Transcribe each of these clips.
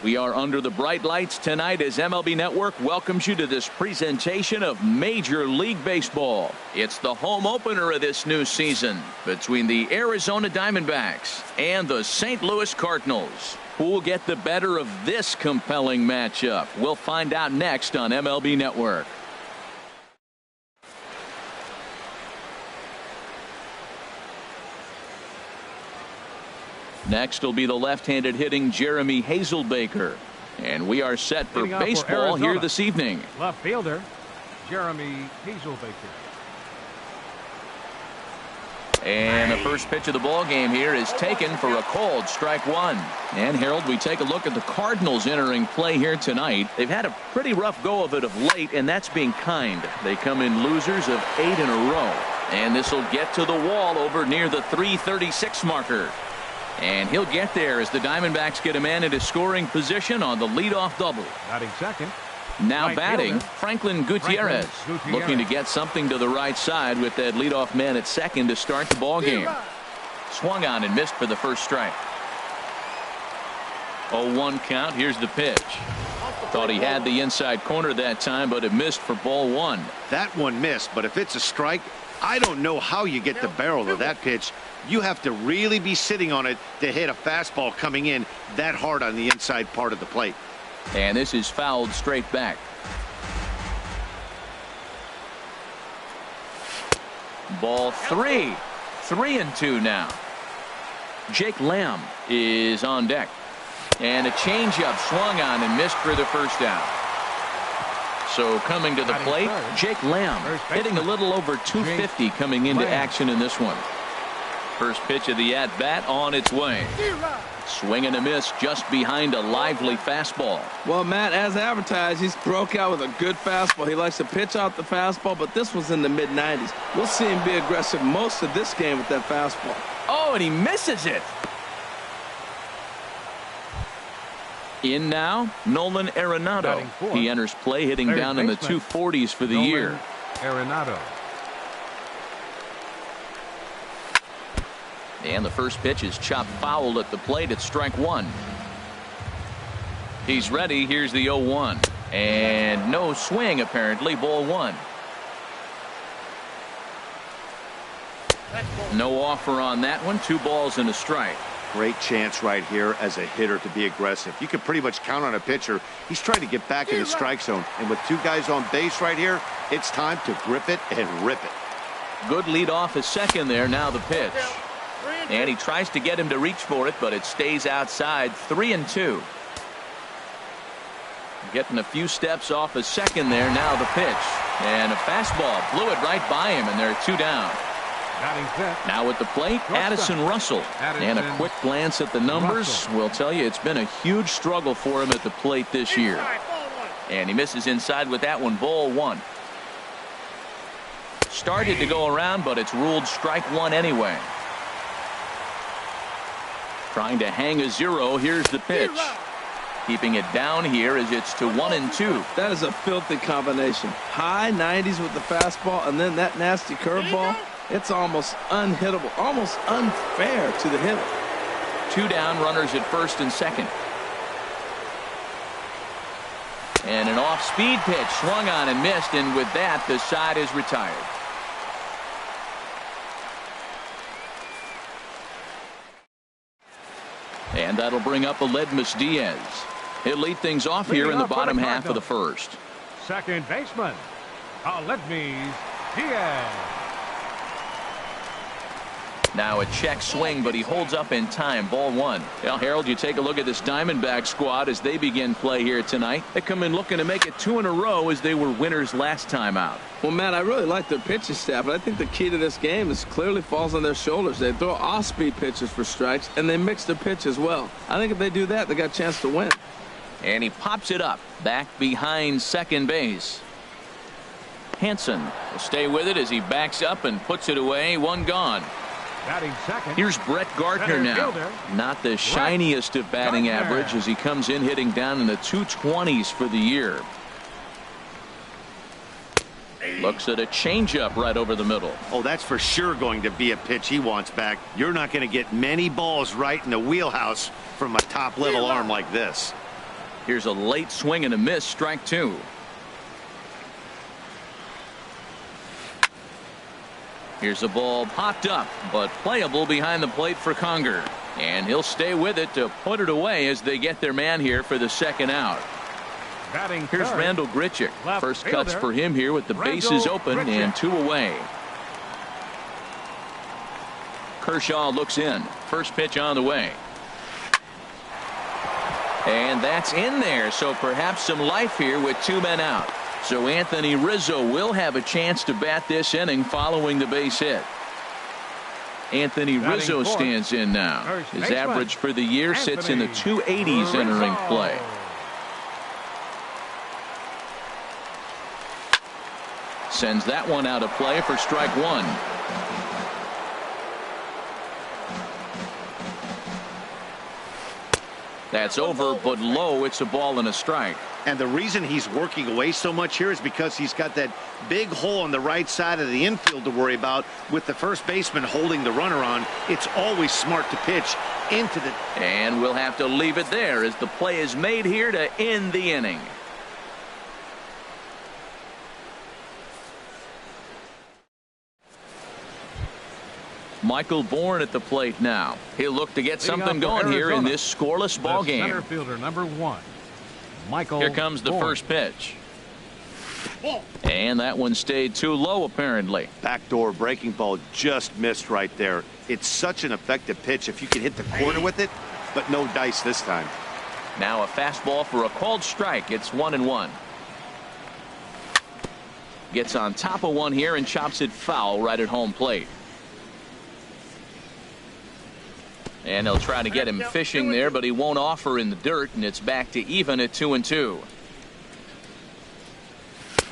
We are under the bright lights tonight as MLB Network welcomes you to this presentation of Major League Baseball. It's the home opener of this new season between the Arizona Diamondbacks and the St. Louis Cardinals. Who will get the better of this compelling matchup? We'll find out next on MLB Network. Next will be the left-handed hitting Jeremy Hazelbaker. And we are set for baseball here this evening. Left fielder, Jeremy Hazelbaker. And the first pitch of the ball game here is taken for a called strike one. And Harold, we take a look at the Cardinals entering play here tonight. They've had a pretty rough go of it of late, and that's being kind. They come in losers of 8 in a row. And this will get to the wall over near the 336 marker. And he'll get there as the Diamondbacks get a man into scoring position on the leadoff double. Batting second. Now batting, Franklin Gutierrez. Looking to get something to the right side with that leadoff man at second to start the ball game. Swung on and missed for the first strike. 0-1 count. Here's the pitch. Thought he had the inside corner that time, but it missed for ball one. That one missed, but if it's a strike, I don't know how you get the barrel of that pitch. You have to really be sitting on it to hit a fastball coming in that hard on the inside part of the plate. And this is fouled straight back. Ball three. 3-2 now. Jake Lamb is on deck. And a changeup swung on and missed for the first out. So coming to the plate, Jake Lamb hitting a little over 250 coming into action in this one. First pitch of the at-bat on its way. Swing and a miss just behind a lively fastball. Well, Matt, as advertised, he's broke out with a good fastball. He likes to pitch out the fastball, but this was in the mid-90s. We'll see him be aggressive most of this game with that fastball. Oh, and he misses it. In now, Nolan Arenado. He enters play hitting down in the 240s for the year. Arenado. And the first pitch is chopped foul at the plate at strike one. He's ready. Here's the 0-1. And no swing, apparently. Ball one. No offer on that one. 2 balls and a strike. Great chance right here as a hitter to be aggressive. You can pretty much count on a pitcher. He's trying to get back in the strike zone. And with 2 guys on base right here, it's time to grip it and rip it. Good lead off at second there. Now the pitch. And he tries to get him to reach for it, but it stays outside. 3-2. Getting a few steps off a second there. Now the pitch. And a fastball. Blew it right by him, and there are 2 down. Now at the plate, Addison Russell. And a quick glance at the numbers will tell you it's been a huge struggle for him at the plate this year. And he misses inside with that one. Ball one. Started to go around, but it's ruled strike one anyway. Trying to hang a 0. Here's the pitch. Keeping it down here as it's to 1-2. That is a filthy combination. High 90s with the fastball and then that nasty curveball. It's almost unhittable, almost unfair to the hitter. 2 down, runners at first and second. And an off-speed pitch swung on and missed, and with that the side is retired. And that'll bring up Aledmus Diaz. He'll lead things off here in the bottom half of the first. Second baseman, Aledmus Diaz. Now a check swing, but he holds up in time. Ball one. Well, Harold, you take a look at this Diamondback squad as they begin play here tonight. They come in looking to make it 2 in a row as they were winners last time out. Well, Matt, I really like their pitching staff, but I think the key to this game is clearly falls on their shoulders. They throw off-speed pitches for strikes, and they mix their pitch as well. I think if they do that, they got a chance to win. And he pops it up back behind second base. Hansen will stay with it as he backs up and puts it away. 1 gone. Here's Brett Gardner now. Not the shiniest of batting average as he comes in hitting down in the 220s for the year. Looks at a changeup right over the middle. Oh, that's for sure going to be a pitch he wants back. You're not going to get many balls right in the wheelhouse from a top-level arm like this. Here's a late swing and a miss, strike two. Here's a ball popped up, but playable behind the plate for Conger. And he'll stay with it to put it away as they get their man here for the second out. Batting Here's third, Randall Grichuk. left First fielder, cuts for him here with the bases Randall open Grichuk. and two away. Kershaw looks in. First pitch on the way. And that's in there, so perhaps some life here with two men out. So Anthony Rizzo will have a chance to bat this inning following the base hit. Anthony Batting Rizzo fourth, stands in now. first His baseman, average for the year sits in the Anthony 280s entering Rizzo. play. Sends that one out of play for strike one. That's over, but low. It's a ball and a strike. And the reason he's working away so much here is because he's got that big hole on the right side of the infield to worry about. With the first baseman holding the runner on, it's always smart to pitch into the... And we'll have to leave it there as the play is made here to end the inning. Michael Bourne at the plate now. He'll look to get something Leading off for going here in Arizona, this scoreless ball the center game. fielder number 1, Michael Here comes the Bourne. first pitch. And that one stayed too low apparently. Backdoor breaking ball just missed right there. It's such an effective pitch if you can hit the corner with it, but no dice this time. Now a fastball for a called strike. It's 1-1. Gets on top of one here and chops it foul right at home plate. And they'll try to get him fishing there, but he won't offer in the dirt, and it's back to even at 2-2.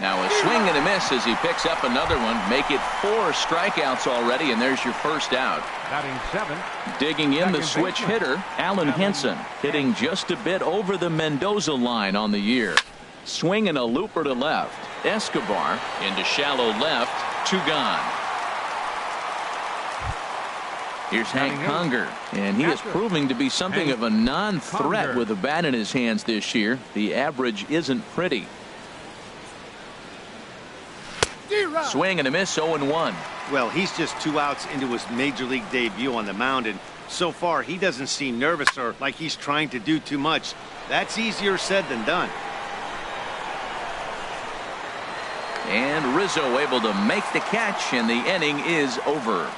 Now a swing and a miss as he picks up another one. Make it 4 strikeouts already, and there's your first out. Batting 7. Digging in the Second switch baseman, hitter, Alan Henson, hitting just a bit over the Mendoza line on the year. Swing and a looper to left. Escobar into shallow left. 2 gone. Here's Hank Conger, and he is proving to be something of a non-threat with a bat in his hands this year. The average isn't pretty. Swing and a miss, 0-1. Well, he's just 2 outs into his major league debut on the mound, and so far he doesn't seem nervous or like he's trying to do too much. That's easier said than done. And Rizzo able to make the catch, and the inning is over.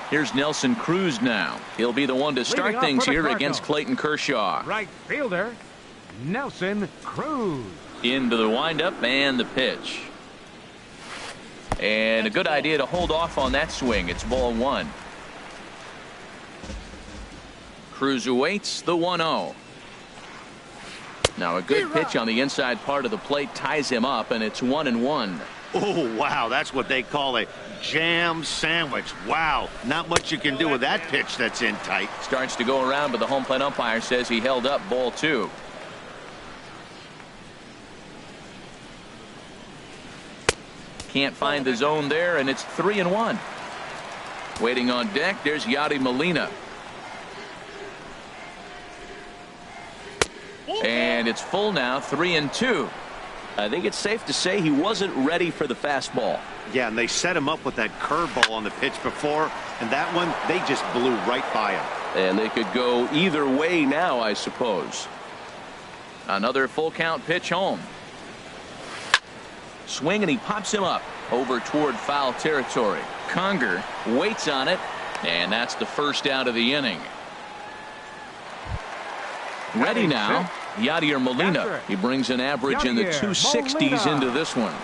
Here's Nelson Cruz now. He'll be the one to start Leading off things for the here Cardinals, against Clayton Kershaw. right fielder Nelson Cruz. Into the windup and the pitch. And a good idea to hold off on that swing. It's ball 1. Cruz awaits the 1-0. Now a good pitch on the inside part of the plate ties him up, and it's 1-1. Oh, wow, that's what they call a jam sandwich. Wow, not much you can do with that pitch that's in tight. Starts to go around, but the home plate umpire says he held up ball 2. Can't find the zone there, and it's 3-1. Waiting on deck, there's Yadi Molina. And it's full now, 3-2. I think it's safe to say he wasn't ready for the fastball. Yeah, and they set him up with that curveball on the pitch before, and that one, they just blew right by him. And they could go either way now, I suppose. Another full count pitch home. Swing, and he pops him up over toward foul territory. Conger waits on it, and that's the first out of the inning. Ready now, Yadier Molina. He brings an average in the 260s into this one.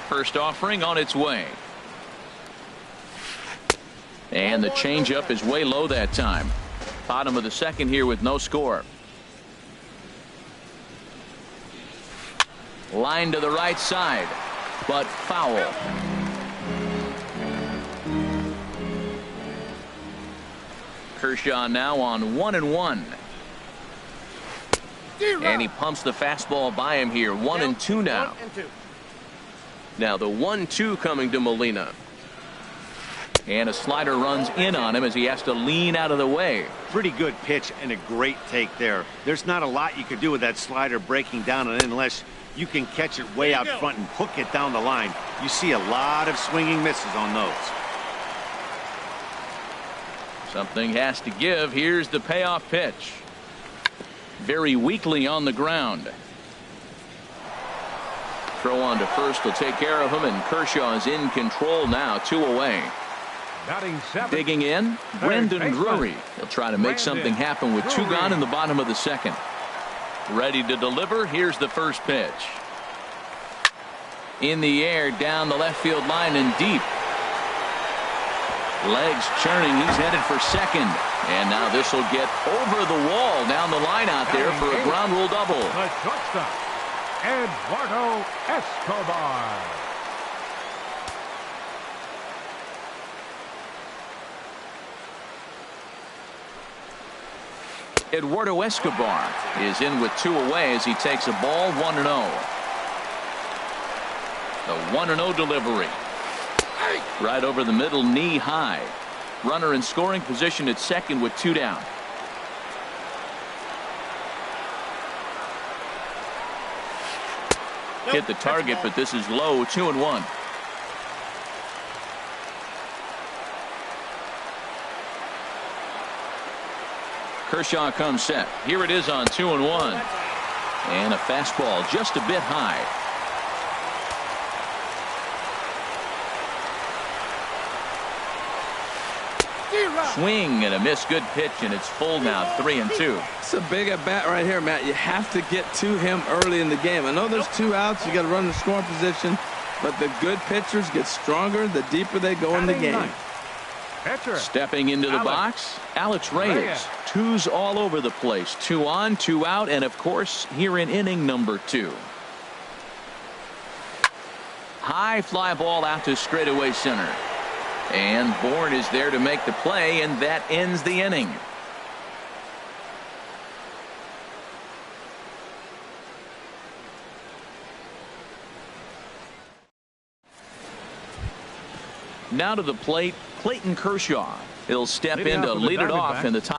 First offering on its way. And the changeup is way low that time. Bottom of the second here with no score. Line to the right side, but foul. Kershaw now on 1-1. And he pumps the fastball by him here. 1-2 now. Now the 1-2 coming to Molina. And a slider runs in on him as he has to lean out of the way. Pretty good pitch and a great take there. There's not a lot you could do with that slider breaking down on it unless you can catch it way out front and hook it down the line. You see a lot of swinging misses on those. Something has to give. Here's the payoff pitch. Very weakly on the ground. Throw on to first will take care of him, and Kershaw is in control now, 2 away. Batting 7. Digging in, Brendan Drury. He'll try to make something happen with 2 gone in the bottom of the second. Ready to deliver. Here's the first pitch. In the air, down the left field line and deep. Legs churning. He's headed for second. And now this will get over the wall down the line out there for a ground rule double. The shortstop, Eduardo Escobar. Eduardo Escobar is in with 2 away as he takes a ball, 1-0. The 1-0 delivery. Right over the middle, knee high. Runner in scoring position at second with 2 down. Hit the target, but this is low, 2-1. Kershaw comes set. Here it is on 2-1. And a fastball just a bit high. Swing and a miss. Good pitch, and it's full now, 3-2. It's a big at bat right here, Matt. You have to get to him early in the game. I know there's 2 outs. You got to run the scoring position, but the good pitchers get stronger the deeper they go in the game. Stepping into the box, Alex Reyes. 2s all over the place. 2 on, 2 out, and of course here in inning number 2. High fly ball out to straightaway center. And Bourne is there to make the play, and that ends the inning. Now to the plate, Clayton Kershaw. He'll step in to lead it off in the top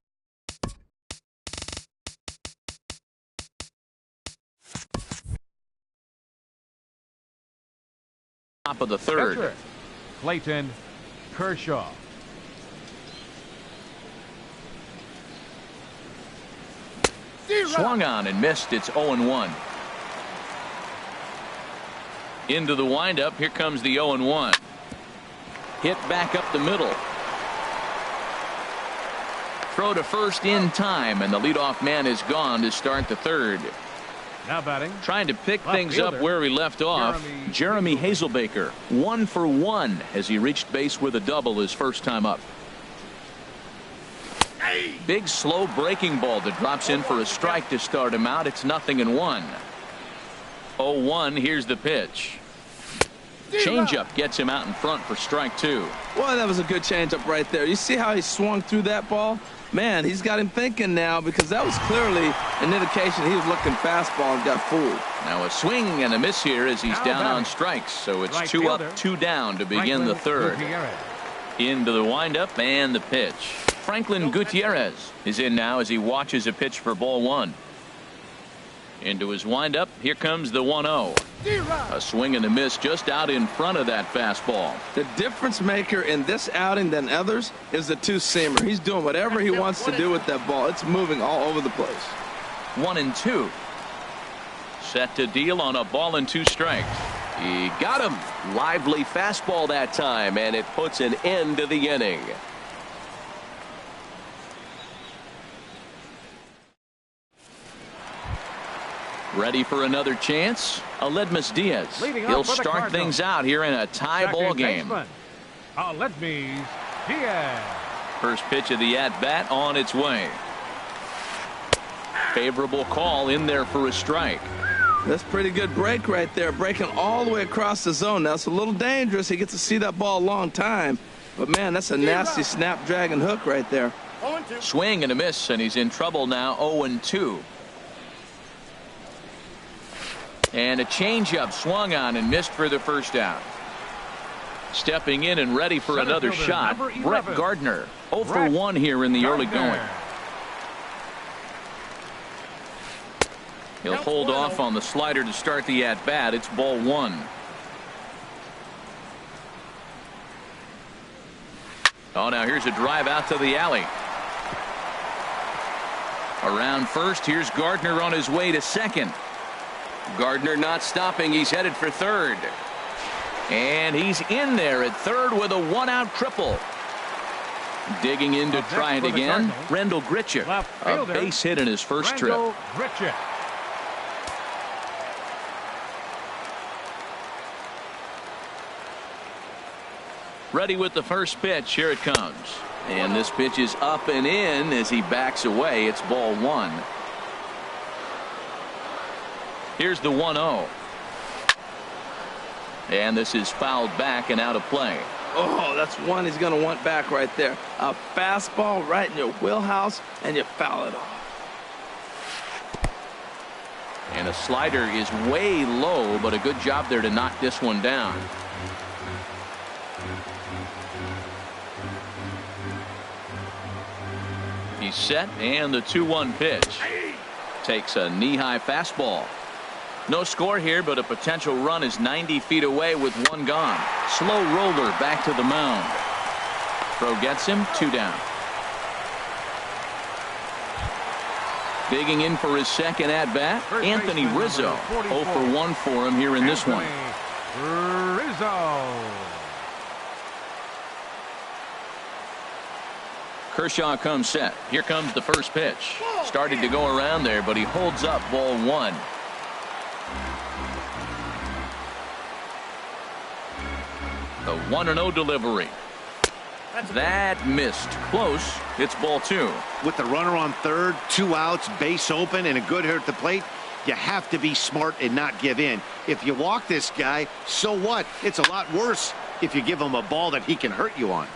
of the third. Clayton Kershaw. Swung on and missed. It's 0-1. Into the windup. Here comes the 0-1. Hit back up the middle. Throw to first in time, and the leadoff man is gone to start the third. Now batting. Trying to pick things up where he left off. Jeremy Hazelbaker, 1 for 1 as he reached base with a double his first time up. Big slow breaking ball that drops in for a strike to start him out. It's 0-1. 0-1. Here's the pitch. Changeup gets him out in front for strike 2. Well, that was a good changeup right there. You see how he swung through that ball? Man, he's got him thinking now, because that was clearly an indication he was looking fastball and got fooled. Now a swing and a miss here as he's down on strikes. So it's 2 up, 2 down to begin the third. Into the windup and the pitch. Franklin Gutierrez is in now as he watches a pitch for ball 1. Into his windup. Here comes the 1-0. A swing and a miss just out in front of that fastball. The difference maker in this outing than others is the 2-seamer. He's doing whatever he wants to do with that ball. It's moving all over the place. 1-2. Set to deal on a ball and 2 strikes. He got him. Lively fastball that time, and it puts an end to the inning. Ready for another chance? Aledmus Diaz. He'll start things out here in a tie ball game. Aledmus Diaz. First pitch of the at-bat on its way. Favorable call in there for a strike. That's pretty good break right there, breaking all the way across the zone. Now it's a little dangerous. He gets to see that ball a long time, but man, that's a nasty snapdragon hook right there. Swing and a miss, and he's in trouble now. 0-2. And a changeup swung on and missed for the first out. Stepping in and ready for another shot, Brett Gardner. 0 for 1 here in the early going. He'll hold off on the slider to start the at-bat. It's ball 1. Oh, now here's a drive out to the alley. Around first, here's Gardner on his way to second. Gardner not stopping. He's headed for third. And he's in there at third with a one-out triple. Digging in to try it again, Rendell Grichuk. A base hit in his first trip. Ready with the first pitch. Here it comes. And this pitch is up and in as he backs away. It's ball 1. Here's the 1-0. And this is fouled back and out of play. Oh, that's one he's going to want back right there. A fastball right in your wheelhouse, and you foul it off. And a slider is way low, but a good job there to knock this one down. He's set, and the 2-1 pitch. Takes a knee-high fastball. No score here, but a potential run is 90 feet away with one gone. Slow roller back to the mound. Throw gets him, 2 down. Digging in for his second at-bat, Anthony Rizzo. 0 for 1 for him here in this one. Rizzo. Kershaw comes set. Here comes the first pitch. Started to go around there, but he holds up ball 1. The 1-0 delivery. That missed. Close. It's ball 2. With the runner on third, 2 outs, base open, and a good hitter at the plate, you have to be smart and not give in. If you walk this guy, so what? It's a lot worse if you give him a ball that he can hurt you on.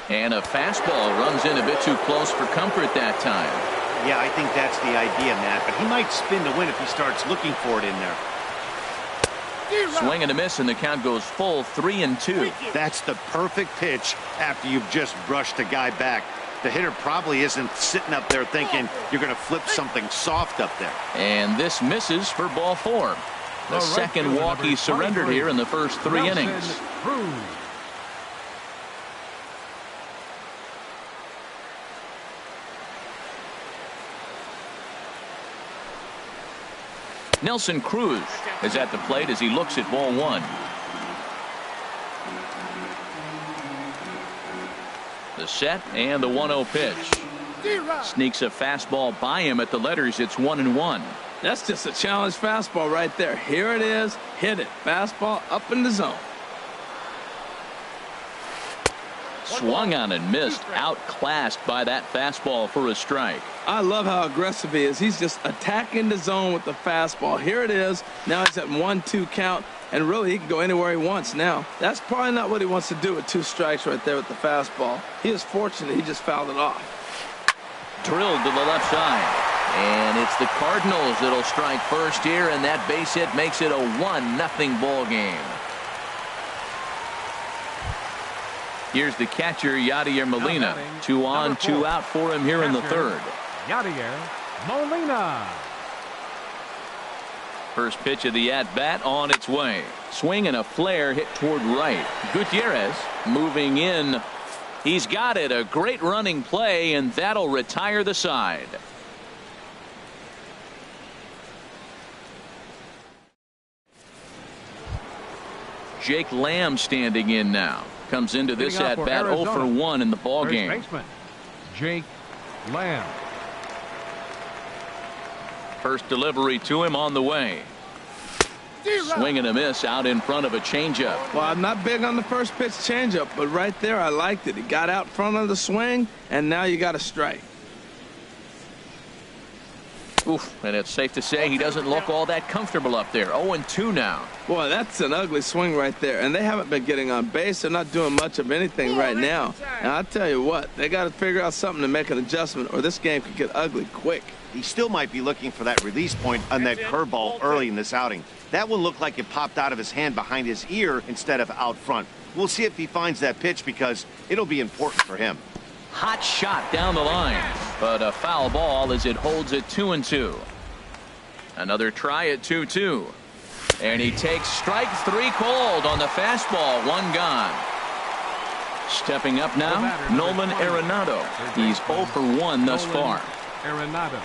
And a fastball runs in a bit too close for comfort that time. Yeah, I think that's the idea, Matt. But he might spin to win if he starts looking for it in there. Swing and a miss, and the count goes full, 3-2. That's the perfect pitch after you've just brushed a guy back. The hitter probably isn't sitting up there thinking you're going to flip something soft up there. And this misses for ball 4. The second walk he surrendered here in the first 3 innings. Nelson Cruz is at the plate as he looks at ball 1. The set and the 1-0 pitch. Sneaks a fastball by him at the letters. It's 1-1. That's just a challenge fastball right there. Here it is. Hit it. Fastball up in the zone. Swung on and missed. Outclassed by that fastball for a strike. I love how aggressive he is. He's just attacking the zone with the fastball. Here it is. Now he's at 1-2 count, and really he can go anywhere he wants now. That's probably not what he wants to do with 2 strikes right there with the fastball. He is fortunate he just fouled it off. Drilled to the left side. And it's the Cardinals that'll strike first here, and that base hit makes it a 1-0 ball game. Here's the catcher, Yadier Molina. 2 on, 2 out for him here in the third. Yadier Molina. First pitch of the at-bat on its way. Swing and a flare hit toward right. Gutierrez moving in. He's got it. A great running play, and that'll retire the side. Jake Lamb standing in now. Comes into this at-bat 0 for 1 in the ball game. Baseman, Jake Lamb. First delivery to him on the way. Swing and a miss out in front of a changeup. Well, I'm not big on the first pitch changeup, but right there I liked it. He got out front of the swing, and now you got a strike. Oof, and it's safe to say he doesn't look all that comfortable up there. 0-2 now. Boy, that's an ugly swing right there. And they haven't been getting on base. They're not doing much of anything right now. And I'll tell you what, they got to figure out something to make an adjustment, or this game could get ugly quick. He still might be looking for that release point on that curveball early in this outing. That one looked like it popped out of his hand behind his ear instead of out front. We'll see if he finds that pitch because it'll be important for him. Hot shot down the line, but a foul ball as it holds it 2-2. Another try at 2-2. And he takes strike 3 cold on the fastball. 1 gone. Stepping up now, Nolan Arenado. He's 0 for 1 thus far. Arenado.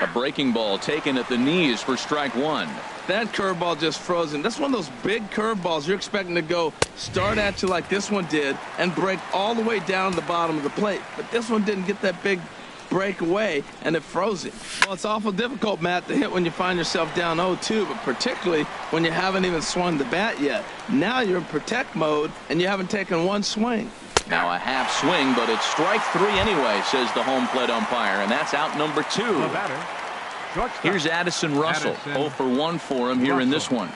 A breaking ball taken at the knees for strike 1. That curveball just froze him. That's one of those big curveballs you're expecting to go start at you like this one did and break all the way down the bottom of the plate. But this one didn't get that big break away, and it froze him. Well, it's awful difficult, Matt, to hit when you find yourself down 0-2, but particularly when you haven't even swung the bat yet. Now you're in protect mode, and you haven't taken one swing. Now a half swing, but it's strike 3 anyway, says the home plate umpire, and that's out number 2. The batter, shortstop. Here's Addison Russell. 0 for 1 for him here in this one.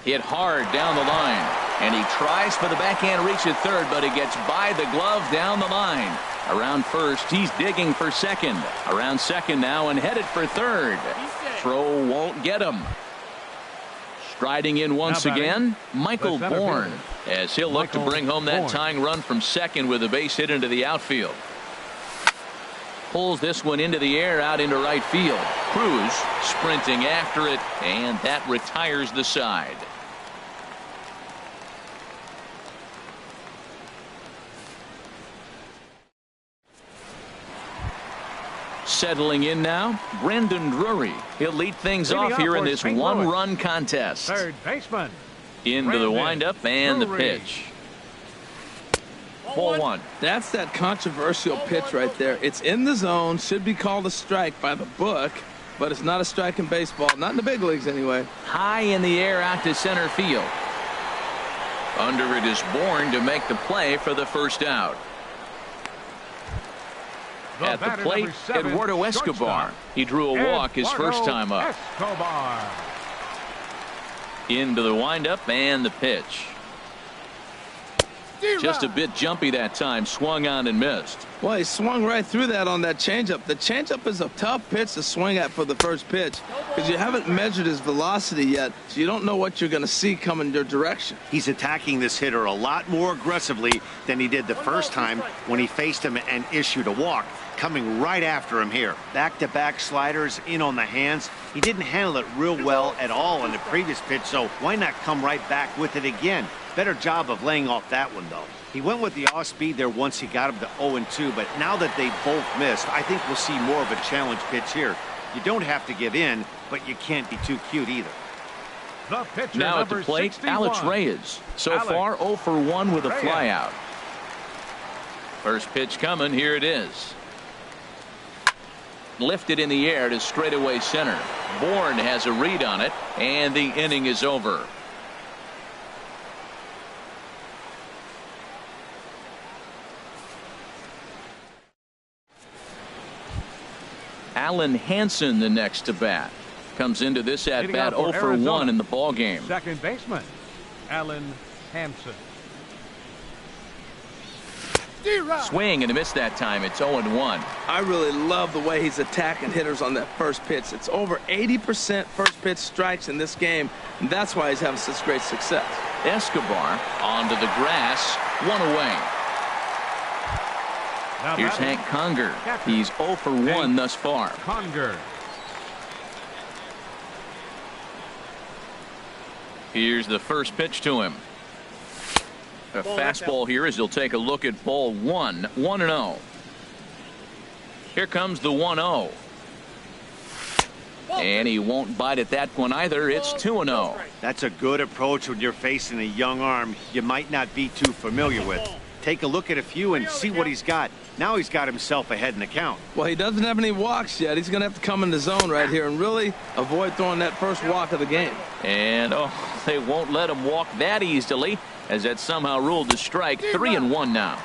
Hit hard down the line, and he tries for the backhand reach at third, but he gets by the glove down the line. Around first, he's digging for second. Around second now and headed for third. Throw won't get him. Striding in once again, Michael Bourne, as he'll look to bring home that tying run from second with a base hit into the outfield. Pulls this one into the air out into right field. Cruz sprinting after it, and that retires the side. Settling in now, Brandon Drury. He'll lead things off here in this one-run contest. Third baseman. Into the windup and the pitch. 4-1. That's that controversial pitch right there. It's in the zone, should be called a strike by the book, but it's not a strike in baseball, not in the big leagues anyway. High in the air out to center field. Under it is Bourne to make the play for the first out. At the plate, Eduardo Escobar. He drew a walk his first time up. Escobar. Into the windup and the pitch. Just a bit jumpy that time, swung on and missed. Well, he swung right through that on that changeup. The changeup is a tough pitch to swing at for the first pitch because you haven't measured his velocity yet, so you don't know what you're going to see coming your direction. He's attacking this hitter a lot more aggressively than he did the first time when he faced him and issued a walk. Coming right after him here. Back-to-back sliders in on the hands. He didn't handle it real well at all in the previous pitch, so why not come right back with it again? Better job of laying off that one, though. He went with the off-speed there once he got him to 0-2, but now that they both missed, I think we'll see more of a challenge pitch here. You don't have to give in, but you can't be too cute either. The pitcher, now at the plate, 61. Alex Reyes. So far, 0 for 1 with a flyout. First pitch coming, here it is. Lifted in the air to straightaway center. Bourne has a read on it, and the inning is over. Alan Hansen the next to bat. Comes into this at bat 0 for 1 in the ball game. Second baseman, Alan Hansen. Swing and a miss that time. It's 0-1. I really love the way he's attacking hitters on that first pitch. It's over 80% first pitch strikes in this game, and that's why he's having such great success. Escobar onto the grass, 1 away. Here's Hank Conger. He's 0 for 1 thus far. Conger. Here's the first pitch to him. A fastball here as he'll take a look at ball 1. 1-0. Here comes the 1-0. And he won't bite at that one either. It's 2-0. That's a good approach when you're facing a young arm you might not be too familiar with. Take a look at a few and see what he's got. Now he's got himself ahead in the count. Well, he doesn't have any walks yet. He's going to have to come in the zone right here and really avoid throwing that first walk of the game. And, oh, they won't let him walk that easily. as that somehow ruled a strike. 3-1 now.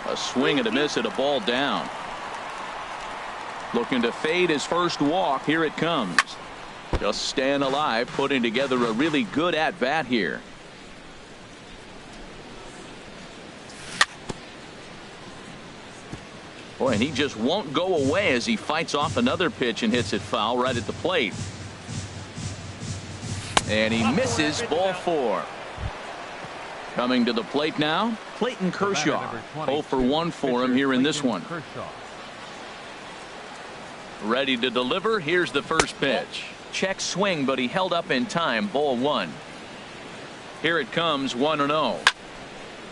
A swing and a miss at a ball down. Looking to fade his first walk. Here it comes. Just staying alive, putting together a really good at-bat here. Boy, and he just won't go away as he fights off another pitch and hits it foul right at the plate. And he misses. Ball 4. Coming to the plate now, Clayton Kershaw. 0 for 1 for him here in this one. Ready to deliver. Here's the first pitch. Check swing, but he held up in time. Ball 1. Here it comes. 1-0.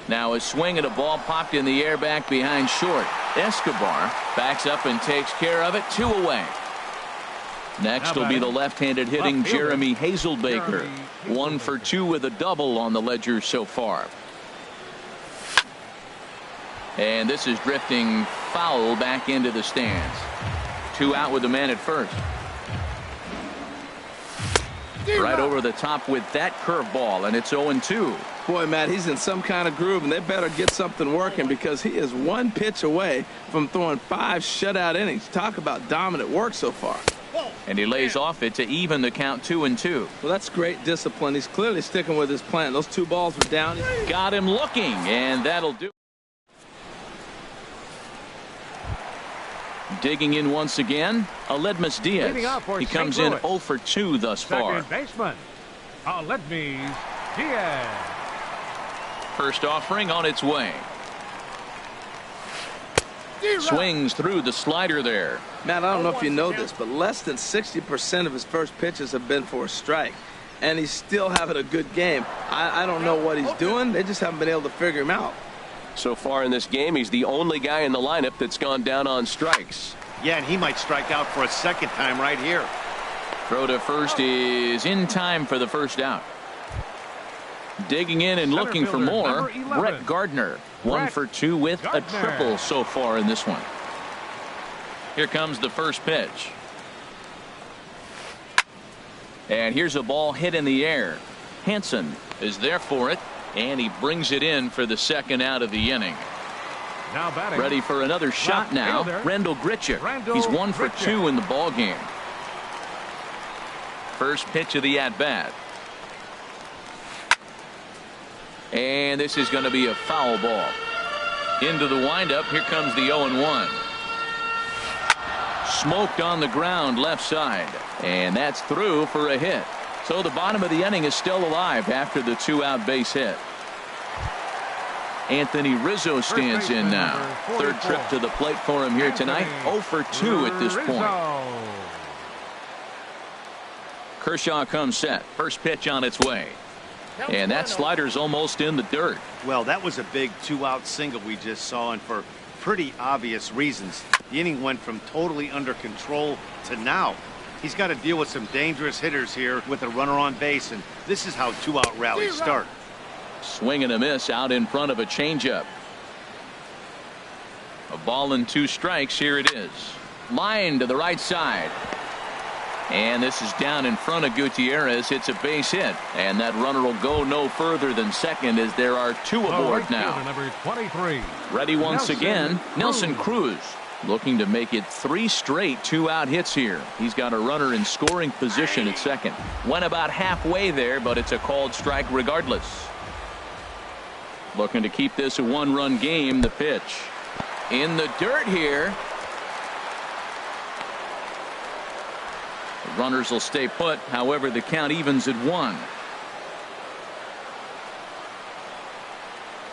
Now a swing at a ball popped in the air back behind short. Escobar backs up and takes care of it. 2 away. Next will be the left-handed hitting Jeremy Hazelbaker. 1 for 2 with a double on the ledger so far. And this is drifting foul back into the stands. 2 out with the man at first. Right over the top with that curveball, and it's 0-2. Boy, Matt, he's in some kind of groove, and they better get something working because he is 1 pitch away from throwing 5 shutout innings. Talk about dominant work so far. And he lays off it to even the count. 2-2. Well, that's great discipline. He's clearly sticking with his plan. Those 2 balls were down. Got him looking, and that'll do. Digging in once again, Aledmus Diaz. He comes in 0 for 2 thus far. Second baseman, Aledmus Diaz. First offering on its way. Swings through the slider there. Matt, I don't know if you know this, but less than 60% of his first pitches have been for a strike. And he's still having a good game. I don't know what he's doing. They just haven't been able to figure him out. So far in this game, he's the only guy in the lineup that's gone down on strikes. Yeah, and he might strike out for a second time right here. Throw to first is in time for the first out. Digging in and looking for more, Brett Gardner. 1 for 2 with a triple so far in this one. Here comes the first pitch. And here's a ball hit in the air. Hansen is there for it, and he brings it in for the second out of the inning. Now batting. Ready for another shot now. Randall Grichuk. He's 1 for 2 in the ball game. First pitch of the at-bat. And this is going to be a foul ball. Into the windup. Here comes the 0-1. Smoked on the ground left side. And that's through for a hit. So the bottom of the inning is still alive after the 2-out base hit. Anthony Rizzo stands in now. Third trip to the plate for him here tonight. 0 for 2 at this point. Kershaw comes set. First pitch on its way. And that slider's almost in the dirt. Well, that was a big 2-out single we just saw, and for pretty obvious reasons. The inning went from totally under control to now. He's got to deal with some dangerous hitters here with a runner on base, and this is how 2-out rallies start. Swing and a miss out in front of a changeup. A ball and 2 strikes. Here it is. Line to the right side. And this is down in front of Gutierrez. It's a base hit. And that runner will go no further than second as there are 2 aboard now. Number 23. Ready once again. Nelson Cruz looking to make it 3 straight 2-out hits here. He's got a runner in scoring position at second. Went about halfway there, but it's a called strike regardless. Looking to keep this a 1-run game. The pitch in the dirt here. The runners will stay put. However, the count evens at 1.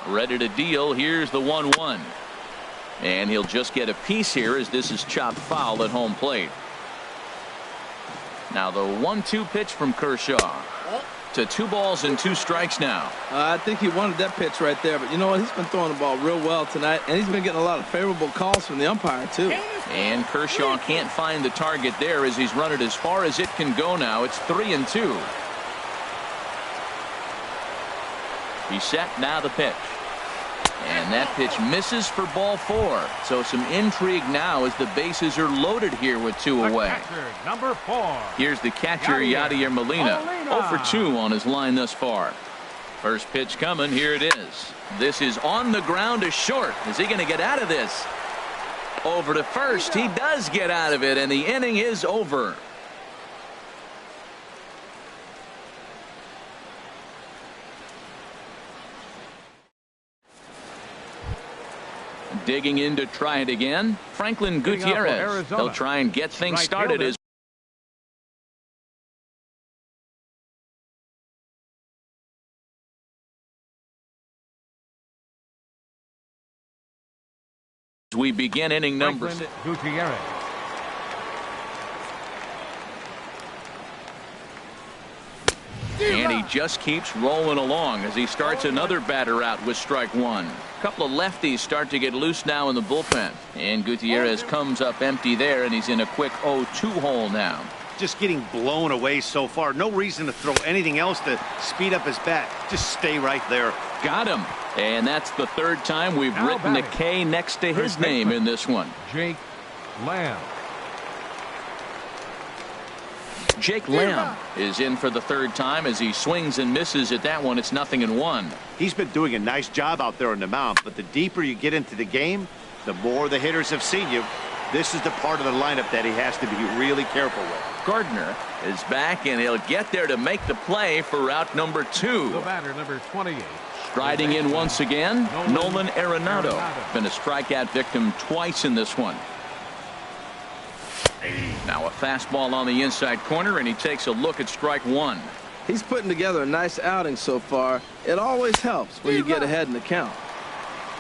Ready to deal. Here's the 1-1. And he'll just get a piece here as this is chopped foul at home plate. Now the 1-2 pitch from Kershaw. To 2 balls and 2 strikes now. I think he wanted that pitch right there, but you know what? He's been throwing the ball real well tonight, and he's been getting a lot of favorable calls from the umpire, too. And Kershaw can't find the target there as he's run it as far as it can go now. It's 3-2. He's set. Now the pitch. And that pitch misses for ball 4. So some intrigue now as the bases are loaded here with 2 away. Catcher, number 4. Here's the catcher, Yadier Molina. 0 for 2 on his line thus far. First pitch coming. Here it is. This is on the ground to short. Is he going to get out of this? Over to first. He does get out of it, and the inning is over. Digging in to try it again, Franklin Gutierrez. He'll try and get things started as we begin inning number 6. Gutierrez. And he just keeps rolling along as he starts another batter out with strike one. A couple of lefties start to get loose now in the bullpen. And Gutierrez comes up empty there, and he's in a quick 0-2 hole now. Just getting blown away so far. No reason to throw anything else to speed up his bat. Just stay right there. Got him. And that's the third time we've written a K next to his name in this one. Jake Lamb. Jake Lamb is in for the third time as he swings and misses at that one. It's 0-1. He's been doing a nice job out there on the mound, but the deeper you get into the game, the more the hitters have seen you. This is the part of the lineup that he has to be really careful with. Gardner is back, and he'll get there to make the play for route number 2. The batter, number 28. Striding in once again, Nolan Arenado. Been a strikeout victim twice in this one. Now a fastball on the inside corner, and he takes a look at strike one. He's putting together a nice outing so far. It always helps when you get ahead in the count.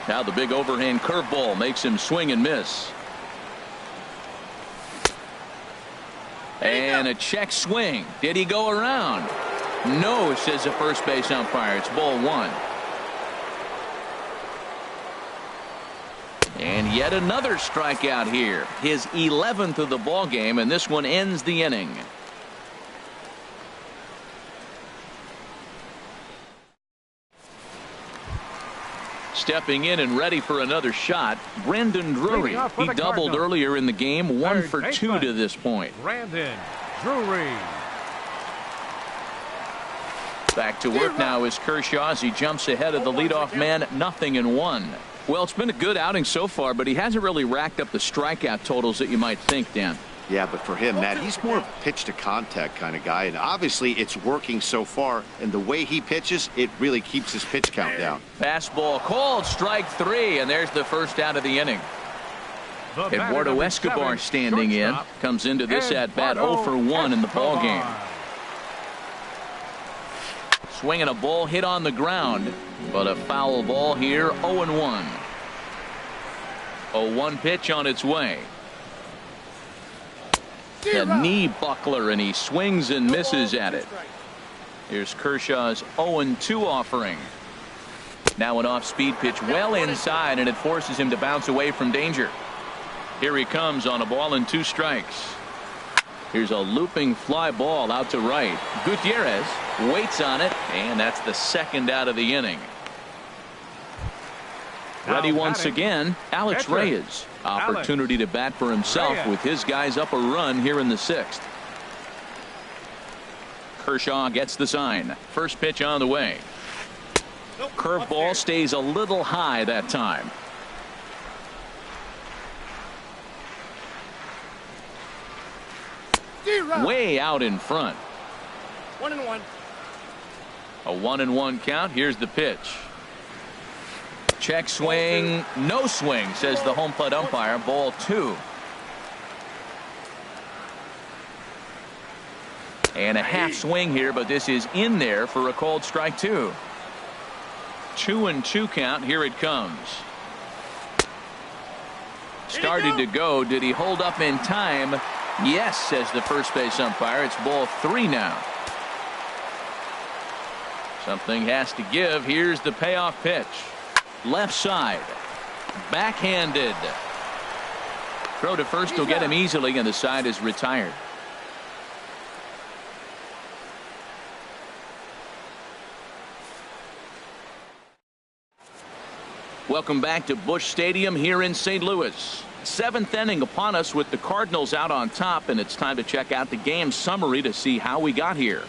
Now the big overhand curveball makes him swing and miss. And a check swing. Did he go around? No, says the first base umpire. It's ball one. And yet another strikeout here. His 11th of the ball game, and this one ends the inning. Stepping in and ready for another shot, Brandon Drury. He doubled earlier in the game, 1 for 2 to this point. Brandon Drury. Back to work now is Kershaw as he jumps ahead of the leadoff man, 0-1. Well, it's been a good outing so far, but he hasn't really racked up the strikeout totals that you might think, Dan. Yeah, but for him, Matt, he's more of a pitch to contact kind of guy, and obviously it's working so far, and the way he pitches, it really keeps his pitch count down. Fastball called, strike 3, and there's the first out of the inning. Eduardo Escobar standing in, comes into this at bat 0 for 1 in the ball game. Swinging a ball hit on the ground, but a foul ball here, 0-1. 0-1 pitch on its way. A knee buckler, and he swings and misses at it. Here's Kershaw's 0-2 offering. Now an off-speed pitch well inside, and it forces him to bounce away from danger. Here he comes on a ball and 2 strikes. Here's a looping fly ball out to right. Gutierrez waits on it, and that's the second out of the inning. Ready once again, Alex Reyes. Opportunity to bat for himself with his guys up a run here in the 6th. Kershaw gets the sign. First pitch on the way. Curveball stays a little high that time. Way out in front. 1-1. A 1-1 count. Here's the pitch. Check swing. No swing, says the home plate umpire. Ball 2. And a half swing here, but this is in there for a called strike 2. 2-2 count. Here it comes. Started to go. Did he hold up in time? Yes, says the first base umpire. It's ball 3 now. Something has to give. Here's the payoff pitch. Left side. Backhanded. Throw to first will get him easily, and the side is retired. Welcome back to Busch Stadium here in St. Louis. 7th inning upon us with the Cardinals out on top, and it's time to check out the game summary to see how we got here.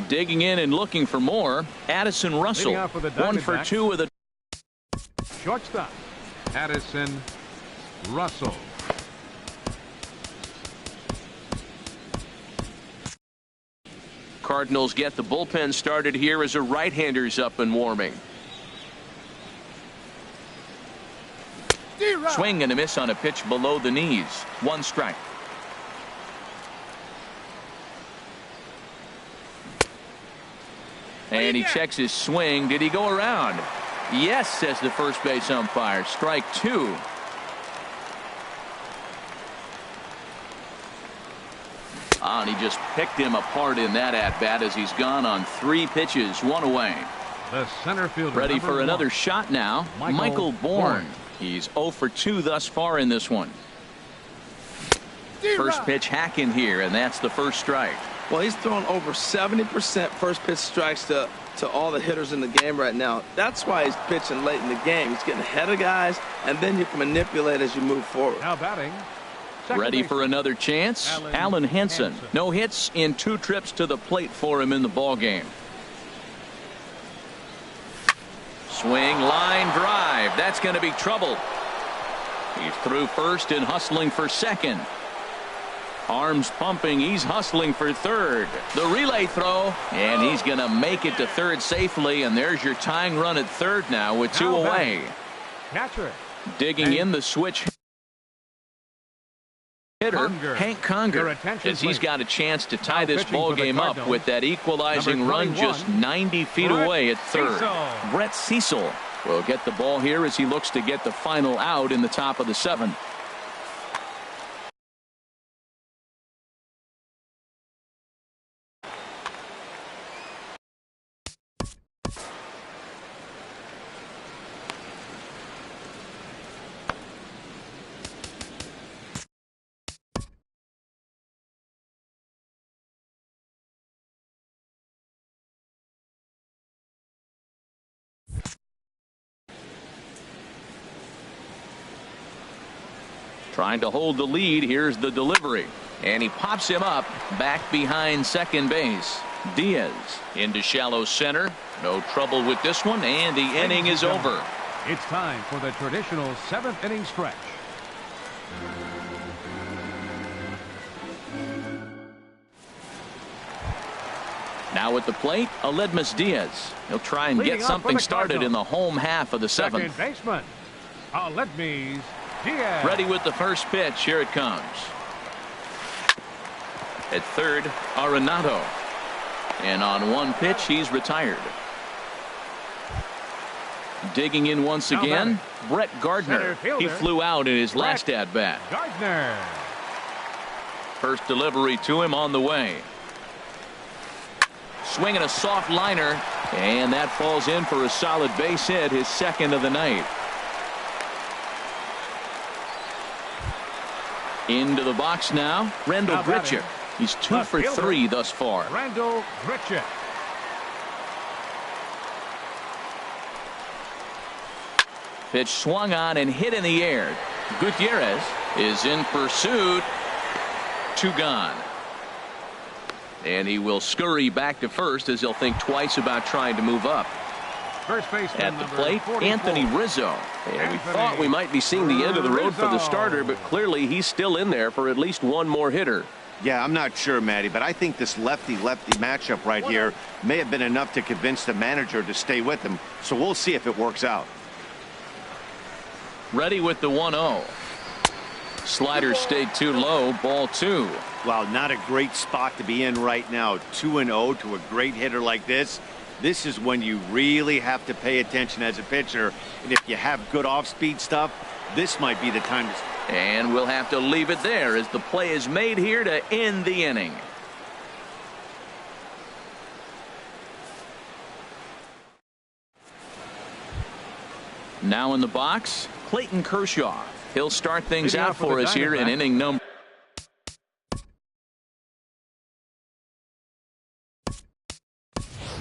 Digging in and looking for more, Addison Russell. Leading off for the 1 for Diamondbacks. 2 with a Shortstop, Addison Russell. Cardinals get the bullpen started here as a right-hander's up and warming. swing and a miss on a pitch below the knees. 1 strike. And he checks his swing. Did he go around? Yes, says the first base umpire. Strike 2. And he just picked him apart in that at-bat as he's gone on 3 pitches, 1 away. The center fielder Ready for another 1. shot now. Michael Bourne. He's 0 for 2 thus far in this one. First pitch hack in here, and that's the first strike. Well, he's thrown over 70% first pitch strikes to all the hitters in the game right now. That's why he's pitching late in the game. He's getting ahead of guys, and then you can manipulate as you move forward. Now batting. Ready for another chance? Alan Henson. No hits in 2 trips to the plate for him in the ball game. Swing, line drive. That's going to be trouble. He's through first and hustling for second. Arms pumping. He's hustling for third. The relay throw, and he's going to make it to third safely. And there's your tying run at third now with 2 away. Catcher. Digging in the switch hitter, Hank Conger, as he's got a chance to tie this ball game up with that equalizing run just 90 feet away at third. Brett Cecil will get the ball here as he looks to get the final out in the top of the 7th. Trying to hold the lead. Here's the delivery. And he pops him up back behind second base. Diaz into shallow center. No trouble with this one, and the inning is over. It's time for the traditional 7th inning stretch. Now at the plate, Aledmus Diaz. He'll try and get something started in the home half of the 7th. Second baseman, Aledmus Diaz. Ready with the first pitch. Here it comes. At third, Arenado. And on 1 pitch, he's retired. Digging in once again, Brett Gardner. He flew out in his last at-bat. Gardner. First delivery to him on the way. Swinging a soft liner, and that falls in for a solid base hit, his 2nd of the night. Into the box now, Randall Grichuk. He's 2 for 3 thus far. Randall Grichuk. Pitch swung on and hit in the air. Gutierrez is in pursuit. 2 gone. And he will scurry back to first as he'll think twice about trying to move up. First baseman at the plate, 44. Anthony Rizzo. And we thought we might be seeing the end of the road for the starter, but clearly he's still in there for at least 1 more hitter. Yeah, I'm not sure, Matty, but I think this lefty-lefty matchup right here may have been enough to convince the manager to stay with him. So we'll see if it works out. Ready with the 1-0. Slider stayed too low. Ball 2. Wow, not a great spot to be in right now. 2-0 to a great hitter like this. This is when you really have to pay attention as a pitcher. And if you have good off-speed stuff, this might be the time to... And we'll have to leave it there as the play is made here to end the inning. Now in the box, Clayton Kershaw. He'll start things out for us here in inning number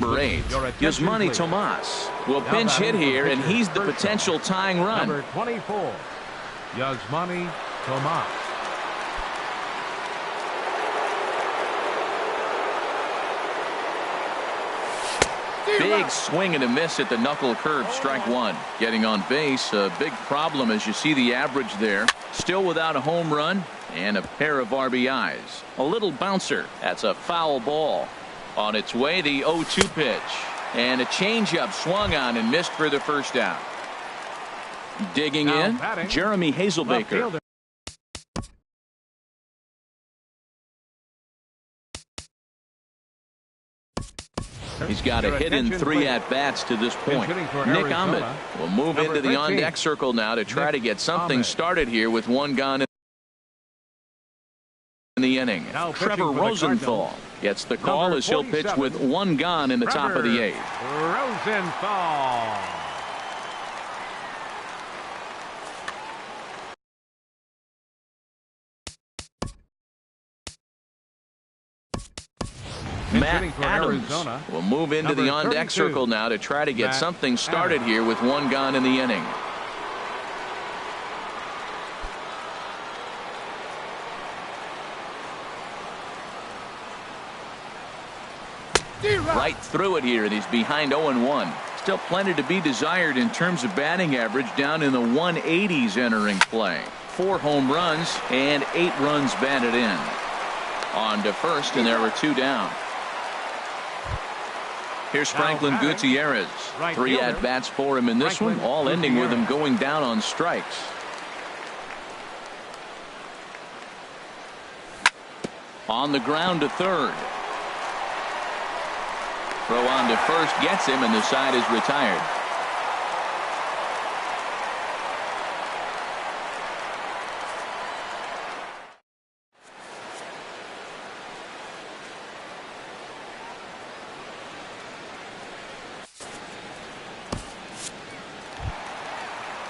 8. Yasmani Tomas will pinch hit here, and he's the potential tying run. Number 24, Yasmani Tomas. Big swing and a miss at the knuckle curve, strike one. Getting on base, a big problem as you see the average there. Still without a home run and a pair of RBIs. A little bouncer. That's a foul ball. On its way, the 0-2 pitch. And a changeup swung on and missed for the first out. Digging in, Jeremy Hazelbaker. He's got a hit in 3 at-bats to this point. Nick Ahmed will move into the on-deck circle now to try to get something started here with one gone in the inning. Trevor Rosenthal gets the call as he'll pitch with one gone in the top of the 8th. Rosenthal. Matt Adams will move into the on-deck circle now to try to get something started here with one gone in the inning. Right through it here, and he's behind 0-1. Still plenty to be desired in terms of batting average, down in the 180s entering play. 4 home runs and 8 runs batted in. On to first, and there were 2 down. Here's Franklin Gutierrez. 3 at-bats for him in this one, all ending with him going down on strikes. On the ground to third. Throw on to first gets him, and the side is retired.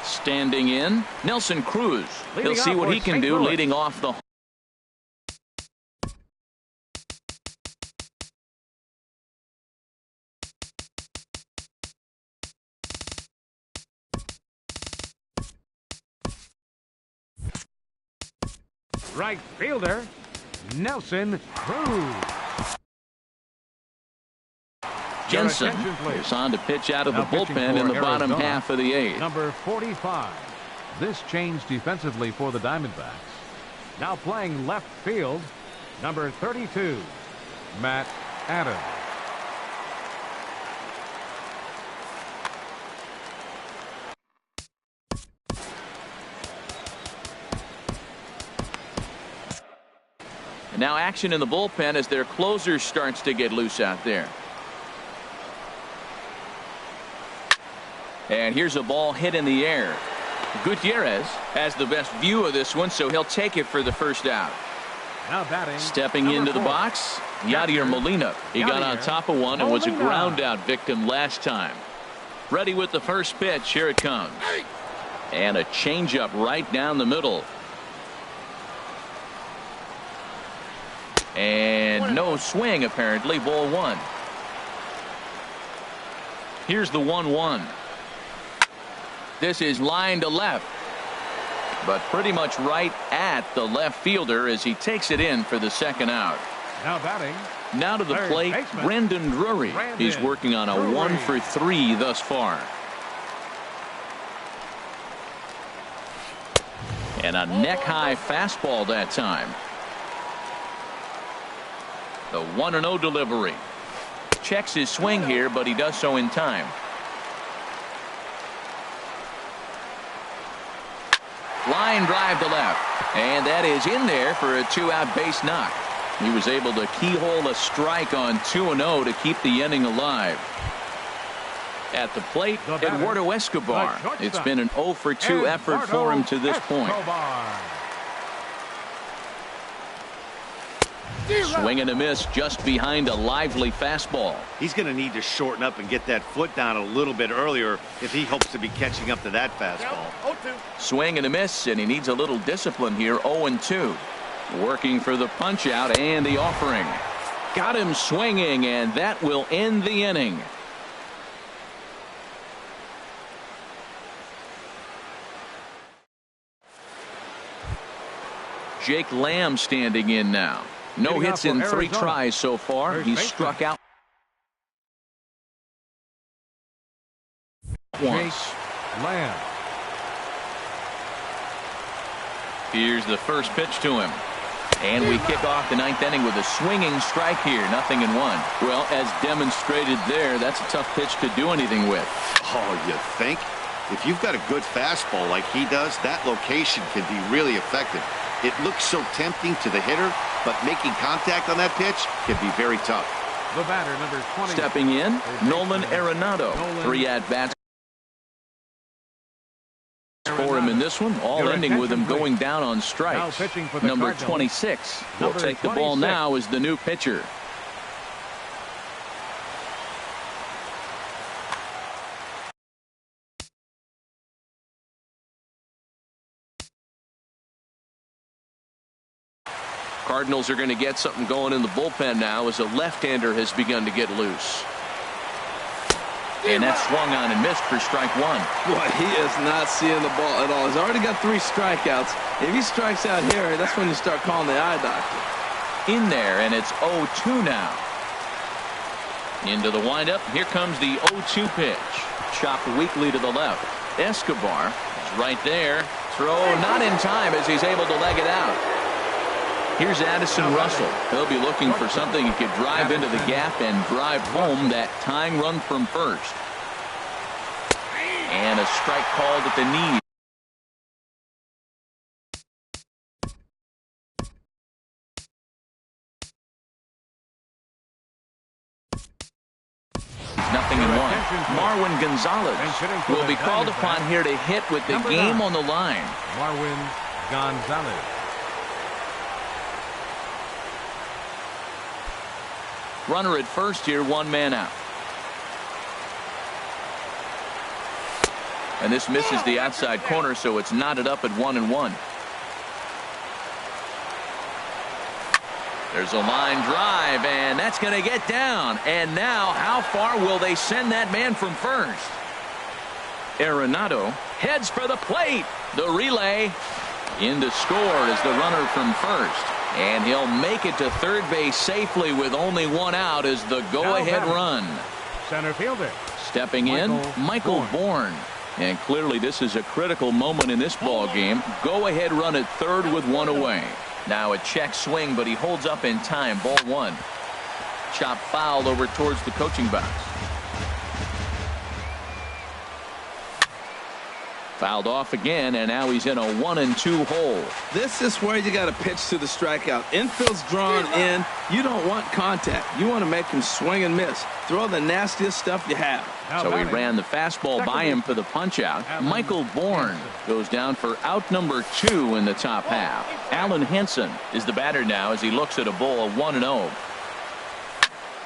Standing in, Nelson Cruz. He'll see what he can do leading off the Right fielder, Nelson Cruz. Jensen is on to pitch out of the bullpen in the bottom half of the 8th. Number 45. This changed defensively for the Diamondbacks. Now playing left field, number 32, Matt Adams. And now action in the bullpen as their closer starts to get loose out there. And here's a ball hit in the air. Gutierrez has the best view of this one, so he'll take it for the first out. Now batting, stepping into the box, Yadier Molina. He got on top of one and was a ground out victim last time. Ready with the first pitch. Here it comes. And a changeup right down the middle. And no swing, apparently. Ball 1. Here's the 1-1. This is line to left, but pretty much right at the left fielder as he takes it in for the second out. Now batting. Now to the plate, Brandon Drury. He's working on a 1-for-3 thus far. And a neck-high fastball that time. The 1-0 delivery. Checks his swing here, but he does so in time. Line drive to left, and that is in there for a 2-out base knock. He was able to keyhole a strike on 2-0 to keep the inning alive. At the plate, Eduardo Escobar. It's been an 0-for-2 effort for him to this point. Swing and a miss just behind a lively fastball. He's going to need to shorten up and get that foot down a little bit earlier if he hopes to be catching up to that fastball. Swing and a miss, and he needs a little discipline here. 0-2. Working for the punch out and the offering. Got him swinging, and that will end the inning. Jake Lamb standing in now. No hits in 3 tries so far. He's struck out once. Lamb. Here's the first pitch to him. And we kick off the ninth inning with a swinging strike here. 0-1. Well, as demonstrated there, that's a tough pitch to do anything with. Oh, you think? If you've got a good fastball like he does, that location can be really effective. It looks so tempting to the hitter, but making contact on that pitch can be very tough. The batter, number 20. Stepping in, Nolan Arenado. 3 at-bats for him in this one, all ending with him going down on strikes. Number 26 will take the ball now as the new pitcher. Cardinals are going to get something going in the bullpen now as a left-hander has begun to get loose. And that's swung on and missed for strike one. Boy, he is not seeing the ball at all. He's already got 3 strikeouts. If he strikes out here, that's when you start calling the eye doctor. In there, and it's 0-2 now. Into the windup. Here comes the 0-2 pitch. Chopped weakly to the left. Escobar is right there. Throw not in time as he's able to leg it out. Here's Addison Russell. He'll be looking for something he could drive into the gap and drive home that tying run from first. And a strike called at the knee. He's 0-1. Marwin Gonzalez will be called upon here to hit with the game on the line. Marwin Gonzalez. Runner at first here, 1 man out. And this misses the outside corner, so it's knotted up at 1-1. There's a line drive, and that's going to get down. And now, how far will they send that man from first? Arenado heads for the plate. The relay in to score is the runner from first. And he'll make it to third base safely with only 1 out as the go-ahead run. Center fielder. Stepping in, Michael Bourne. And clearly this is a critical moment in this ball game. Go-ahead run at third with 1 away. Now a check swing, but he holds up in time. Ball 1. Chop foul over towards the coaching box. Fouled off again, and now he's in a 1-2 hole. This is where you got to pitch to the strikeout. Infield's drawn in. You don't want contact. You want to make him swing and miss. Throw the nastiest stuff you have. So he ran the fastball by him for the punch-out. Michael Bourne goes down for out number 2 in the top half. Alan Henson is the batter now as he looks at a ball of 1-0.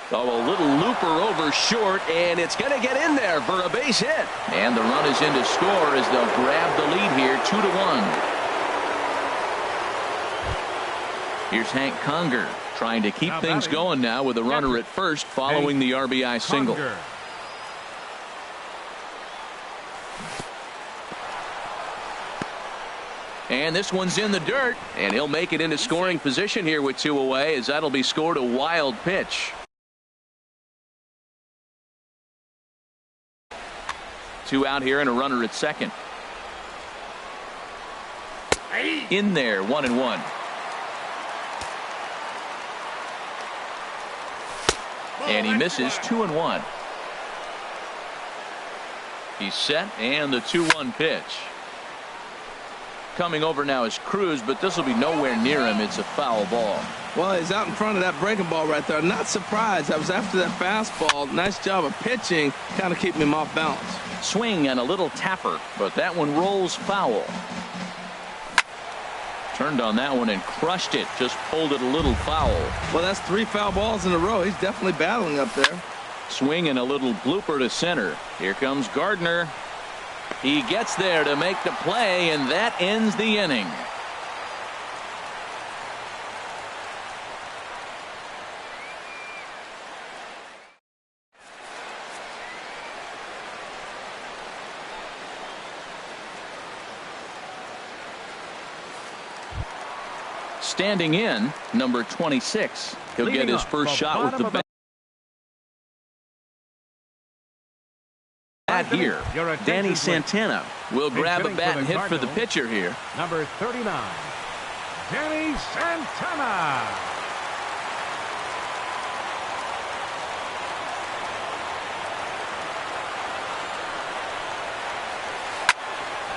Oh, a little looper over short, and it's going to get in there for a base hit. And the run is in to score as they'll grab the lead here, 2-1. Here's Hank Conger trying to keep things going now with a runner at first following the RBI single. And this one's in the dirt, and he'll make it into scoring position here with 2 away as that'll be scored a wild pitch. 2 out here and a runner at second. In there, 1-1. And he misses, 2-1. He's set, and the 2-1 pitch. Coming over now is Cruz, but this will be nowhere near him. It's a foul ball. Well, he's out in front of that breaking ball right there. Not surprised. I was after that fastball. Nice job of pitching, kind of keeping him off balance. Swing and a little tapper, but that one rolls foul. Turned on that one and crushed it. Just pulled it a little foul. Well, that's 3 foul balls in a row. He's definitely battling up there. Swing and a little blooper to center. Here comes Gardner. He gets there to make the play, and that ends the inning. Standing in, number 26. He'll get his first shot with the bat. bat here. Danny Santana will grab a bat and hit for the pitcher here. Number 39, Danny Santana.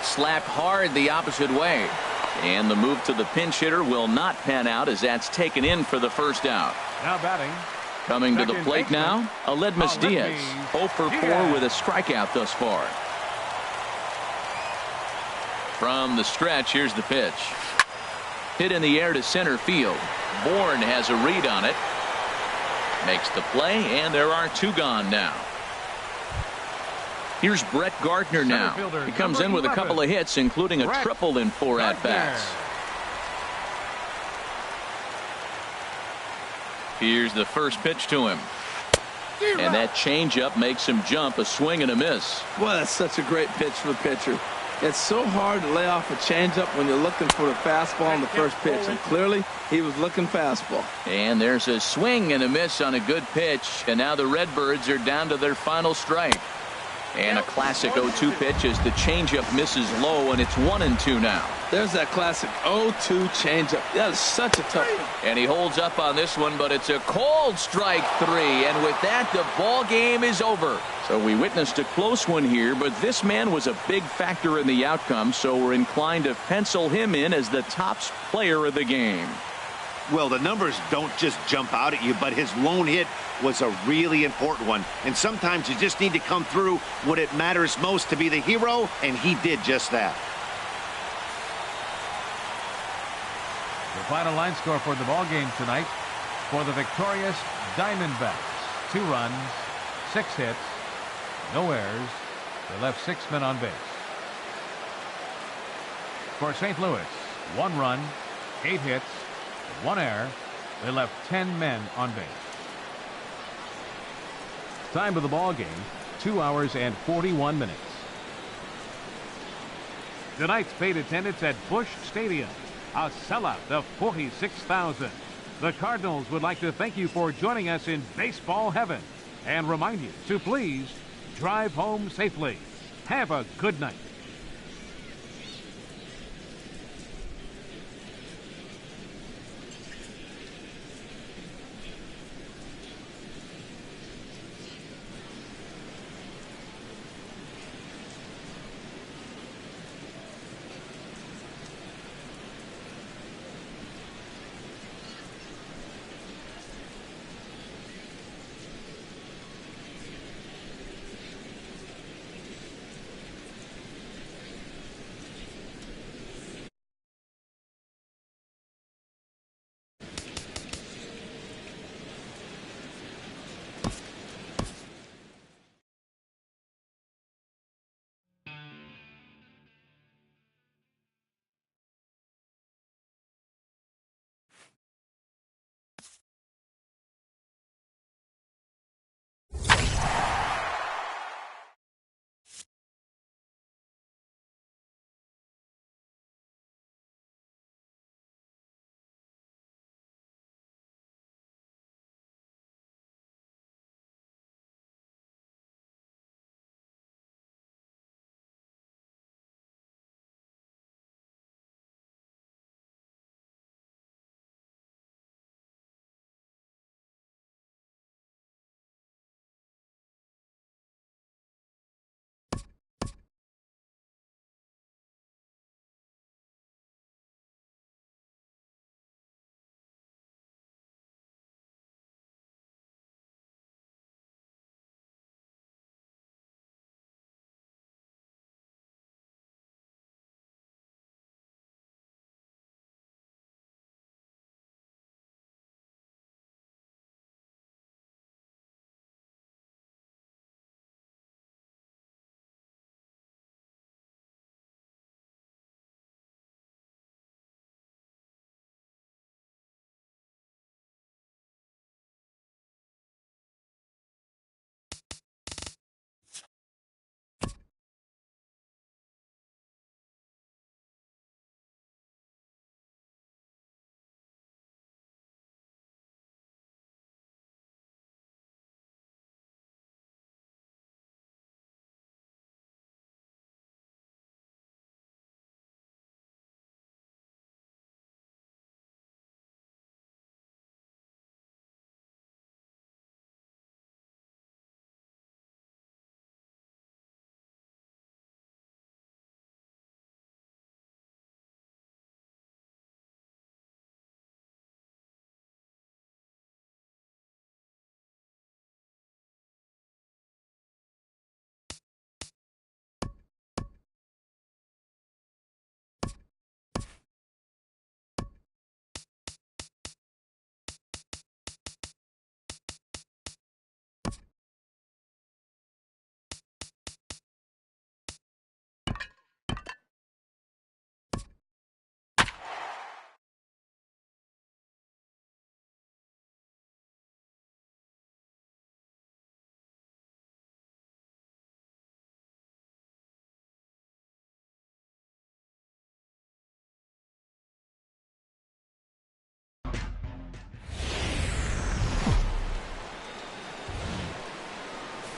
Slapped hard the opposite way. And the move to the pinch hitter will not pan out as that's taken in for the first out. Now batting. Coming to the plate now, Aledmus Diaz. 0 for 4 with a strikeout thus far. From the stretch, here's the pitch. Hit in the air to center field. Bourne has a read on it. Makes the play, and there are 2 gone now. Here's Brett Gardner now. He comes in with a couple of hits, including a triple in 4 at-bats. Here's the first pitch to him. And that changeup makes him jump, a swing and a miss. Well, that's such a great pitch for the pitcher. It's so hard to lay off a changeup when you're looking for the fastball on the first pitch, and clearly he was looking fastball. And there's a swing and a miss on a good pitch, and now the Redbirds are down to their final strike. And a classic 0-2 pitch as the changeup misses low, and it's 1-2 now. There's that classic 0-2 changeup. That is such a tough one. And he holds up on this one, but it's a cold strike 3, and with that, the ball game is over. So we witnessed a close one here, but this man was a big factor in the outcome, so we're inclined to pencil him in as the top player of the game. Well, the numbers don't just jump out at you, but his lone hit was a really important one. And sometimes you just need to come through when it matters most to be the hero, and he did just that. The final line score for the ball game tonight for the victorious Diamondbacks: 2 runs, 6 hits, no errors. They left 6 men on base. For St. Louis, 1 run, 8 hits, 1 error. They left 10 men on base. Time of the ball game, 2 hours and 41 minutes. Tonight's paid attendance at Busch Stadium, a sellout of 46,000. The Cardinals would like to thank you for joining us in baseball heaven and remind you to please drive home safely. Have a good night.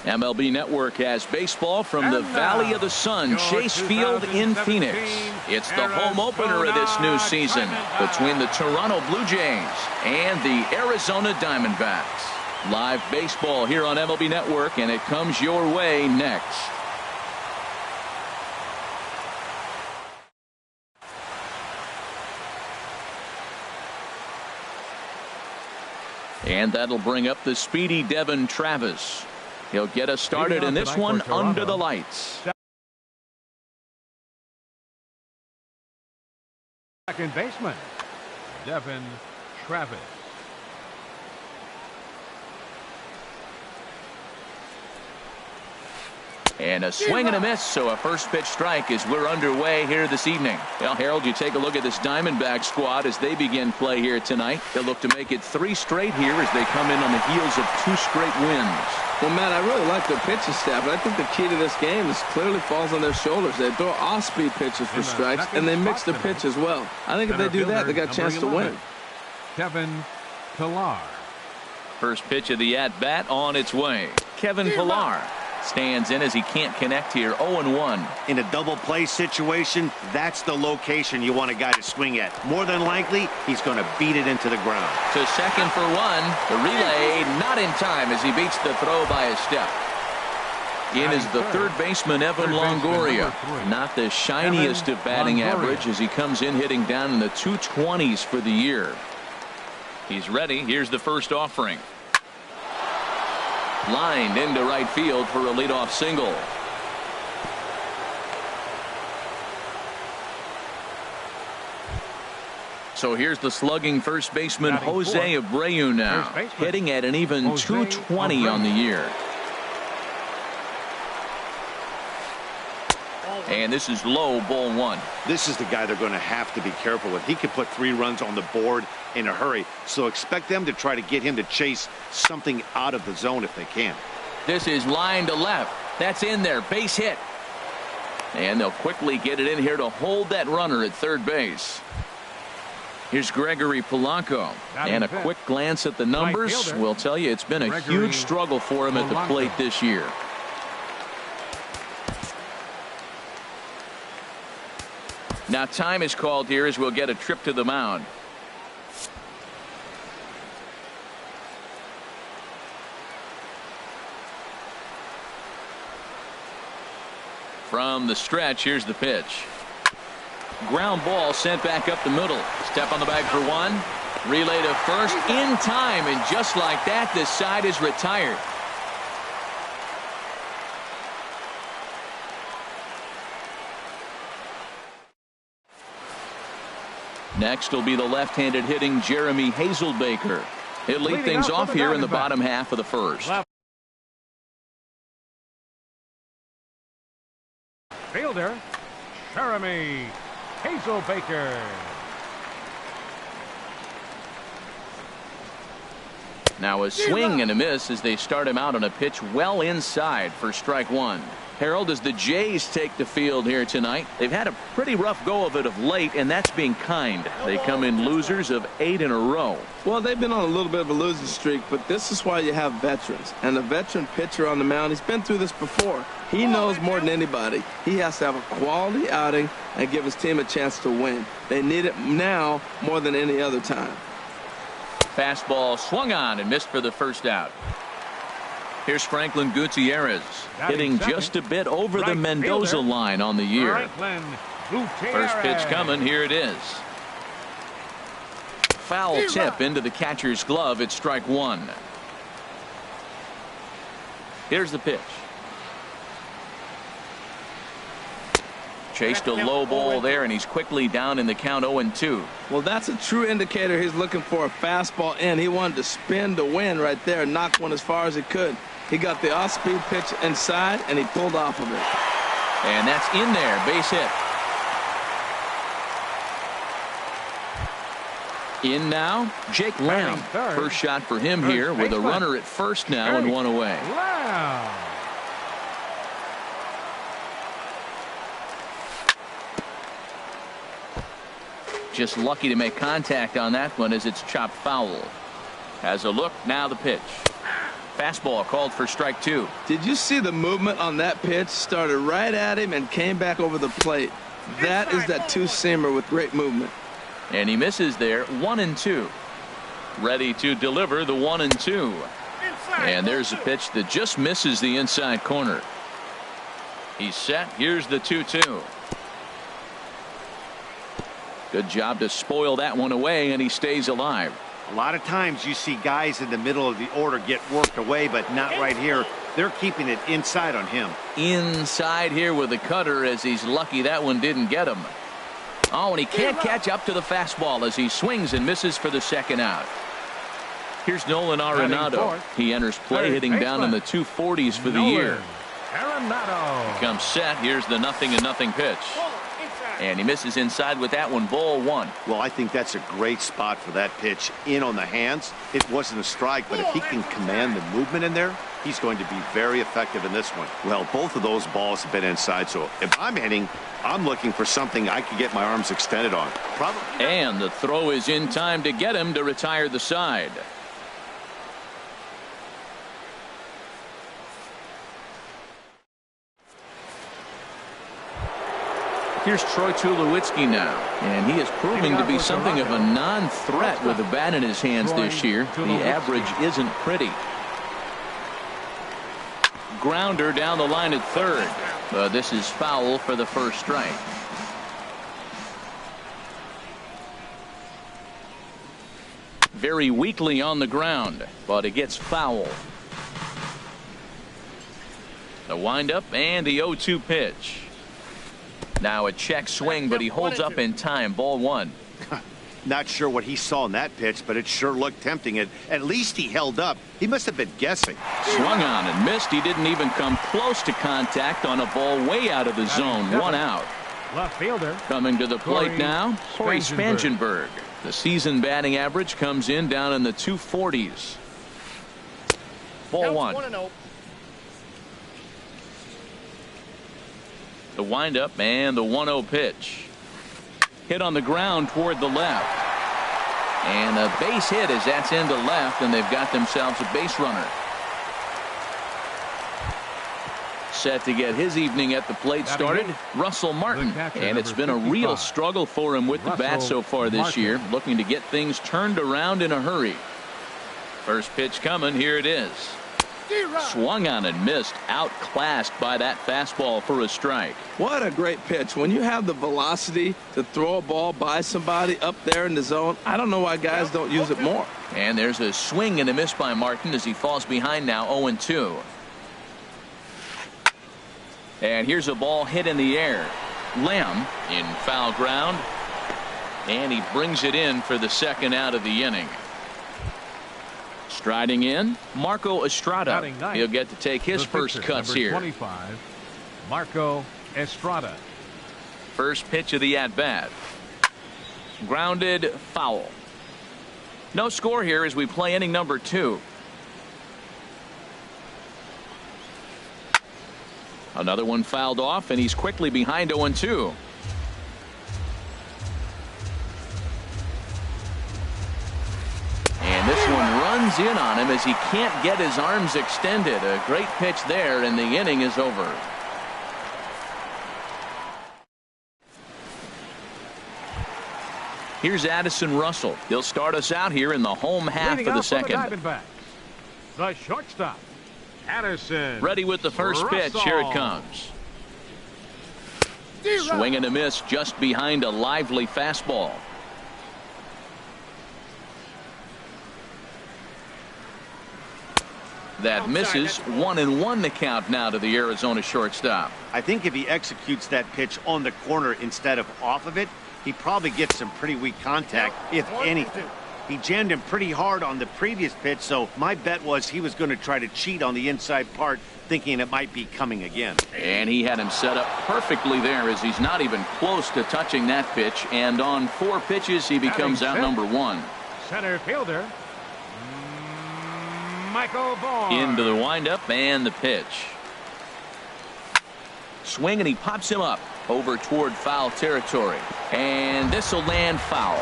MLB Network has baseball from the Valley of the Sun, Chase Field in Phoenix. It's the home opener of this new season between the Toronto Blue Jays and the Arizona Diamondbacks. Live baseball here on MLB Network, and it comes your way next. And that'll bring up the speedy Devin Travis. He'll get us started in this one under the lights. Second baseman, Devin Travis. And a swing and a miss, so a first pitch strike as we're underway here this evening. Well, Harold, you take a look at this Diamondback squad as they begin play here tonight. They'll look to make it 3 straight here as they come in on the heels of 2 straight wins. Well, Matt, I really like their pitching staff, but I think the key to this game is clearly falls on their shoulders. They throw off-speed pitches for strikes, and they mix the pitch as well. I think if they do that, they got a chance to win. Kevin Pillar. First pitch of the at-bat on its way. Kevin Pillar stands in as he can't connect here. 0-1. In a double play situation, that's the location you want a guy to swing at. More than likely, he's going to beat it into the ground. To second for 1. The relay not in time as he beats the throw by a step. In is the third baseman, Evan Longoria. Not the shiniest of batting average as he comes in hitting down in the 220s for the year. He's ready. Here's the first offering. Lined into right field for a leadoff single. So here's the slugging first baseman Jose Abreu now, hitting at an even 220 on the year. And this is low, ball 1. This is the guy they're going to have to be careful with. He could put 3 runs on the board in a hurry, so expect them to try to get him to chase something out of the zone if they can. This is line to left. That's in there, base hit. And they'll quickly get it in here to hold that runner at third base. Here's Gregory Polanco, and a quick glance at the numbers will tell you it's been a huge struggle for him at the plate this year. Now time is called here as we'll get a trip to the mound. From the stretch, here's the pitch. Ground ball sent back up the middle. Step on the bag for 1. Relay to first in time, and just like that, the side is retired. Next will be the left-handed hitting Jeremy Hazelbaker. He'll lead things off here in the bottom half of the first. Fielder, Jeremy Hazelbaker. Now a swing and a miss as they start him out on a pitch well inside for strike 1. Harold, as the Jays take the field here tonight, they've had a pretty rough go of it of late, and that's being kind. They come in losers of 8 in a row. Well, they've been on a little bit of a losing streak, but this is why you have veterans. And the veteran pitcher on the mound, he's been through this before. He knows more than anybody. He has to have a quality outing and give his team a chance to win. They need it now more than any other time. Fastball swung on and missed for the first out. Here's Franklin Gutierrez hitting just a bit over the Mendoza line on the year. First pitch coming. Here it is. Foul tip into the catcher's glove. It's strike 1. Here's the pitch. Chased a low ball there, and he's quickly down in the count 0-2. Well, that's a true indicator. He's looking for a fastball in. He wanted to spin to win right there, knock one as far as he could. He got the off-speed pitch inside, and he pulled off of it. And that's in there, base hit. In now, Jake Lamb. First shot for him here with a runner at first now and 1 away. Just lucky to make contact on that one as it's chopped foul. Has a look, now the pitch. Fastball called for strike 2. Did you see the movement on that pitch? Started right at him and came back over the plate. That is that two-seamer with great movement. And he misses there. 1-2. Ready to deliver the 1-2. And there's a pitch that just misses the inside corner. He's set. Here's the 2-2. Good job to spoil that one away, and he stays alive. A lot of times you see guys in the middle of the order get worked away, but not right here. They're keeping it inside on him. Inside here with the cutter, as he's lucky that one didn't get him. Oh, and he can't catch up to the fastball as he swings and misses for the second out. Here's Nolan Arenado. He enters play hitting down in the 240s for the year. Arenado Comes set. Here's the 0-0 pitch. And he misses inside with that one. Ball 1. Well, I think that's a great spot for that pitch. In on the hands. It wasn't a strike, but if he can command the movement in there, he's going to be very effective in this one. Well, both of those balls have been inside, so if I'm hitting, I'm looking for something I can get my arms extended on. Probably. And the throw is in time to get him to retire the side. Here's Troy Tulowitzki now, and he is proving to be something of a non-threat with the bat in his hands this year. The average isn't pretty. Grounder down the line at third. This is foul for the first strike. Very weakly on the ground, but it gets foul. The windup and the 0-2 pitch. Now a check swing, but he holds up in time. Ball 1. Not sure what he saw in that pitch, but it sure looked tempting. At least he held up. He must have been guessing. Swung on and missed. He didn't even come close to contact on a ball way out of the zone. 1 out. Left fielder. Coming to the plate now, Corey Spangenberg. The season batting average comes in down in the 240s. Ball 1. The windup and the 1-0 pitch. Hit on the ground toward the left. And a base hit as that's into left, and they've got themselves a base runner. Set to get his evening at the plate started, Russell Martin. And it's been a real struggle for him with the bat so far this year, looking to get things turned around in a hurry. First pitch coming. Here it is. Swung on and missed. Outclassed by that fastball for a strike. What a great pitch. When you have the velocity to throw a ball by somebody up there in the zone, I don't know why guys don't use it more. And there's a swing and a miss by Martin as he falls behind now. 0-2. And here's a ball hit in the air. Lamb in foul ground. And he brings it in for the second out of the inning. Striding in, Marco Estrada. He'll get to take his first cuts here. 25, Marco Estrada. First pitch of the at-bat. Grounded, foul. No score here as we play inning number 2. Another one fouled off, and he's quickly behind 0-2. And this one runs in on him as he can't get his arms extended. A great pitch there, and the inning is over. Here's Addison Russell. He'll start us out here in the home half of the second. The shortstop, Addison. Ready with the first pitch. Here it comes. Swing and a miss just behind a lively fastball. That misses. 1-1 the count now to the Arizona shortstop. I think if he executes that pitch on the corner instead of off of it, he probably gets some pretty weak contact, if anything. He jammed him pretty hard on the previous pitch, so my bet was he was going to try to cheat on the inside part, thinking it might be coming again. And he had him set up perfectly there as he's not even close to touching that pitch. And on 4 pitches, he becomes out number 1. Center fielder, Michael Bourne. Into the windup and the pitch. Swing, and he pops him up over toward foul territory. And this will land foul.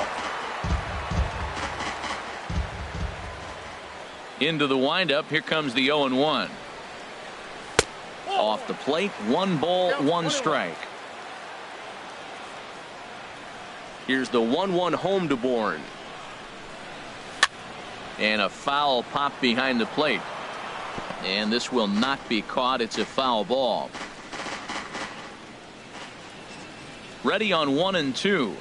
Into the windup. Here comes the 0-1. Off the plate. 1 ball, 1 strike. Here's the 1-1 home to Bourne. And a foul pop behind the plate. And this will not be caught. It's a foul ball. Ready on 1-2.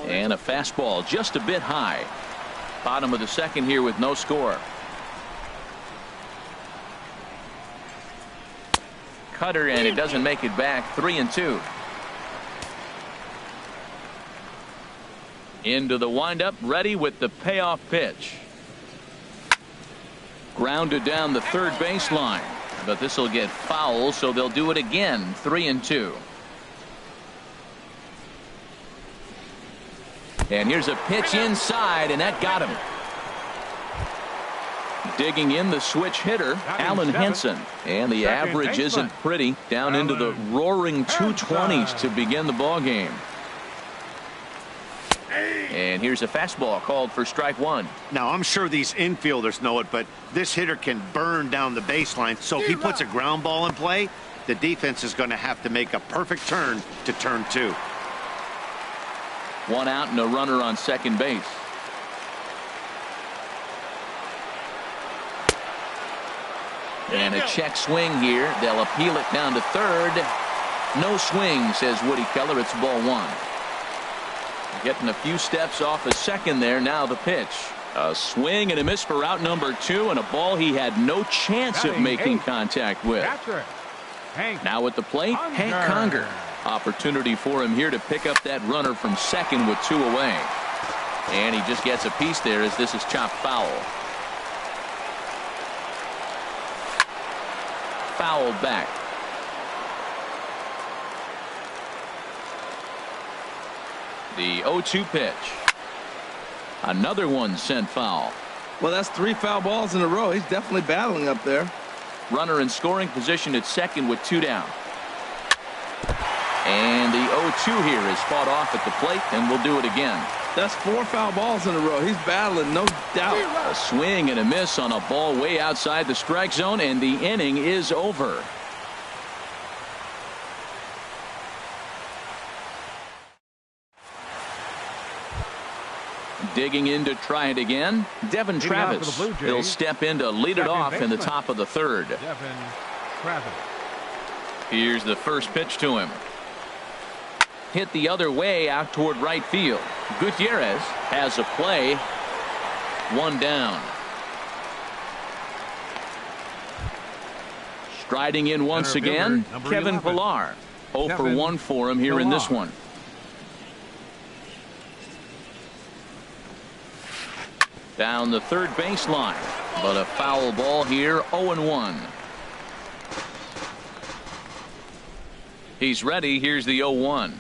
And a fastball just a bit high. Bottom of the second here with no score. Cutter, and it doesn't make it back. 3-2. Into the windup, ready with the payoff pitch. Grounded down the third baseline, but this will get foul, so they'll do it again. 3-2. And here's a pitch inside, and that got him. Digging in the switch hitter, Alan Henson. And the average isn't pretty. Down into the roaring 220s to begin the ball game. And here's a fastball called for strike 1. Now, I'm sure these infielders know it, but this hitter can burn down the baseline. So if he puts a ground ball in play, the defense is going to have to make a perfect turn to turn 2. 1 out and a runner on second base. And a check swing here. They'll appeal it down to third. No swing, says Woody Keller. It's ball 1. Getting a few steps off a second there. Now the pitch. A swing and a miss for out number 2, and a ball he had no chance of making contact with. Now at the plate, Hank Conger. Opportunity for him here to pick up that runner from second with 2 away. And he just gets a piece there as this is chopped foul. Fouled back. The 0-2 pitch. Another one sent foul. Well, that's 3 foul balls in a row. He's definitely battling up there. Runner in scoring position at second with 2 down. And the 0-2 here is fought off at the plate, and we'll do it again. That's 4 foul balls in a row. He's battling, no doubt. A swing and a miss on a ball way outside the strike zone, and the inning is over. Digging in to try it again, Devin Travis. He'll step in to lead it off in the top of the third. Devin Travis. Here's the first pitch to him. Hit the other way out toward right field. Gutierrez has a play. 1 down. Striding in once again, Kevin Pillar. 0 for 1 for him here in this one. Down the third baseline, but a foul ball here. 0-1. He's ready. Here's the 0-1.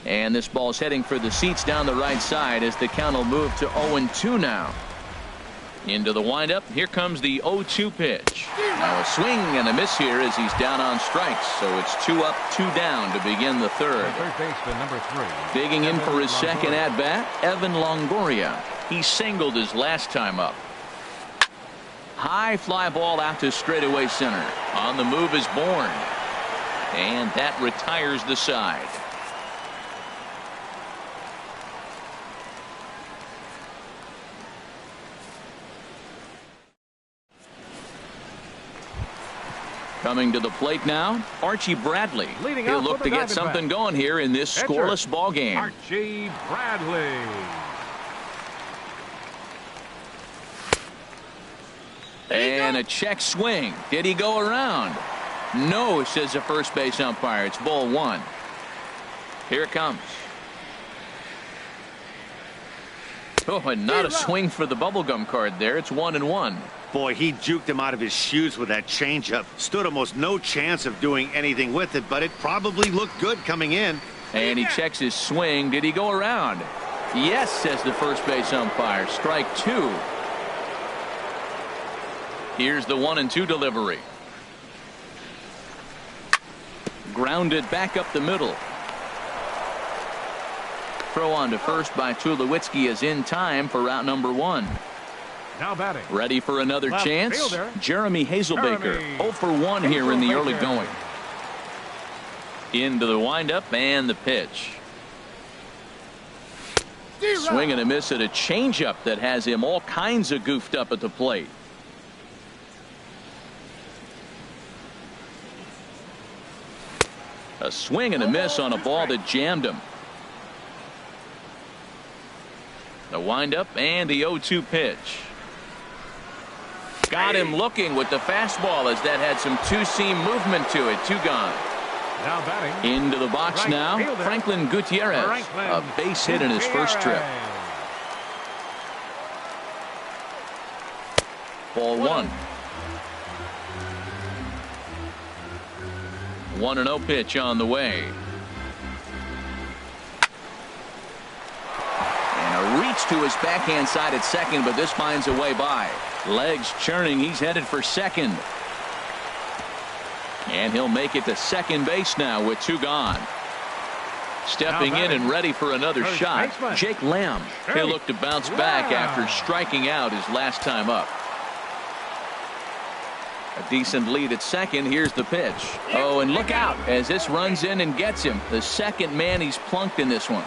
And this ball's heading for the seats down the right side as the count will move to 0-2 now. Into the windup. Here comes the 0-2 pitch. Now a swing and a miss here as he's down on strikes. So it's 2 up, 2 down to begin the third. Third baseman, number 3. Digging in for his second at bat, Evan Longoria. He singled his last time up. High fly ball out to straightaway center. On the move is Bourne. And that retires the side. Coming to the plate now, Archie Bradley. He'll look to get something going here in this scoreless ball game. Archie Bradley. And a check swing. Did he go around? No, says the first base umpire. It's ball 1. Here it comes. Oh, and not a swing for the bubblegum card there. It's 1-1. Boy, he juked him out of his shoes with that changeup. Stood almost no chance of doing anything with it, but it probably looked good coming in. And he checks his swing. Did he go around? Yes, says the first base umpire. Strike 2. Here's the 1-2 delivery. Grounded back up the middle. throw on to first by Tulowitzki is in time for route number 1. Now batting. Ready for another Left chance. fielder. Jeremy Hazelbaker, Jeremy 0 for 1 here in the early Hazelbaker. going. Into the windup and the pitch. Swing and a miss at a changeup that has him all kinds of goofed up at the plate. A swing and a miss on a ball that jammed him. The windup and the 0-2 pitch. Got him looking with the fastball as that had some two-seam movement to it. 2 gone. Now batting. Into the box Right now. fielder. Franklin Gutierrez. Franklin A base hit in his first trip. Ball 1. 1-0 pitch on the way. And a reach to his backhand side at second, but this finds a way by. Legs churning. He's headed for second. And he'll make it to second base now with 2 gone. Stepping in and ready for another First shot. baseman. Jake Lamb. He'll look to bounce back after striking out his last time up. A decent lead at second. Here's the pitch. Oh, and look out as this runs in and gets him. The second man he's plunked in this one.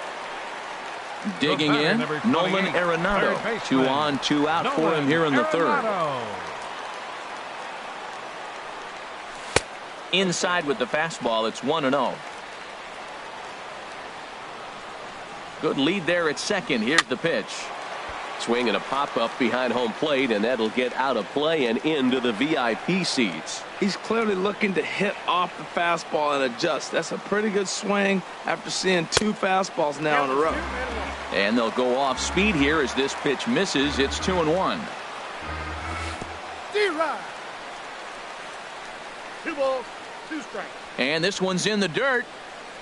Digging in, Nolan Arenado. 2 on, 2 out for him here in the third. Inside with the fastball. It's 1-0. Good lead there at second. Here's the pitch. Swing and a pop-up behind home plate, and that'll get out of play and into the VIP seats. He's clearly looking to hit off the fastball and adjust. That's a pretty good swing after seeing 2 fastballs now in a row. And they'll go off speed here as this pitch misses. It's 2-1. 2 balls, 2 strikes. And this one's in the dirt.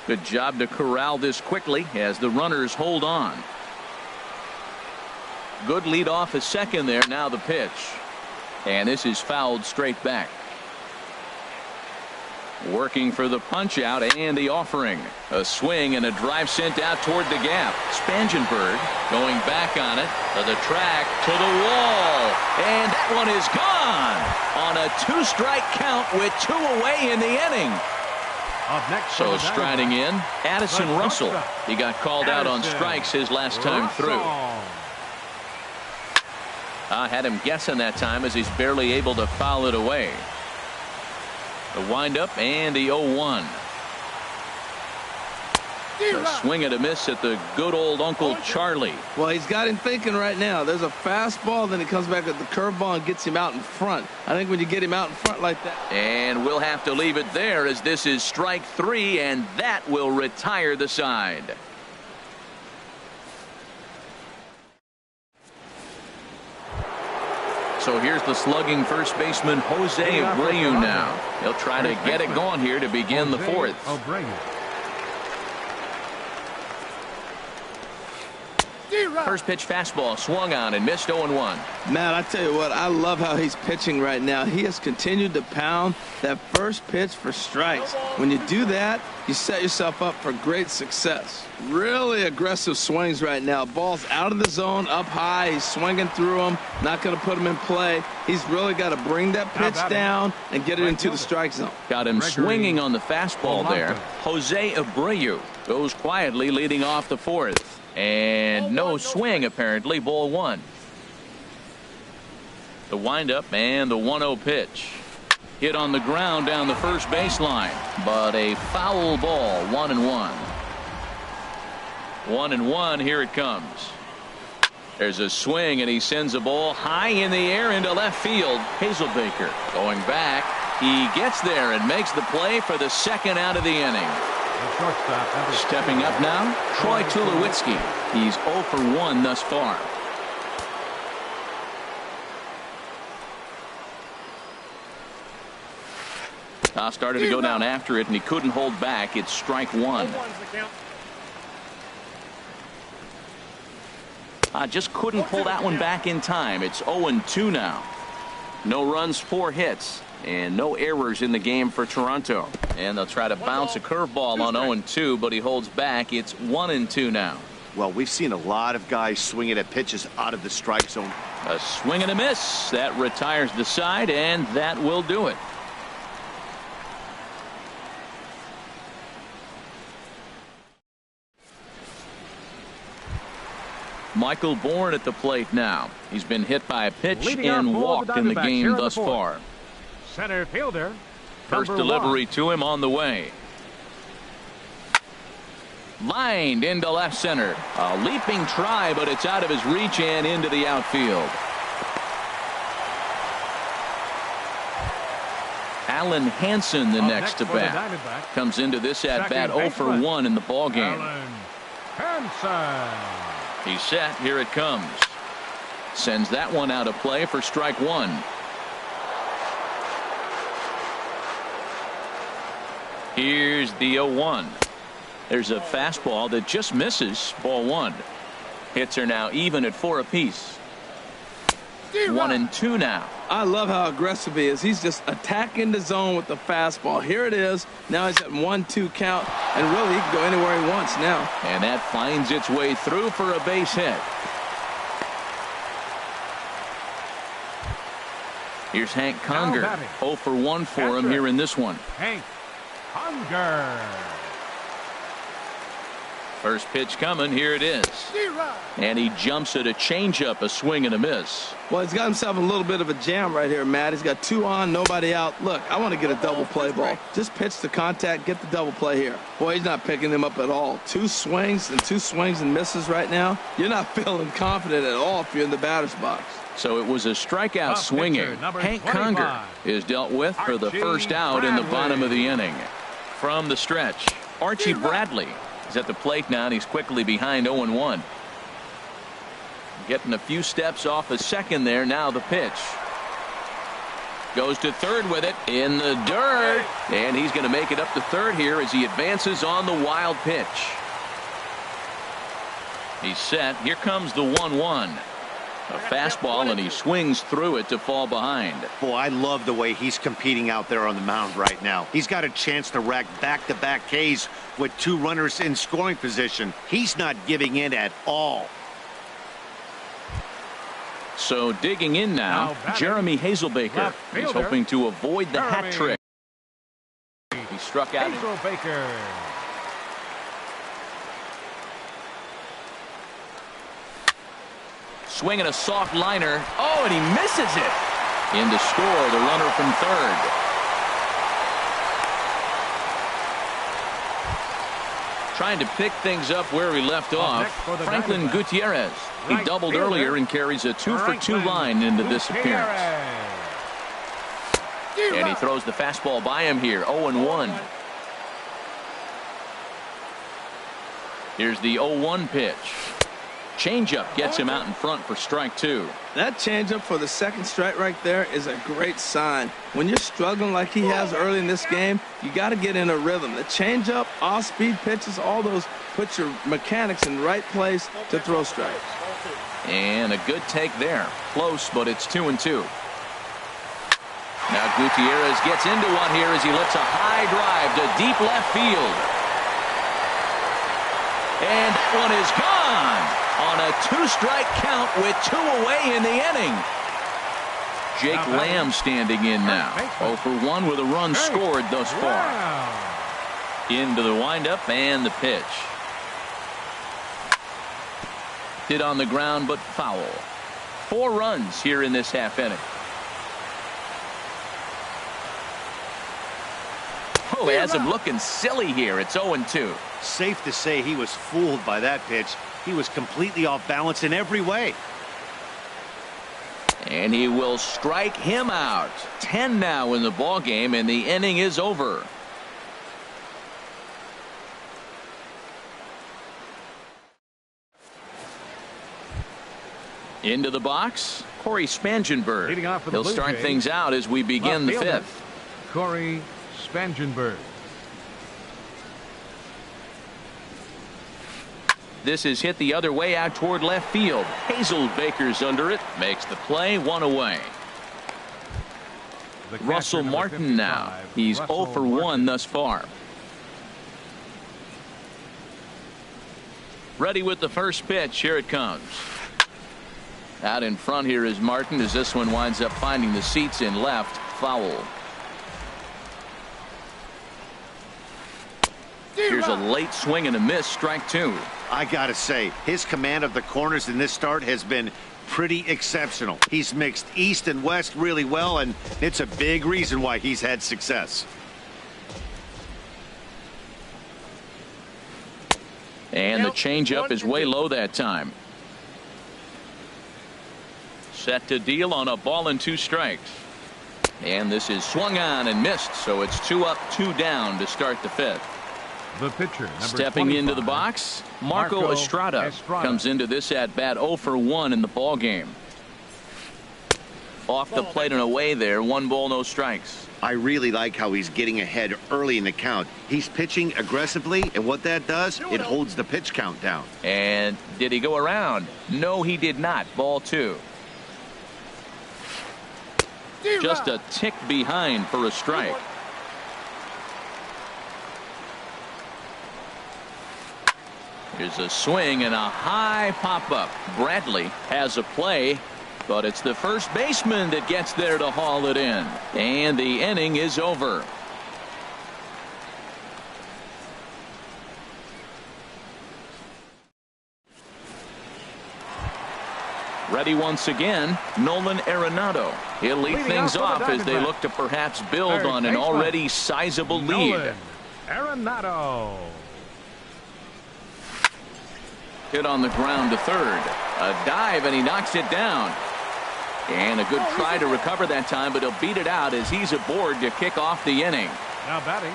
Good job to corral this quickly as the runners hold on. Good lead off a second there. Now the pitch. And this is fouled straight back. Working for the punch out and the offering. A swing and a drive sent out toward the gap. Spangenberg going back on it to the track, to the wall. And that one is gone on a 2-strike count with 2 away in the inning. Up next. So striding in, Addison Russell. He got called out on strikes his last time through. I had him guessing that time as he's barely able to foul it away. The windup and the 0-1. A swing and a miss at the good old Uncle Charlie. Well, he's got him thinking right now. There's a fastball, then he comes back with the curveball and gets him out in front. I think when you get him out in front like that. And we'll have to leave it there as this is strike 3, and that will retire the side. So here's the slugging first baseman Jose Abreu now. He'll try to get it going here to begin the 4th. First pitch fastball swung on and missed. 0-1. Matt, I tell you what, I love how he's pitching right now. He has continued to pound that first pitch for strikes. When you do that, you set yourself up for great success. Really aggressive swings right now. Ball's out of the zone, up high. He's swinging through them, not going to put them in play. He's really got to bring that pitch down and get it into the strike zone. Got him swinging on the fastball there. Jose Abreu goes quietly leading off the 4th. And no swing apparently. Ball 1. The windup and the 1-0 pitch. Hit on the ground down the first baseline, but a foul ball. 1-1. 1-1. Here it comes. There's a swing and he sends a ball high in the air into left field. Hazelbaker going back. He gets there and makes the play for the second out of the inning. Stepping up now, Troy Tulowitzki. He's 0 for 1 thus far. Started to go down after it, and he couldn't hold back. It's strike 1. Just couldn't pull that one back in time. It's 0-2 now. No runs, 4 hits. And no errors in the game for Toronto. And they'll try to bounce a curveball on 0-2, but he holds back. It's 1-2 now. Well, we've seen a lot of guys swinging at pitches out of the strike zone. A swing and a miss. That retires the side, and that will do it. Michael Bourne at the plate now. He's been hit by a pitch and walked in the game thus far. Center fielder. First delivery to him on the way. Lined into left center. A leaping try, but it's out of his reach and into the outfield. Alan Hansen, the next to bat, comes into this at bat 0 for 1 in the ball game. He's set. Here it comes. Sends that one out of play for strike one. Here's the 0-1. There's a fastball that just misses. Ball one. Hits are now even at 4 apiece. 1 and 2 now. I love how aggressive he is. He's just attacking the zone with the fastball. Here it is. Now he's at 1-2 count, and really he can go anywhere he wants now. And that finds its way through for a base hit. Here's Hank Conger. 0 for 1 for him here in this one. Hank Conger. First pitch coming. Here it is. And he jumps at a changeup, a swing and a miss. Well, he's got himself a little bit of a jam right here, Matt. He's got 2 on, nobody out. Look, I want to get a double play ball. Just pitch the contact, get the double play here. Boy, he's not picking him up at all. 2 swings and misses right now. You're not feeling confident at all if you're in the batter's box. So it was a strikeout swinging. Hank Conger is dealt with for the first out in the bottom of the inning. From the stretch, Archie Bradley is at the plate now, and he's quickly behind 0-1. Getting a few steps off a second there. Now the pitch. Goes to third with it in the dirt. And he's going to make it up to third here as he advances on the wild pitch. He's set. Here comes the 1-1. A fastball, and he swings through it to fall behind. Boy, I love the way he's competing out there on the mound right now. He's got a chance to rack back-to-back Ks with 2 runners in scoring position. He's not giving in at all. So digging in now, Jeremy Hazelbaker. He's hoping to avoid the hat trick. He struck out. Hazelbaker. Swinging a soft liner. Oh, and he misses it. In to score, the runner from third. Trying to pick things up where he left off. Franklin Gutierrez. He doubled earlier and carries a 2 for 2 line into this appearance. And he throws the fastball by him here. 0-1. Here's the 0-1 pitch. Changeup gets him out in front for strike 2. That changeup for the second strike right there is a great sign. When you're struggling like he has early in this game, you got to get in a rhythm. The changeup, off-speed pitches, all those put your mechanics in the right place to throw strikes. And a good take there. Close, but it's 2-2. Now Gutierrez gets into one here as he lifts a high drive to deep left field. And that one is gone on a 2-strike count with 2 away in the inning. Jake Lamb standing in now. 0 for 1 with a run scored thus far. Into the windup and the pitch. Hit on the ground but foul. 4 runs here in this half inning. Oh, he has him looking silly here. It's 0-2. Safe to say he was fooled by that pitch. He was completely off balance in every way. And he will strike him out. 10 now in the ball game, and the inning is over. Into the box, Corey Spangenberg. He'll start things out as we begin the 5th. Corey Spangenberg. This is hit the other way out toward left field. Hazelbaker's under it. Makes the play. 1 away. Russell Martin now. He's 0 for 1 thus far. Ready with the first pitch. Here it comes. Out in front here is Martin as this one winds up finding the seats in left. Foul. Here's a late swing and a miss. Strike two. I gotta say, his command of the corners in this start has been pretty exceptional. He's mixed east and west really well, and it's a big reason why he's had success. And the changeup is way low that time. Set to deal on a ball and 2 strikes. And this is swung on and missed, so it's 2 up, 2 down to start the 5th. The pitcher, number Stepping 25, into the box, Marco Estrada comes into this at bat 0 for 1 in the ball game. Off the plate and away there, 1 ball, no strikes. I really like how he's getting ahead early in the count. He's pitching aggressively, and what that does, it holds the pitch count down. And did he go around? No, he did not. Ball 2. Just a tick behind for a strike. Here's a swing and a high pop-up. Bradley has a play, but it's the first baseman that gets there to haul it in. And the inning is over. Ready once again, Nolan Arenado. He'll lead things off as they look to perhaps build on an already sizable lead. Arenado. Hit on the ground to third. A dive, and he knocks it down. And a good try to recover that time, but he'll beat it out as he's aboard to kick off the inning. Now batting.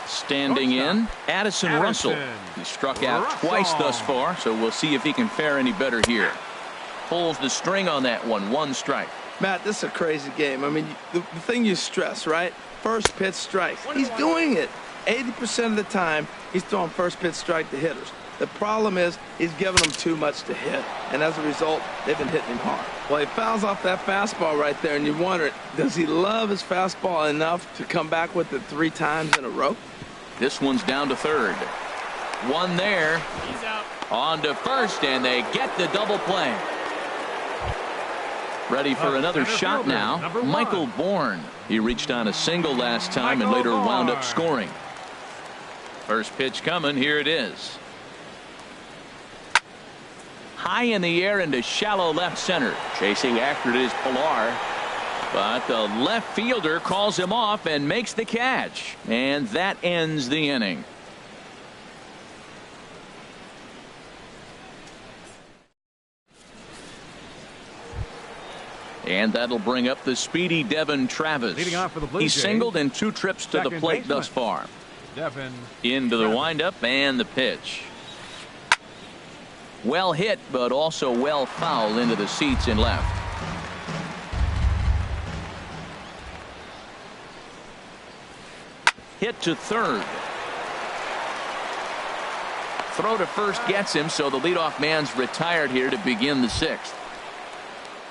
Standing in, Addison Russell. He struck out twice thus far, so we'll see if he can fare any better here. Pulls the string on that one. 1 strike. Matt, this is a crazy game. I mean, the thing you stress, right? First pitch strikes. He's doing it. 80% of the time, he's throwing first pitch strike to hitters. The problem is he's giving them too much to hit, and as a result, they've been hitting him hard. Well, he fouls off that fastball right there, and you wonder, does he love his fastball enough to come back with it 3 times in a row? This one's down to third. 1 there. He's out. On to first, and they get the double play. Ready for another shot now. Michael Bourne. He reached on a single last time and later wound up scoring. First pitch coming. Here it is. High in the air into shallow left center. Chasing after it is Pilar. But the left fielder calls him off and makes the catch. And that ends the inning. And that'll bring up the speedy Devin Travis. Leading off for the Blue He's Jays, singled in 2 trips to the plate baseman. thus far. Devin Into the Travis. windup and the pitch. Well hit, but also well fouled into the seats in left. Hit to third. Throw to first gets him, so the leadoff man's retired here to begin the 6th.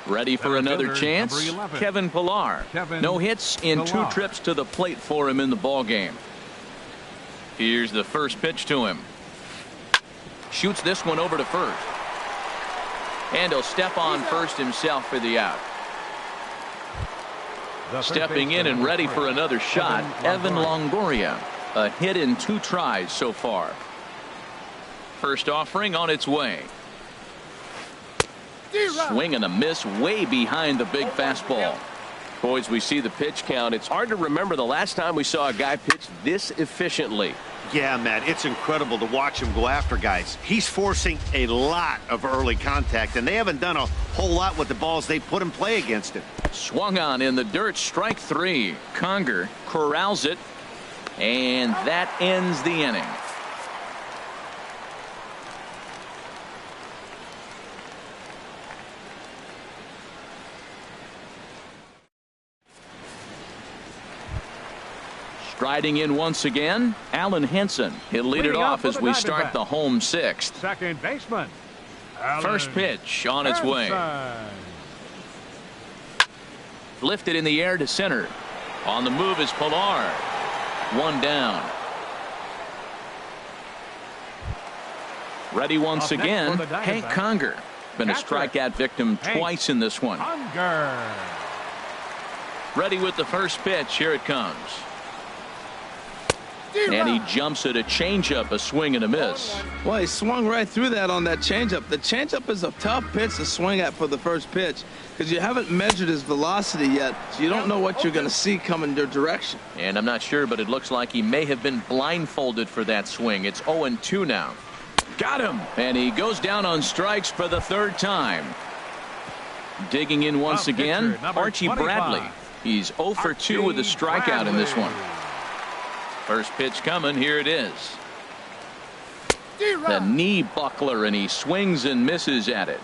Ready for another chance. Kevin Pilar. No hits in 2 trips to the plate for him in the ball game. Here's the first pitch to him. Shoots this one over to first. And he'll step on first himself for the out. Stepping in and ready for another shot, Evan Longoria. A hit in 2 tries so far. First offering on its way. Swing and a miss way behind the big fastball. Boys, we see the pitch count. It's hard to remember the last time we saw a guy pitch this efficiently. Yeah, Matt, it's incredible to watch him go after guys. He's forcing a lot of early contact, and they haven't done a whole lot with the balls they put in play against him. Swung on in the dirt. Strike 3. Conger corrals it, and that ends the inning. Striding in once again, Alan Henson. He'll lead it off as we start the home 6th. Second baseman. First pitch on its way. Lifted in the air to center. On the move is Pilar. 1 down. Ready once Up next again, for the Hank Diamondbacks. Conger. Been a Catcher, strikeout victim Hank twice in this one. Conger. Ready with the first pitch. Here it comes. And he jumps at a changeup, a swing and a miss. Well, he swung right through that on that changeup. The changeup is a tough pitch to swing at for the first pitch because you haven't measured his velocity yet, so you don't know what you're going to see coming your direction. And I'm not sure, but it looks like he may have been blindfolded for that swing. It's 0-2 now. Got him. And he goes down on strikes for the third time. Digging in once again, Archie 25. Bradley. He's 0 for 2 with a strikeout in this one. First pitch coming. Here it is. The knee buckler, and he swings and misses at it.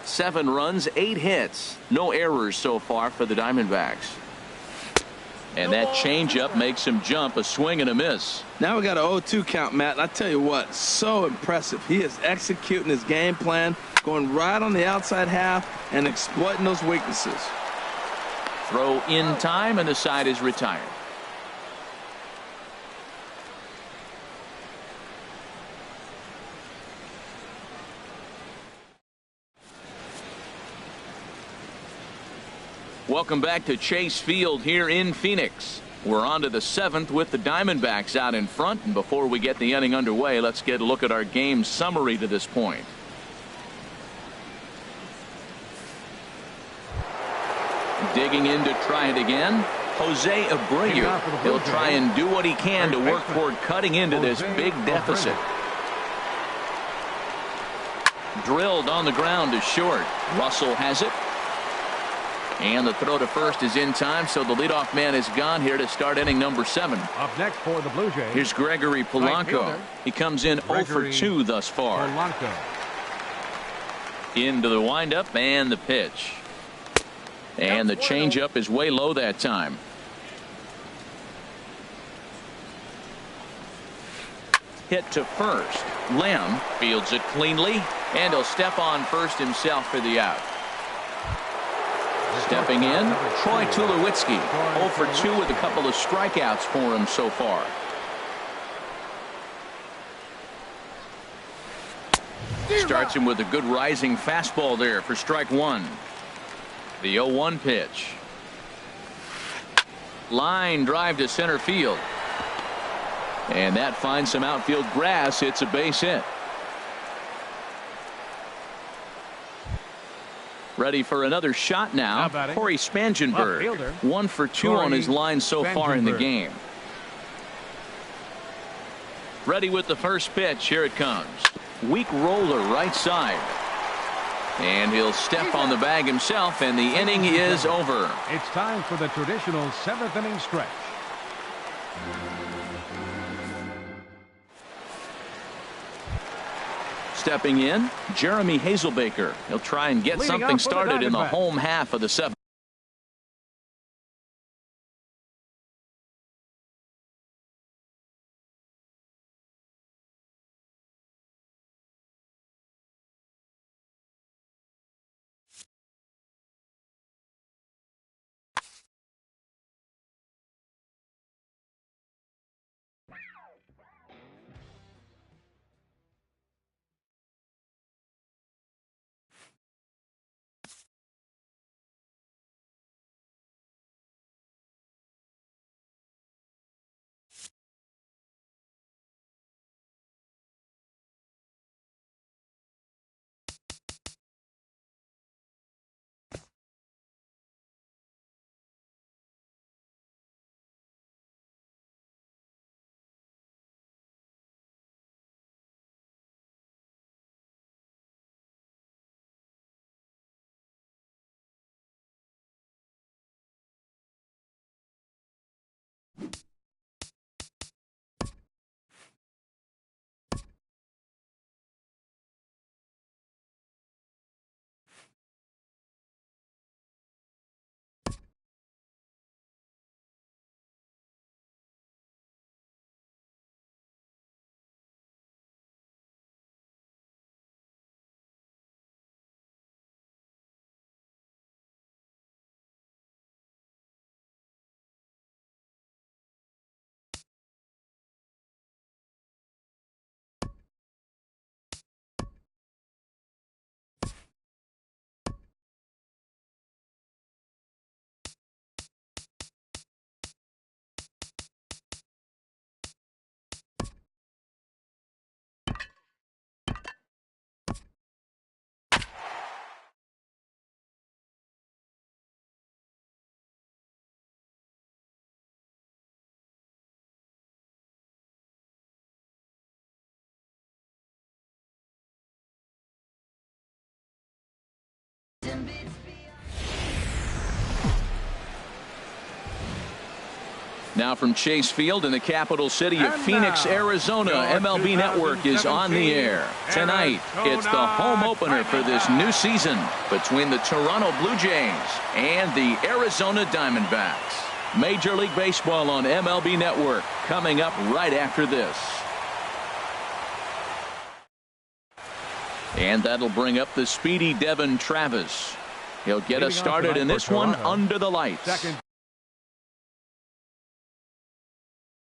7 runs, 8 hits. No errors so far for the Diamondbacks. And that changeup makes him jump, a swing and a miss. Now we got an 0-2 count, Matt. And I tell you what, so impressive. He is executing his game plan, going right on the outside half and exploiting those weaknesses. Throw in time, and the side is retired. Welcome back to Chase Field here in Phoenix. We're on to the 7th with the Diamondbacks out in front. And before we get the inning underway, let's get a look at our game summary to this point. Digging in to try it again, Jose Abreu. He'll try and do what he can to work toward cutting into this big deficit. Drilled on the ground to short. Russell has it. And the throw to first is in time, so the leadoff man is gone here to start inning number 7. Up next for the Blue Jays. Here's Gregory Polanco. He comes in 0 for 2 thus far. Polanco. Into the windup and the pitch. And the changeup is way low that time. Hit to first. Lamb fields it cleanly, and he'll step on first himself for the out. Stepping in, Troy Tulowitzki, 0 for 2 with a couple of strikeouts for him so far. Starts him with a good rising fastball there for strike 1. The 0-1 pitch. Line drive to center field. And that finds some outfield grass. It's a base hit. Ready for another shot now. Corey Spangenberg. 1 for 2 on his line so far in the game. Ready with the first pitch. Here it comes. Weak roller right side. And he'll step on the bag himself, and the inning is over. It's time for the traditional 7th inning stretch. Stepping in, Jeremy Hazelbaker. He'll try and get something started in the home half of the 7th. Now from Chase Field in the capital city of Phoenix, Arizona, MLB Network is on the air. Tonight, it's the home opener for this new season between the Toronto Blue Jays and the Arizona Diamondbacks. Major League Baseball on MLB Network coming up right after this. And that'll bring up the speedy Devin Travis. He'll get us started in this one under the lights. Second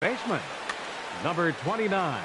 baseman, number 29.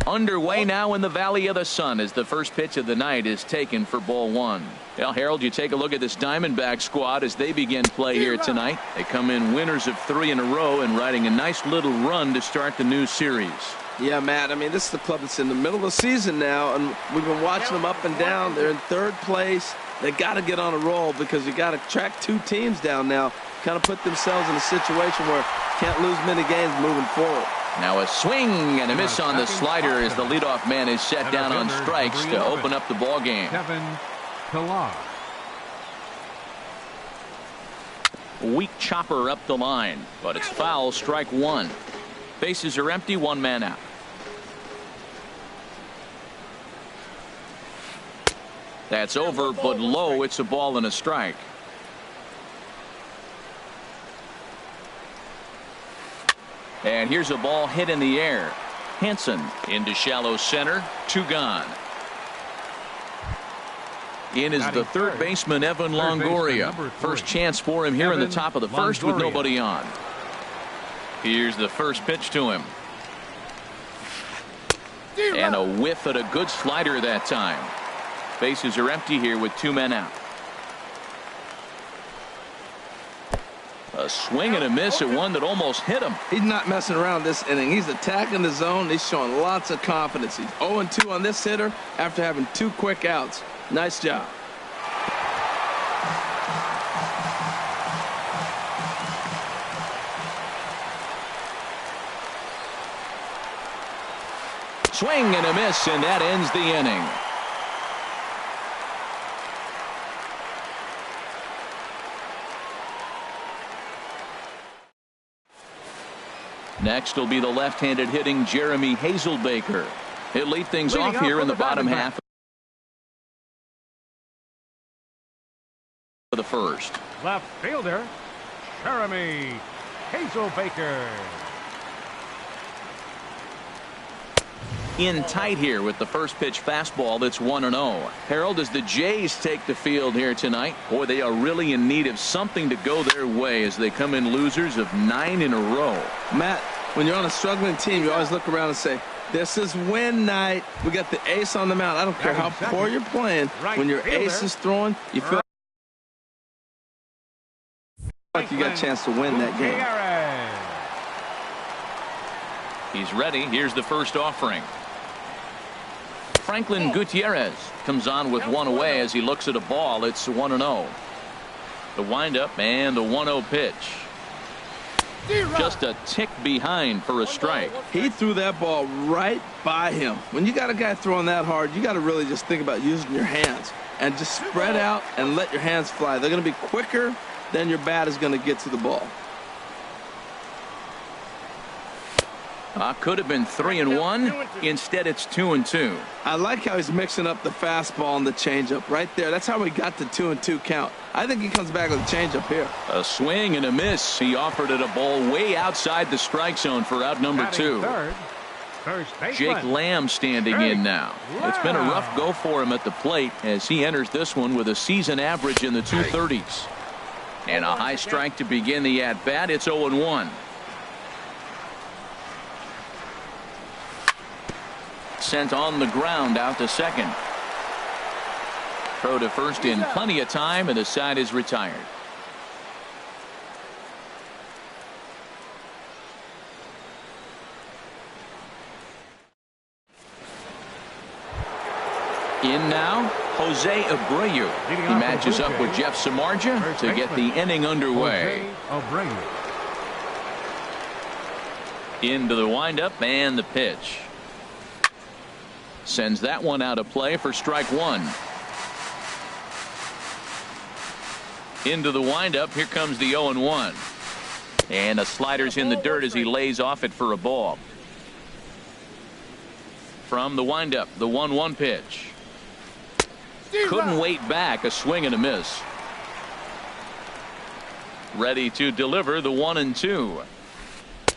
Underway now in the Valley of the Sun as the first pitch of the night is taken for ball one. Well, Harold, you take a look at this Diamondback squad as they begin play here tonight. They come in winners of 3 in a row and riding a nice little run to start the new series. Yeah, Matt, I mean, this is the club that's in the middle of the season now, and we've been watching them up and down. They're in 3rd place. They got to get on a roll because you got to track 2 teams down now, kind of put themselves in a situation where can't lose many games moving forward. Now a swing and a miss on the slider as the leadoff man is set down on strikes to open up the ball game. Kevin Pillar. Weak chopper up the line, but it's foul, strike 1. Bases are empty, 1 man out. That's over, but low. It's a ball and a strike. And here's a ball hit in the air. Hanson into shallow center. 2 gone. In is the 3rd baseman, Evan Longoria. First chance for him here in the top of the 1st with nobody on. Here's the first pitch to him. And a whiff at a good slider that time. Bases are empty here with 2 men out. A swing and a miss at one that almost hit him. He's not messing around this inning. He's attacking the zone. He's showing lots of confidence. He's 0-2 on this hitter after having 2 quick outs. Nice job. Swing and a miss, and that ends the inning. Next will be the left-handed hitting Jeremy Hazelbaker. He'll lead things off here in the bottom half of the 1st. Left fielder, Jeremy Hazelbaker. In tight here with the first pitch fastball that's 1-0. Harold, as the Jays take the field here tonight, boy, they are really in need of something to go their way as they come in losers of 9 in a row. Matt, when you're on a struggling team, you always look around and say, this is win night. We got the ace on the mound. I don't care how poor you're playing. When your ace is throwing, you feel like you got a chance to win that game. He's ready. Here's the first offering. Franklin Gutierrez comes on with 1 away as he looks at a ball. It's 1-0. The windup and the 1-0 pitch. Just a tick behind for a strike. He threw that ball right by him. When you got a guy throwing that hard, you got to really just think about using your hands and just spread out and let your hands fly. They're going to be quicker than your bat is going to get to the ball. Could have been 3-1. Instead, it's 2-2. I like how he's mixing up the fastball and the changeup right there. That's how we got the 2-2 count. I think he comes back with a changeup here. A swing and a miss. He offered it a ball way outside the strike zone for out number 2. Jake Lamb standing in now. It's been a rough go for him at the plate as he enters this one with a season average in the 230s. And a high strike to begin the at-bat. It's 0-1. Sent on the ground out to second. Throw to first in plenty of time, and the side is retired. In now, Jose Abreu. He matches up with Jeff Samardzija to get the inning underway. Into the windup and the pitch. Sends that one out of play for strike one. Into the windup. Here comes the 0-1. And a slider's in the dirt as he lays off it for a ball. From the windup, the 1-1 pitch. Couldn't wait back. A swing and a miss. Ready to deliver the 1-2.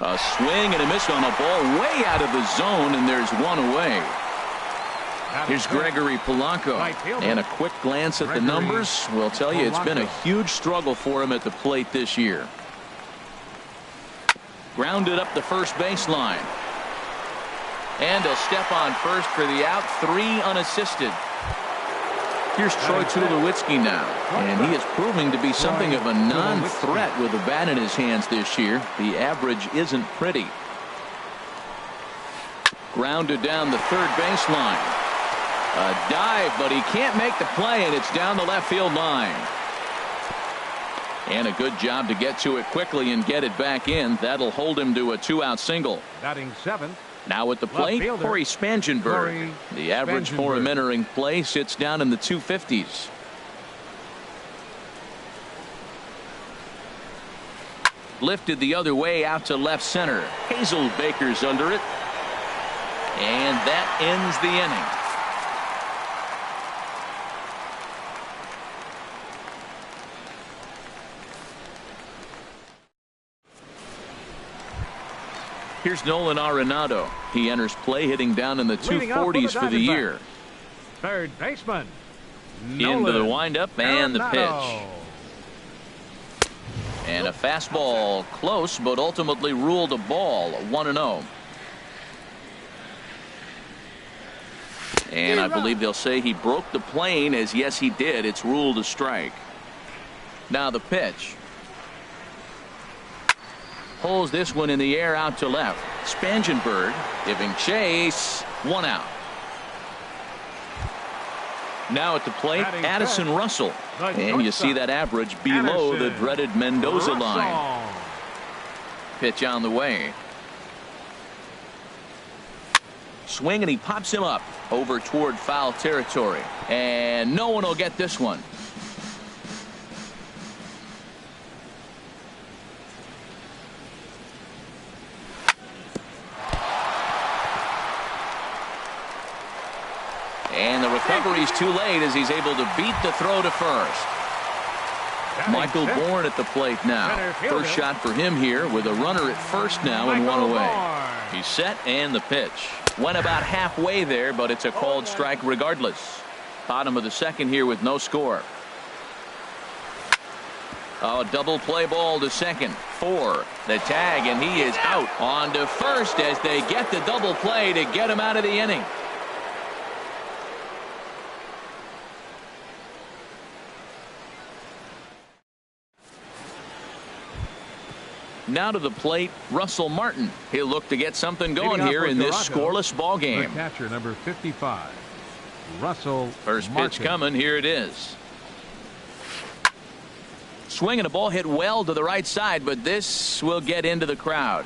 A swing and a miss on a ball way out of the zone, and there's one away. Here's Gregory Polanco, and a quick glance at the numbers will tell you it's been a huge struggle for him at the plate this year. Grounded up the first baseline. And a step on first for the out. 3 unassisted. Here's Troy Tulowitzki now, and he is proving to be something of a non-threat with the bat in his hands this year. The average isn't pretty. Grounded down the third baseline. A dive, but he can't make the play, and it's down the left field line. And a good job to get to it quickly and get it back in. That'll hold him to a 2-out single. Batting seventh. Now at the plate, Corey Spangenberg. The average for him entering play sits down in the 250s. Lifted the other way out to left center. Hazelbaker's under it. And that ends the inning. Here's Nolan Arenado. He enters play hitting down in the 240s for the year. Third baseman. Into the windup and the pitch. And a fastball close, but ultimately ruled a ball. 1-0. And I believe they'll say he broke the plane, as yes he did. It's ruled a strike. Now the pitch. Pulls this one in the air out to left. Spangenberg giving chase. 1 out. Now at the plate, Addison Russell. And you see that average below the dreaded Mendoza line. Pitch on the way. Swing, and he pops him up over toward foul territory. And no one will get this one. And the recovery's too late as he's able to beat the throw to first. Michael Bourne at the plate now. First shot for him here with a runner at first now and 1 away. He's set, and the pitch. Went about halfway there, but it's a called strike regardless. Bottom of the second here with no score. Oh, double play ball to second. 4. The tag, and he is out. On to first as they get the double play to get him out of the inning. Now to the plate, Russell Martin. He'll look to get something going here in this scoreless ball game. The catcher, number 55, Russell First Martin. pitch coming. Here it is. Swing and a ball hit well to the right side, but this will get into the crowd.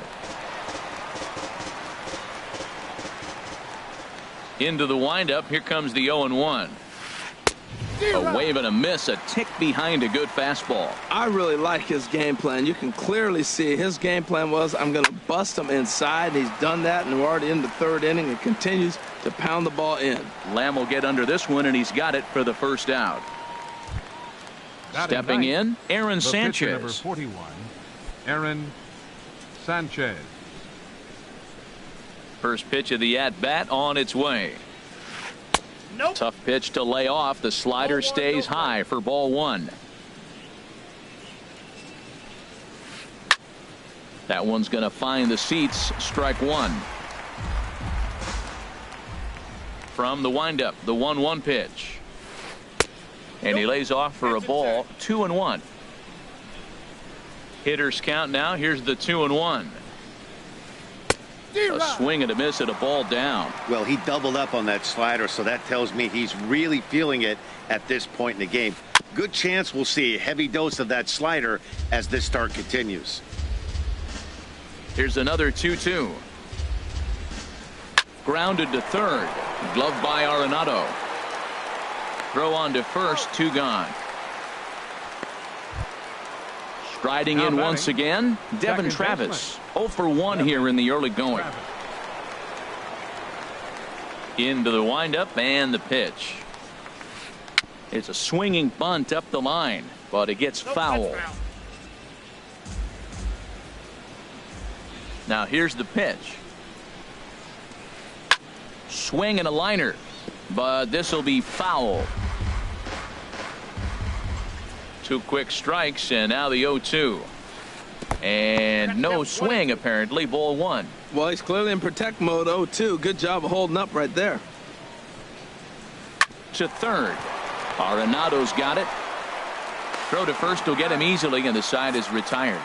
Into the windup. Here comes the 0-1. A wave and a miss, a tick behind a good fastball. I really like his game plan. You can clearly see his game plan was, I'm going to bust him inside. He's done that, and we're already in the third inning and continues to pound the ball in. Lamb will get under this one, and he's got it for the first out. Stepping in, Aaron Sanchez. Number 41, Aaron Sanchez. First pitch of the at-bat on its way. Nope. Tough pitch to lay off. The slider stays high for ball 1. That one's going to find the seats. Strike 1. From the windup, the 1-1 pitch. And he lays off for a ball. 2-1. Hitters count now. Here's the 2-1. A swing and a miss at a ball down. Well, he doubled up on that slider, so that tells me he's really feeling it at this point in the game. Good chance we'll see a heavy dose of that slider as this start continues. Here's another 2-2. Grounded to third. Glove by Arenado. Throw on to first, 2 gone. Striding in once again, Devin Travis. 0 for 1 here in the early going. Into the windup and the pitch. It's a swinging bunt up the line, but it gets foul. Now here's the pitch. Swing and a liner, but this will be foul. 2 quick strikes, and now the 0-2. And no swing, apparently. Ball 1. Well, he's clearly in protect mode. 0-2. Good job of holding up right there. To third. Arenado's got it. Throw to first will get him easily, and the side is retired.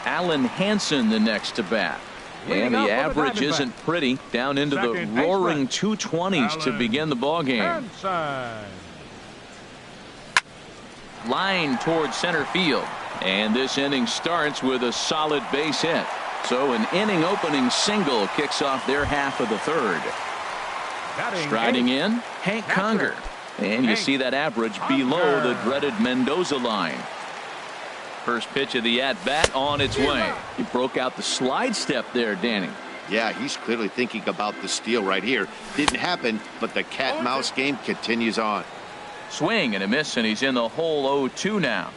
Alan Hansen the next to bat. And the average isn't pretty. Down into the roaring 220s to begin the ball game. Line towards center field. And this inning starts with a solid base hit. So an inning opening single kicks off their half of the third. Striding in, Hank Conger. And you see that average below the dreaded Mendoza line. First pitch of the at-bat on its way. He broke out the slide step there, Danny. Yeah, he's clearly thinking about the steal right here. Didn't happen, but the cat-mouse game continues on. Swing and a miss, and he's in the hole 0-2 now.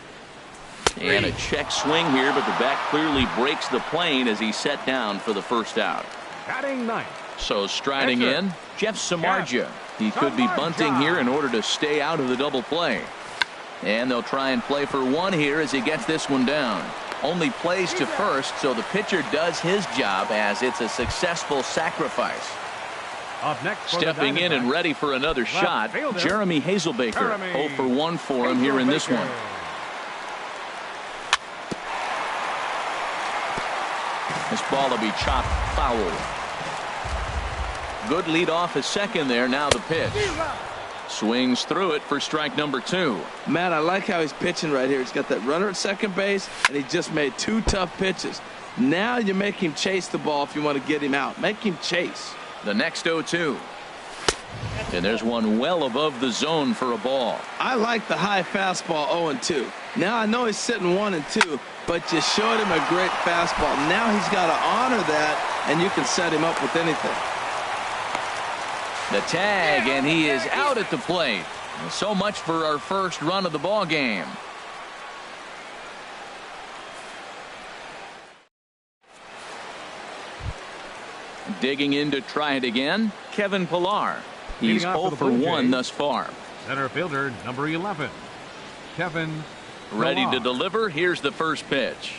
And a check swing here, but the bat clearly breaks the plane as he's set down for the first out. Batting ninth. So striding in, Jeff Samardzija. He could be bunting here in order to stay out of the double play. And they'll try and play for 1 here as he gets this one down. Only plays to first, so the pitcher does his job as it's a successful sacrifice. Up next, stepping in and ready for another shot, Jeremy Hazelbaker. 0 for 1 for him here in this one. This ball will be chopped foul. Good lead off at second there. Now the pitch. Swings through it for strike number 2. Matt, I like how he's pitching right here. He's got that runner at second base, and he just made 2 tough pitches. Now you make him chase the ball if you want to get him out. Make him chase. The next 0-2. And there's one well above the zone for a ball. I like the high fastball 0-2. Now I know he's sitting 1-2, but you showed him a great fastball. Now he's got to honor that, and you can set him up with anything. The tag, and he is out at the plate. So much for our first run of the ball game. Digging in to try it again, Kevin Pillar. He's 0 for 1 thus far. Center fielder number 11, Kevin Ready Pillar. to deliver. Here's the first pitch.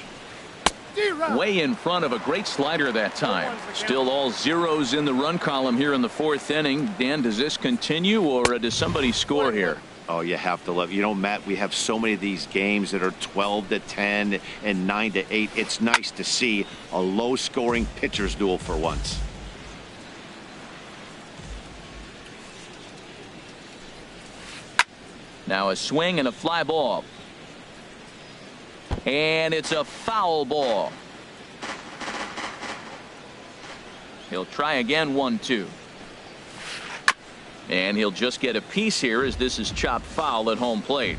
Way in front of a great slider that time. Still all zeros in the run column here in the 4th inning. Dan, does this continue, or does somebody score here? Oh, you have to love. You know, Matt, we have so many of these games that are 12-10 and 9-8. It's nice to see a low-scoring pitcher's duel for once. Now a swing and a fly ball. And it's a foul ball. He'll try again. 1-2. And he'll just get a piece here as this is chopped foul at home plate.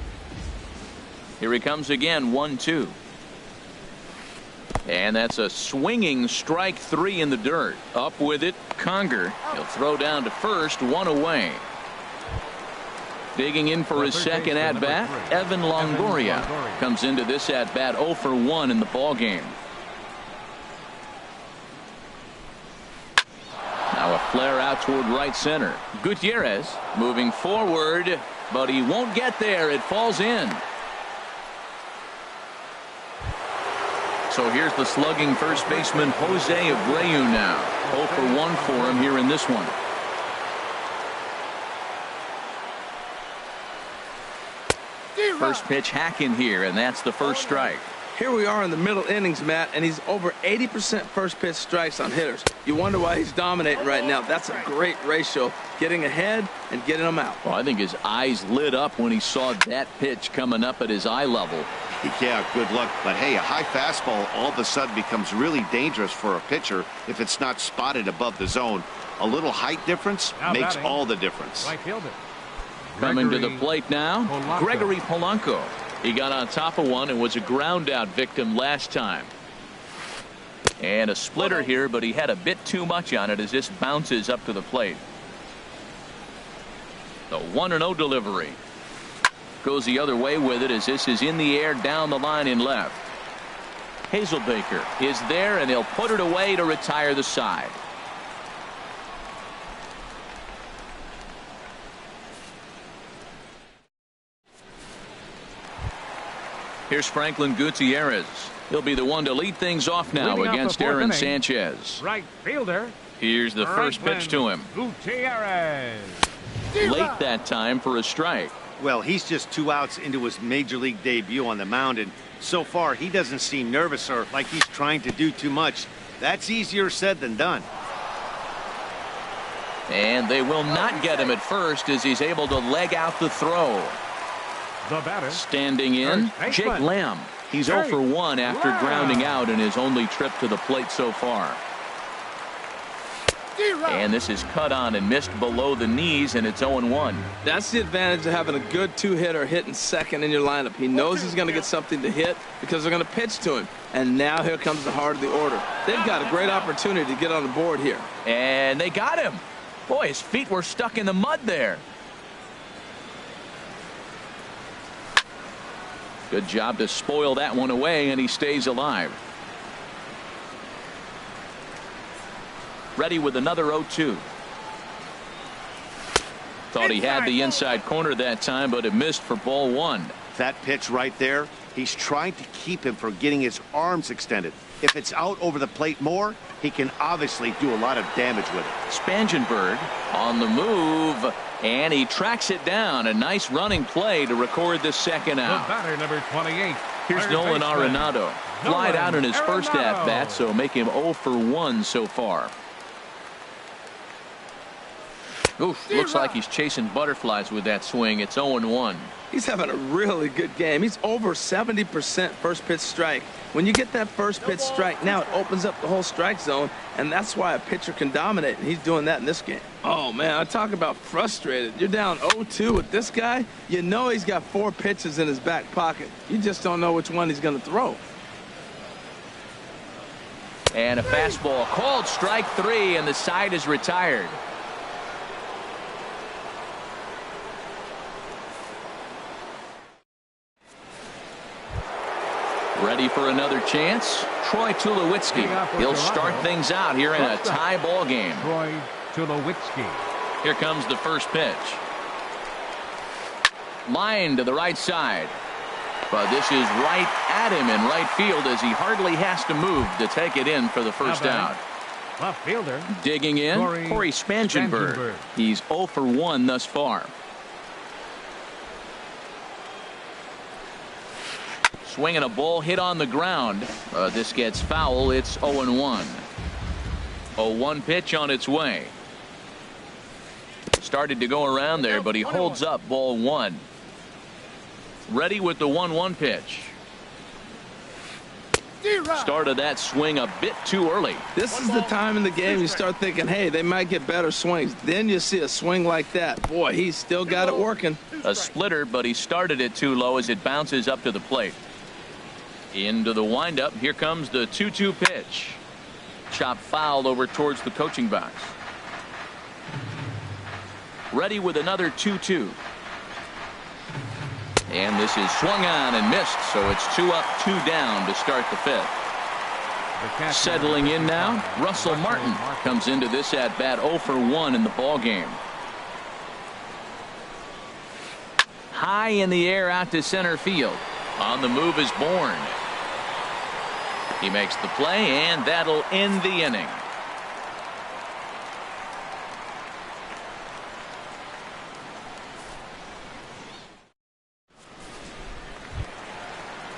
Here he comes again. 1-2. And that's a swinging strike 3 in the dirt. Up with it, Conger. He'll throw down to first. 1 away. Digging in for his second at-bat, Evan Longoria comes into this at-bat 0 for 1 in the ballgame. Now a flare out toward right center. Gutierrez moving forward, but he won't get there. It falls in. So here's the slugging first baseman Jose Abreu now. 0 for 1 for him here in this one. First pitch hack in here, and that's the first strike. Here we are in the middle innings, Matt, and he's over 80% first pitch strikes on hitters. You wonder why he's dominating right now. That's a great ratio, getting ahead and getting them out. Well, I think his eyes lit up when he saw that pitch coming up at his eye level. Yeah, good luck. But hey, a high fastball all of a sudden becomes really dangerous for a pitcher if it's not spotted above the zone. A little height difference makes all the difference. Right fielder. Coming to the plate now, Polanco. Gregory Polanco. He got on top of one and was a ground out victim last time. And a splitter here, but he had a bit too much on it as this bounces up to the plate. The 1-0 delivery. Goes the other way with it as this is in the air down the line in left. Hazelbaker is there and he'll put it away to retire the side. Here's Franklin Gutierrez. He'll be the one to lead things off now Leading against off the fourth Aaron inning, Sanchez. Right fielder. Here's the first pitch to him. Gutierrez. Late that time for a strike. Well, he's just 2 outs into his major league debut on the mound, and so far he doesn't seem nervous or like he's trying to do too much. That's easier said than done. And they will not get him at first as he's able to leg out the throw. The batter. Standing in, First Jake baseman. Lamb. He's 0 for 1 after Lamb. grounding out in his only trip to the plate so far. And this is cut on and missed below the knees, and it's 0-1. That's the advantage of having a good two-hitter hitting second in your lineup. He knows he's going to get something to hit because they're going to pitch to him. And now here comes the heart of the order. They've got a great opportunity to get on the board here. And they got him. Boy, his feet were stuck in the mud there. Good job to spoil that one away, and he stays alive. Ready with another 0-2. Thought he had the inside corner that time, but it missed for ball 1. That pitch right there, he's trying to keep him from getting his arms extended. If it's out over the plate more, he can obviously do a lot of damage with it. Spangenberg on the move, and he tracks it down. A nice running play to record the second The out. batter, number 28. Here's third Nolan baseman. Arenado. Flied out in his first Arenado. at-bat, so make him 0 for 1 so far. Oof, looks like he's chasing butterflies with that swing. It's 0-1. He's having a really good game. He's over 70% first pitch strike. When you get that first pitch strike, now it opens up the whole strike zone, and that's why a pitcher can dominate, and he's doing that in this game. Oh, man, I talk about frustrated. You're down 0-2 with this guy. You know he's got 4 pitches in his back pocket. You just don't know which one he's going to throw. And a fastball called strike 3, and the side is retired. Ready for another chance? Troy Tulowitzki. He'll start things out here in a tie ball game. Troy Tulowitzki. Here comes the first pitch. Line to the right side. But this is right at him in right field as he hardly has to move to take it in for the first out. Left fielder. Digging in, Corey Spangenberg. He's 0 for 1 thus far. Swinging a ball hit on the ground. This gets foul. It's 0-1. 0-1 pitch on its way. Started to go around there, but he holds up ball 1. Ready with the 1-1 pitch. Started that swing a bit too early. This is the time in the game you start thinking, hey, they might get better swings. Then you see a swing like that. Boy, he's still got it working. A splitter, but he started it too low as it bounces up to the plate. Into the windup. Here comes the 2-2 pitch. Chop foul over towards the coaching box. Ready with another 2-2. And this is swung on and missed, so it's 2 up, 2 down to start the 5th. Settling in now, Russell Martin comes into this at bat 0 for 1 in the ball game. High in the air out to center field. On the move is Bourne. He makes the play, and that'll end the inning.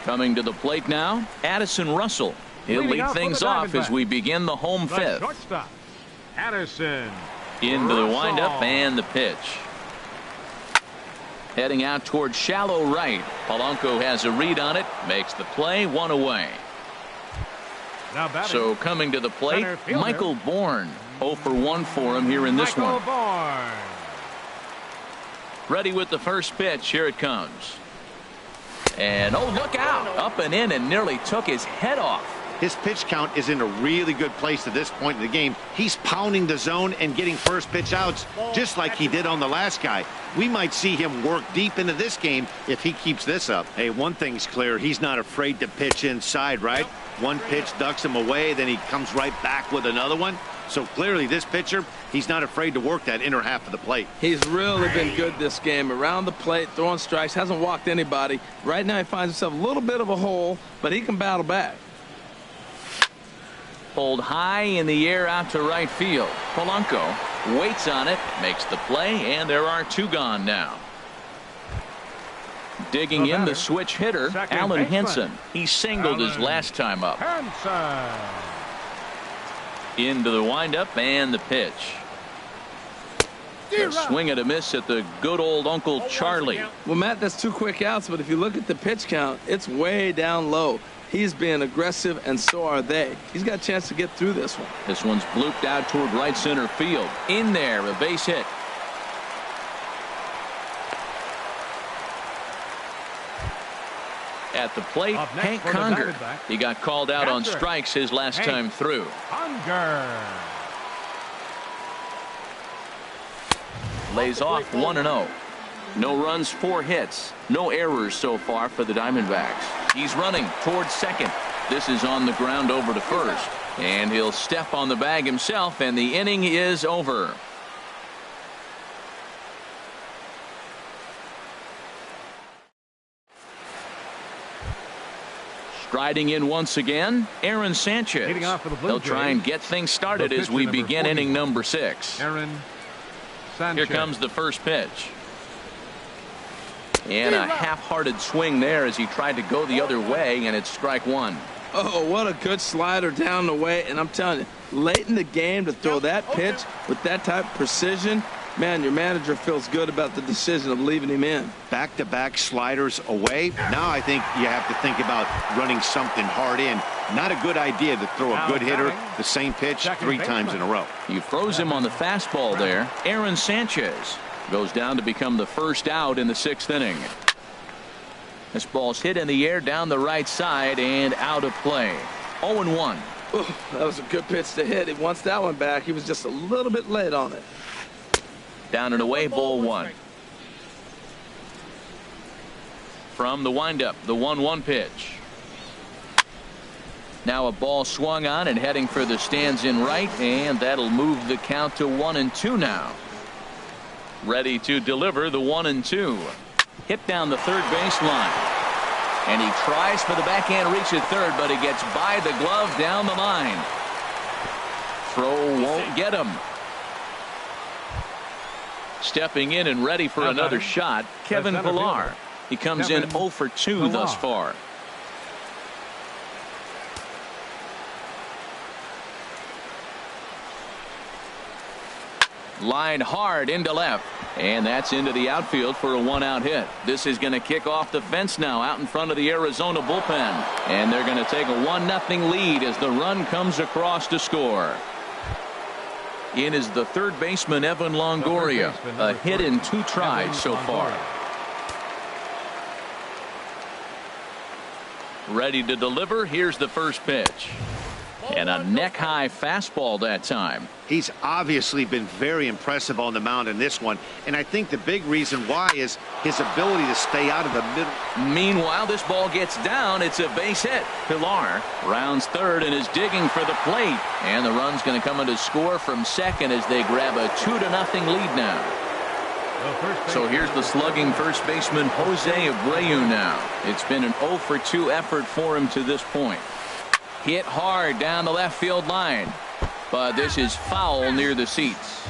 Coming to the plate now, Addison Russell. He'll Leading lead off for things the off as Diamondbacks, we begin the home the fifth. shortstop, Addison Into the Russell. windup and the pitch. Heading out toward shallow right. Polanco has a read on it, makes the play, one away. Now batting, So coming to the plate, center fielder, Michael Bourne. 0 for 1 for him here in this Michael one. Bourne. Ready with the first pitch. Here it comes. And oh, look out. Up and in and nearly took his head off. His pitch count is in a really good place at this point in the game. He's pounding the zone and getting first pitch outs just like he did on the last guy. We might see him work deep into this game if he keeps this up. Hey, one thing's clear. He's not afraid to pitch inside, right? One pitch ducks him away, then he comes right back with another one. So clearly this pitcher, he's not afraid to work that inner half of the plate. He's really been good this game. Around the plate, throwing strikes, hasn't walked anybody. Right now he finds himself a little bit of a hole, but he can battle back. Pulled high in the air out to right field. Polanco waits on it, makes the play, and there are two gone now. Digging in the switch hitter, Alan Henson. He singled his last time up. Henson. Into the windup and the pitch. A swing and a miss at the good old Uncle Charlie. Well, Matt, that's 2 quick outs, but if you look at the pitch count, it's way down low. He's being aggressive, and so are they. He's got a chance to get through this one. This one's blooped out toward right center field. In there, a base hit. At the plate, Up next Hank for the Conger. Diamondbacks, He got called out on catcher, strikes his last Hank time through. Conger. Lays off 1-0. No runs, 4 hits. No errors so far for the Diamondbacks. He's running towards second. This is on the ground over to first. And he'll step on the bag himself, and the inning is over. Striding in once again, Aaron Sanchez. Leading off for the Blue They'll try and Jays, get things started the as we pitcher, number begin 40, inning number 6. Aaron Sanchez. Here comes the first pitch. And a half-hearted swing there as he tried to go the other way, and it's strike one. Oh, what a good slider down the way. And I'm telling you, late in the game to throw that pitch with that type of precision, man, your manager feels good about the decision of leaving him in. Back-to-back sliders away. Now I think you have to think about running something hard in. Not a good idea to throw a good hitter the same pitch 3 times in a row. You froze him on the fastball there. Aaron Sanchez goes down to become the first out in the 6th inning. This ball's hit in the air down the right side and out of play. 0-1. That was a good pitch to hit. He wants that one back. He was just a little bit late on it. Down and away, ball 1. From the windup, the 1-1 pitch. Now a ball swung on and heading for the stands in right, and that'll move the count to 1-2 now. Ready to deliver the 1-2. Hit down the third baseline. And he tries for the backhand reach at third, but he gets by the glove down the line. Throw won't get him. Stepping in and ready for another shot, Kevin Pillar. He comes in 0 for 2 thus far. Line hard into left, and that's into the outfield for a 1-out hit. This is going to kick off the fence now out in front of the Arizona bullpen, and they're going to take a 1-0 lead as the run comes across to score. In is the third baseman Evan Longoria, a hit in 2 tries so far. Ready to deliver. Here's the first pitch. And a neck-high fastball that time. He's obviously been very impressive on the mound in this one, and I think the big reason why is his ability to stay out of the middle. Meanwhile, this ball gets down. It's a base hit. Pillar rounds third and is digging for the plate, and the run's going to come in to score from second as they grab a 2-0 lead now. So here's the slugging first baseman Jose Abreu now. It's been an 0 for 2 effort for him to this point. Hit hard down the left field line, but this is foul near the seats.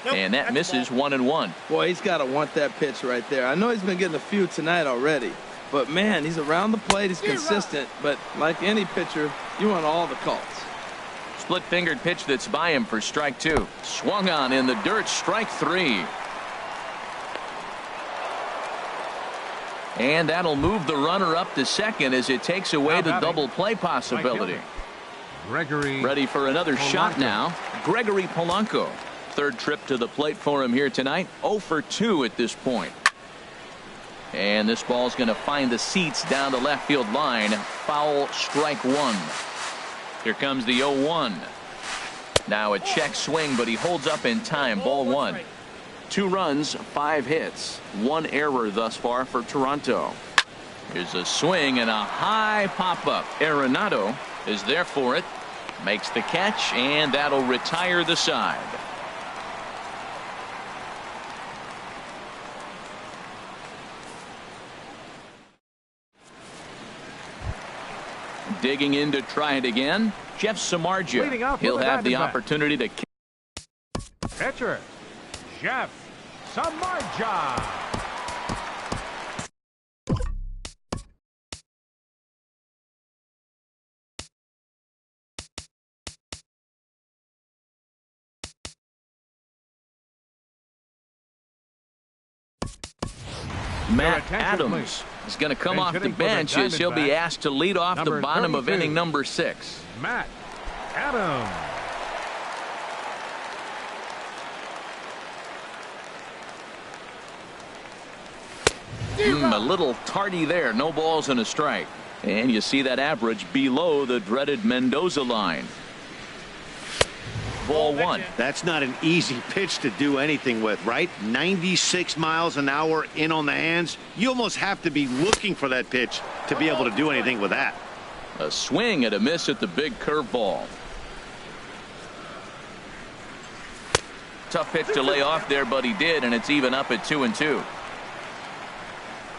And that misses 1-1. Boy, he's got to want that pitch right there. I know he's been getting a few tonight already. But, man, he's around the plate. He's consistent. But like any pitcher, you want all the calls. Split-fingered pitch that's by him for strike 2. Swung on in the dirt, strike 3. And that'll move the runner up to second as it takes away the double play possibility. Gregory. Ready for another shot now. Gregory Polanco. Third trip to the plate for him here tonight. 0 for 2 at this point. And this ball's going to find the seats down the left field line. Foul, strike 1. Here comes the 0-1. Now a check swing, but he holds up in time. Ball 1. 2 runs, 5 hits, 1 error thus far for Toronto. Here's a swing and a high pop-up. Arenado is there for it. Makes the catch, and that'll retire the side. Digging in to try it again, Jeff Samardzija. He'll have the opportunity to Pitcher, Jeff Samardzija. Matt Adams is going to come off the bench as he'll be asked to lead off the bottom of inning number 6. Matt Adams. A little tardy there. No balls and a strike. And you see that average below the dreaded Mendoza line. Ball 1. That's not an easy pitch to do anything with, right? 96 miles an hour in on the hands. You almost have to be looking for that pitch to be able to do anything with that. A swing and a miss at the big curveball. Tough pitch to lay off there, but he did, and it's even up at 2-2.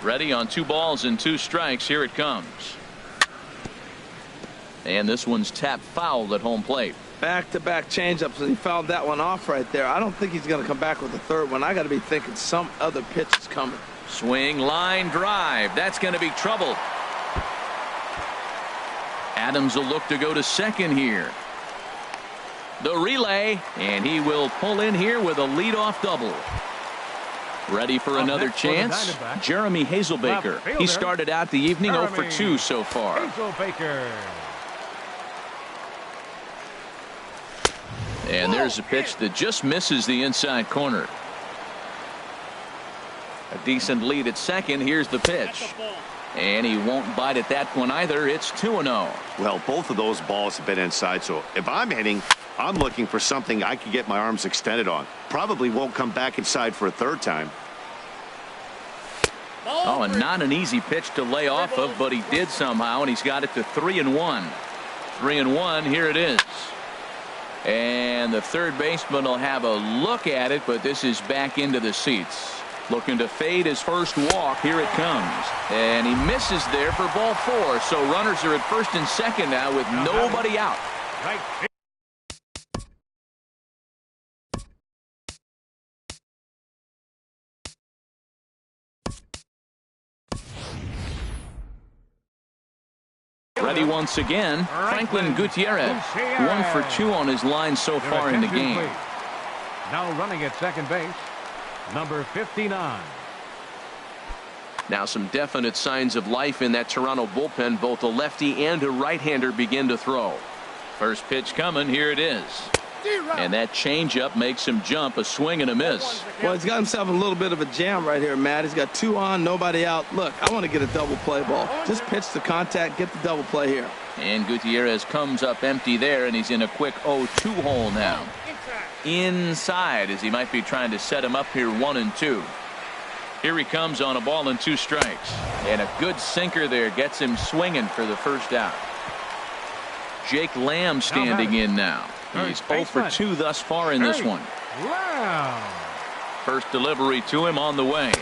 Ready on 2 balls and 2 strikes. Here it comes. And this one's tapped foul at home plate. Back-to-back changeups, and he fouled that one off right there. I don't think he's going to come back with the third one. I got to be thinking some other pitch is coming. Swing, line drive. That's going to be trouble. Adams will look to go to second here. The relay, and he will pull in here with a leadoff double. Ready for another chance. Jeremy Hazelbaker. He started out the evening 0 for 2 so far. Hazelbaker. And there's a pitch that just misses the inside corner. A decent lead at second. Here's the pitch. And he won't bite at that one either. It's 2-0. Well, both of those balls have been inside, so if I'm hitting, I'm looking for something I can get my arms extended on. Probably won't come back inside for a third time. Oh, and not an easy pitch to lay off of, but he did somehow, and he's got it to 3-1. 3-1, here it is. And the third baseman will have a look at it, but this is back into the seats. Looking to fade his first walk. Here it comes. And he misses there for ball 4. So runners are at first and second now with nobody out. Ready once again, Franklin Gutierrez. 1 for 2 on his line so far in the game. Now running at second base, number 59. Now some definite signs of life in that Toronto bullpen. Both a lefty and a right-hander begin to throw. First pitch coming. Here it is. And that changeup makes him jump. A swing and a miss. Well, he's got himself a little bit of a jam right here, Matt. He's got 2 on, nobody out. Look, I want to get a double play ball. Just pitch the contact, get the double play here. And Gutierrez comes up empty there, and he's in a quick 0-2 hole now. Inside, as he might be trying to set him up here 1-2. Here he comes on a ball and 2 strikes. And a good sinker there gets him swinging for the first out. Jake Lamb standing in now. He's 0 for 2 thus far in this one. First delivery to him on the way.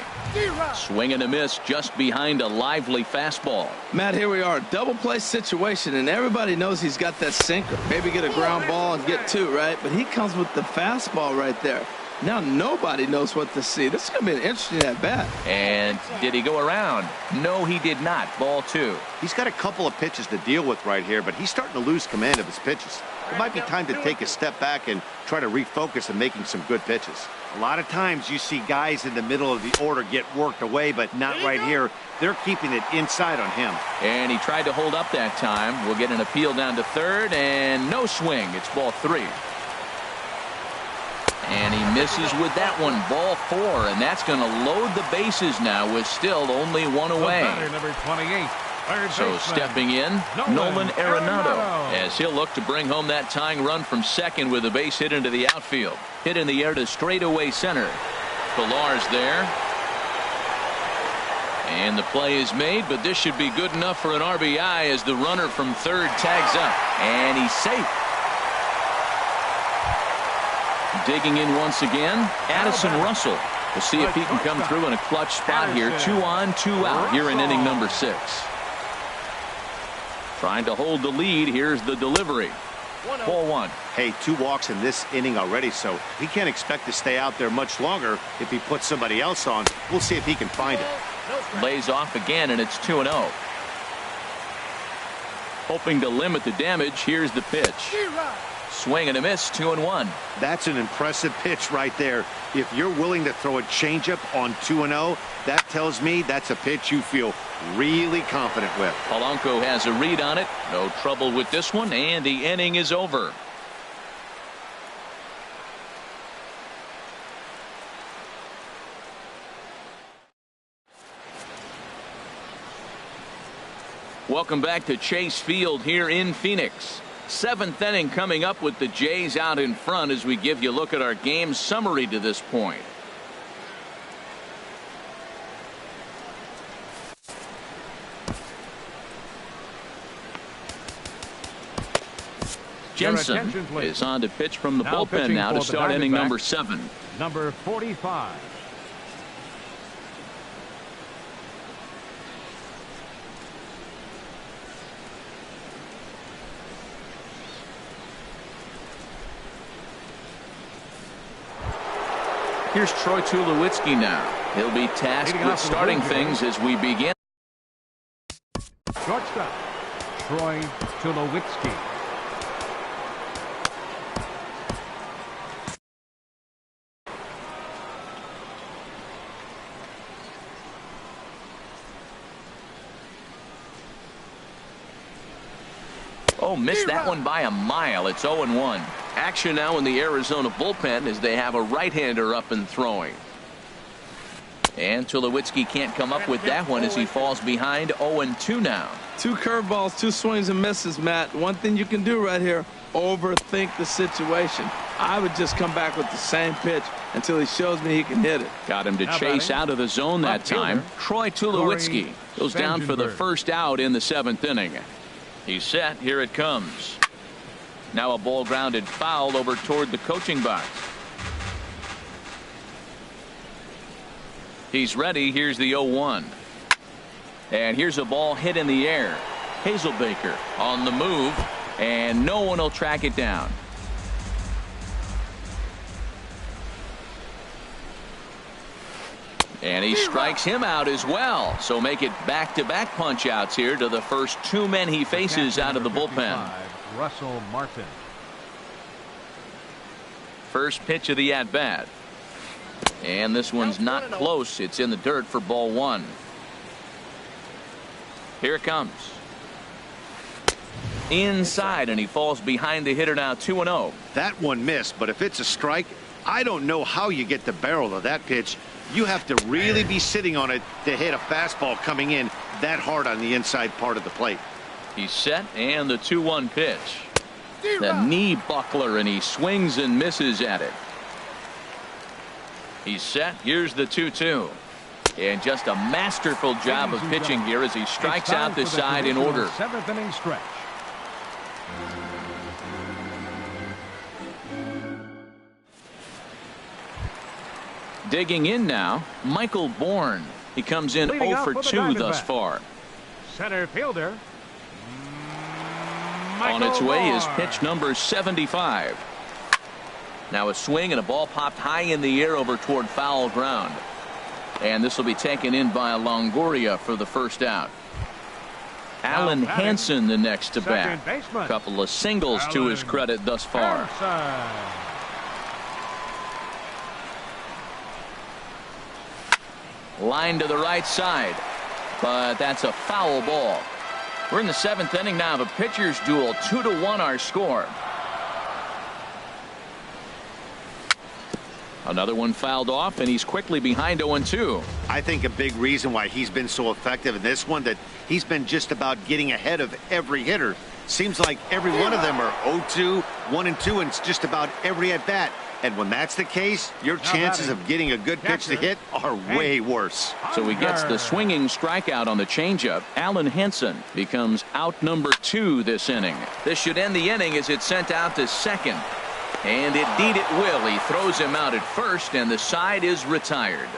Swing and a miss just behind a lively fastball. Matt, here we are. Double play situation, and everybody knows he's got that sinker. Maybe get a ground ball and get 2, right? But he comes with the fastball right there. Now nobody knows what to see. This is going to be an interesting at-bat. And did he go around? No, he did not. Ball 2. He's got a couple of pitches to deal with right here, but he's starting to lose command of his pitches. It might be time to take a step back and try to refocus on making some good pitches. A lot of times you see guys in the middle of the order get worked away, but not right here. They're keeping it inside on him. And he tried to hold up that time. We'll get an appeal down to third, and no swing. It's ball 3. And he misses with that one. Ball 4, and that's going to load the bases now with still only one away. Number 28. So stepping in, Nolan Arenado, as he'll look to bring home that tying run from second with a base hit into the outfield. Hit in the air to straightaway center. Pilar's there. And the play is made, but this should be good enough for an RBI as the runner from third tags up. And he's safe. Digging in once again, Addison Russell. We'll see if he can come through in a clutch spot here. 2 on, 2 out here in inning number 6. Trying to hold the lead. Here's the delivery. Ball 1. Hey, 2 walks in this inning already, so he can't expect to stay out there much longer if he puts somebody else on. We'll see if he can find it. Lays off again, and it's 2-0. Hoping to limit the damage. Here's the pitch. Swing and a miss. 2-1. That's an impressive pitch right there. If you're willing to throw a changeup on 2-0, that tells me that's a pitch you feel really confident with. Polanco has a read on it. No trouble with this one, and the inning is over. Welcome back to Chase Field here in Phoenix. 7th inning coming up with the Jays out in front as we give you a look at our game summary to this point. Jensen is on to pitch from the bullpen now to start inning number 7. Number 45. Here's Troy Tulowitzki now. He'll be tasked with starting things as we begin. Shortstop, Troy Tulowitzki. Oh, missed that one by a mile. It's 0-1. Action now in the Arizona bullpen as they have a right-hander up and throwing. And Tulowitzki can't come up with that one as he falls behind. 0-2 now. 2 curveballs, 2 swings and misses, Matt. One thing you can do right here, overthink the situation. I would just come back with the same pitch until he shows me he can hit it. Got him to chase out of the zone that time. Troy Tulowitzki goes down for the first out in the 7th inning. He's set. Here it comes. Now a ball grounded foul over toward the coaching box. He's ready. Here's the 0-1. And here's a ball hit in the air. Hazelbaker on the move, and no one will track it down. And he strikes him out as well. So make it back-to-back punch-outs here to the first 2 men he faces out of the bullpen. Russell Martin. First pitch of the at-bat. And this one's not close. It's in the dirt for ball 1. Here it comes. Inside, and he falls behind the hitter now. 2-0. That one missed, but if it's a strike, I don't know how you get the barrel of that pitch. You have to really be sitting on it to hit a fastball coming in that hard on the inside part of the plate. He's set, and the 2-1 pitch. The knee buckler, and he swings and misses at it. He's set. Here's the 2-2. And just a masterful job of pitching here as he strikes out the side in order. 7th inning stretch. Digging in now, Michael Bourne. He comes in 0 for 2 thus far. Center fielder. On its way is pitch number 75. Now a swing and a ball popped high in the air over toward foul ground. And this will be taken in by Longoria for the first out. Alan Hansen the next to bat. A couple of singles to his credit thus far. Line to the right side, but that's a foul ball. We're in the 7th inning now of a pitcher's duel. 2-1 our score. Another one fouled off, and he's quickly behind 0-2. I think a big reason why he's been so effective in this one, that he's been just about getting ahead of every hitter. Seems like every one of them are 0-2, 1-2, and it's just about every at bat. And when that's the case, your chances of getting a good pitch to hit are way worse. So he gets the swinging strikeout on the changeup. Alan Hansen becomes out number 2 this inning. This should end the inning as it's sent out to second. And indeed it will. He throws him out at first, and the side is retired.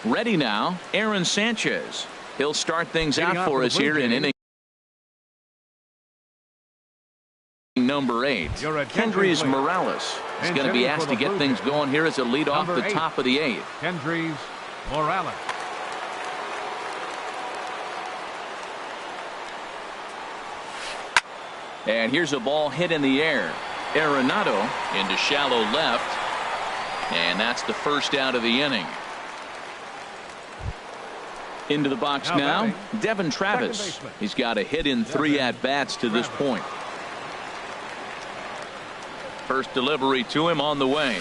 Ready now, Aaron Sanchez. He'll start things out for us here in inning number 8. Kendrys Morales is going to be asked to get things going here as a lead off the top of the 8th. Kendrys Morales. And here's a ball hit in the air. Arenado into shallow left. And that's the first out of the inning. Into the box now, Devin Travis. He's got a hit in 3 at-bats to this point. First delivery to him on the way.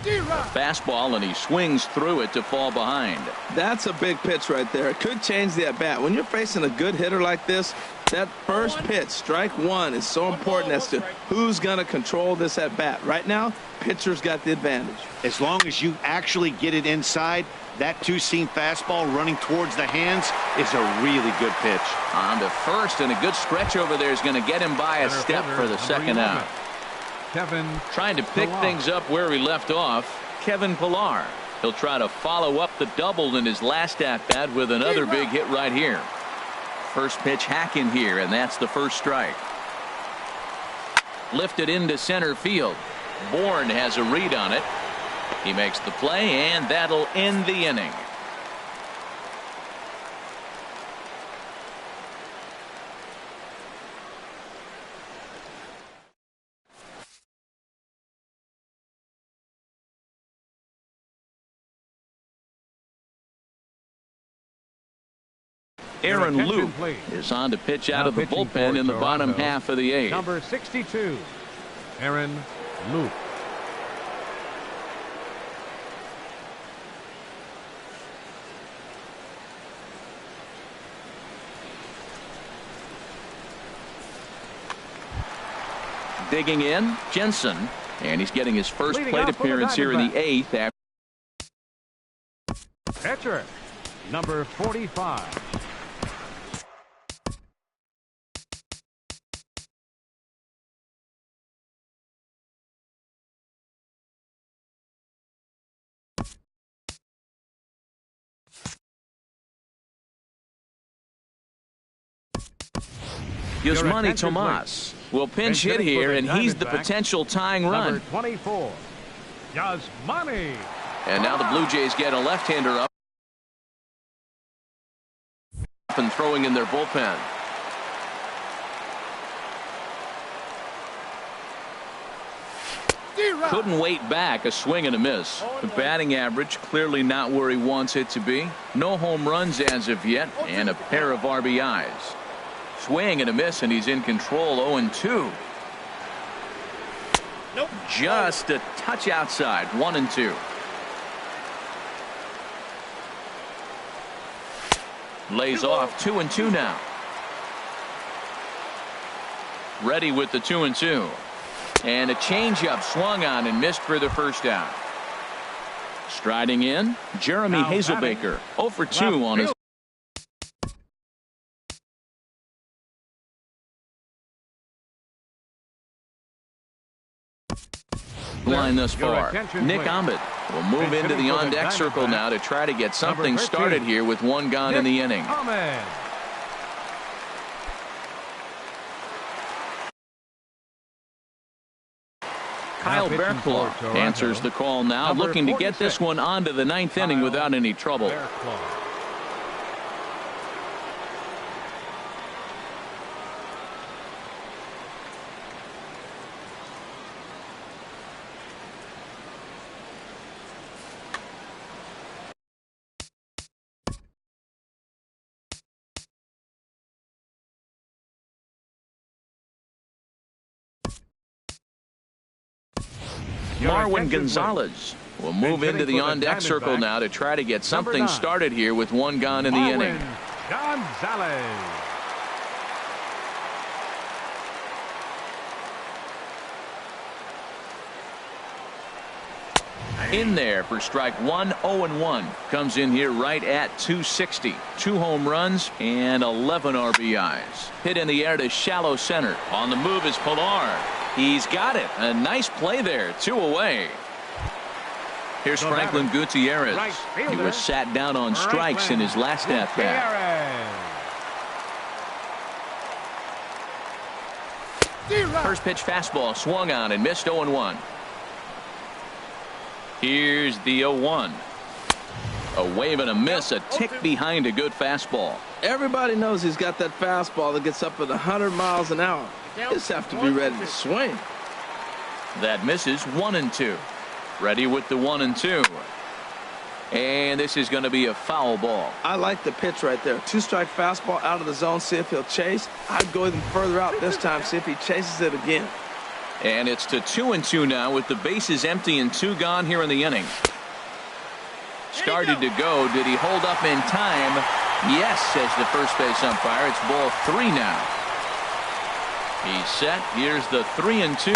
Fastball, and he swings through it to fall behind. That's a big pitch right there. It could change the at-bat. When you're facing a good hitter like this, that first pitch, strike 1, is so important as to who's going to control this at-bat. Right now, pitcher's got the advantage. As long as you actually get it inside, that two-seam fastball running towards the hands is a really good pitch. On to first, and a good stretch over there is going to get him by a step for the second out. Kevin trying to pick things up where he left off. Kevin Pillar. He'll try to follow up the double in his last at-bat with another big hit right here. First pitch hacking here, and that's the first strike. Lifted into center field. Bourne has a read on it. He makes the play, and that'll end the inning. Aaron Luke is on to pitch out of the bullpen in the bottom half of the 8th. Number 62, Aaron Luke. Digging in, Jensen, and he's getting his first plate appearance here in the 8th. Catcher, number 45. Yasmani Tomas will pinch hit here, and he's the potential tying run. Number 24, Yasmani. And now the Blue Jays get a left-hander up and throwing in their bullpen. Couldn't wait back. A swing and a miss. The batting average clearly not where he wants it to be. No home runs as of yet, and a pair of RBIs. Swing and a miss, and he's in control. 0-2. Nope. Just a touch outside. 1-2. Lays off. 2-2 now. Ready with the 2-2. And a changeup swung on and missed for the first out. Striding in, Jeremy Hazelbaker. 0 for 2 on his. line thus far. Nick please. Ahmed will move into the on-deck circle now to try to get something started here with one gone in the inning. Ahmed. Kyle Berklaw answers the call now, looking to get this one onto the ninth inning without any trouble. Marwin Gonzalez will move into the on-deck circle now to try to get something started here with one gone in the inning. Gonzalez. In there for strike one. 0-1. Comes in here right at 260. 2 home runs and 11 RBIs. Hit in the air to shallow center. On the move is Pilar. He's got it. A nice play there. 2 away. Here's Franklin Gutierrez. He was sat down on strikes in his last at-bat. First pitch fastball swung on and missed. 0-1. Here's the 0-1. A wave and a miss, a tick behind a good fastball. Everybody knows he's got that fastball that gets up at 100 miles an hour. Just have to be ready to swing. That misses. 1-2. Ready with the 1-2. And this is going to be a foul ball. I like the pitch right there. 2-strike fastball out of the zone. See if he'll chase. I'd go even further out this time. See if he chases it again. And it's to 2-2 now with the bases empty and 2 gone here in the inning. Started to go. Did he hold up in time? Yes, says the first base umpire. It's ball 3 now. He's set. Here's the 3-2.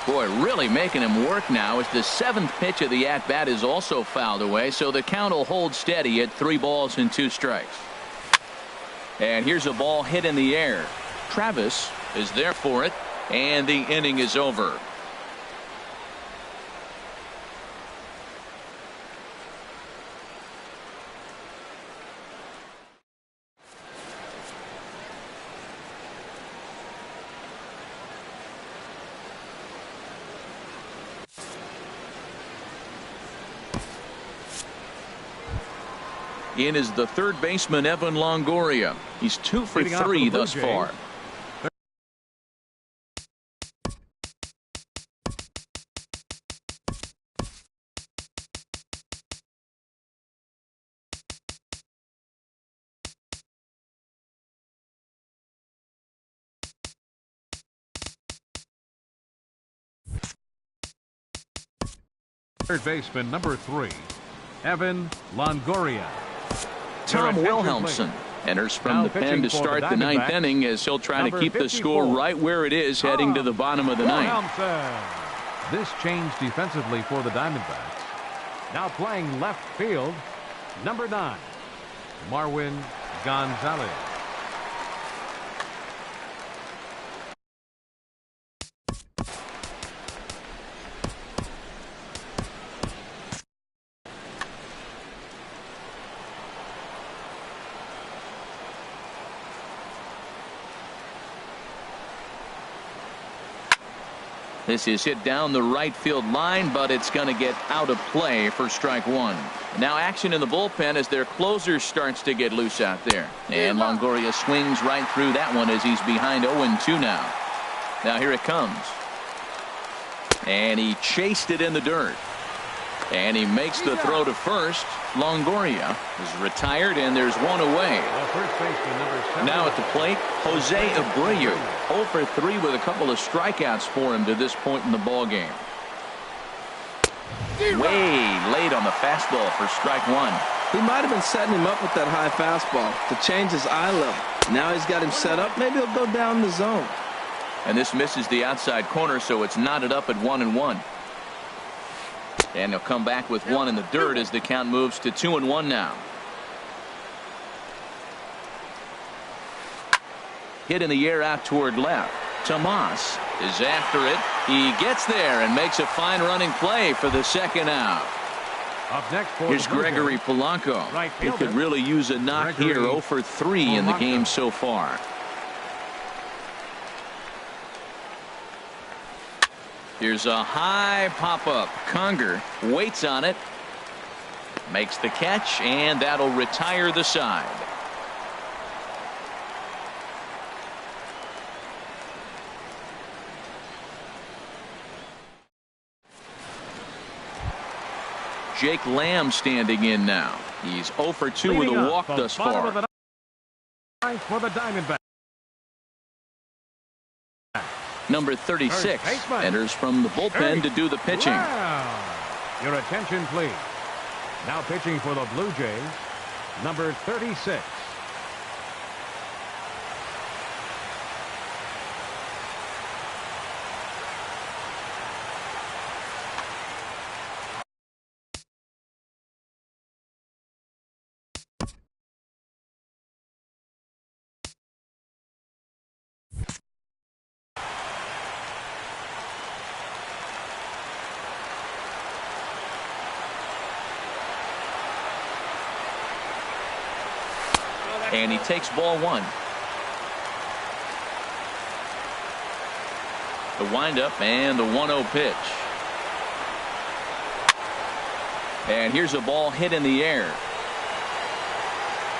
Boy, really making him work now as the 7th pitch of the at-bat is also fouled away, so the count will hold steady at 3 balls and 2 strikes. And here's a ball hit in the air. Travis is there for it, and the inning is over. In is the third baseman, Evan Longoria. He's 2 for 3 thus far. Third baseman, number 3, Evan Longoria. Tom Wilhelmsen enters from the pen to start the 9th inning as he'll try to keep the score right where it is heading to the bottom of the 9th. This change defensively for the Diamondbacks. Now playing left field, number 9, Marwin Gonzalez. This is hit down the right field line, but it's going to get out of play for strike 1. Now action in the bullpen as their closer starts to get loose out there. And Longoria swings right through that one as he's behind 0-2 now. Now here it comes. And he chased it in the dirt. And he makes the throw to first. Longoria is retired, and there's 1 away. Now at the plate, Jose Abreu. 0 for 3 with a couple of strikeouts for him to this point in the ball game. Way late on the fastball for strike 1. He might have been setting him up with that high fastball to change his eye level. Now he's got him set up. Maybe he'll go down the zone. And this misses the outside corner, so it's knotted up at 1-1. And he'll come back with 1 in the dirt as the count moves to 2-1 now. Hit in the air out toward left. Tomas is after it, He gets there and makes a fine running play for the second out. Up next for Here's the Blue Gregory Jays, Polanco. right He could fielder, really use a knock here. Gregory 0 for 3 in the Polanco. game so far. Here's a high pop-up. Conger waits on it. Makes the catch, and that'll retire the side. Jake Lamb standing in now. He's 0 for 2 with Leading a up walk the thus bottom far. of the ninth for the Diamondbacks. Number 36 First baseman. enters from the bullpen to do the pitching. Brown. Your attention, please. Now pitching for the Blue Jays, number 36. And he takes ball 1. The windup and the 1-0 pitch. And here's a ball hit in the air.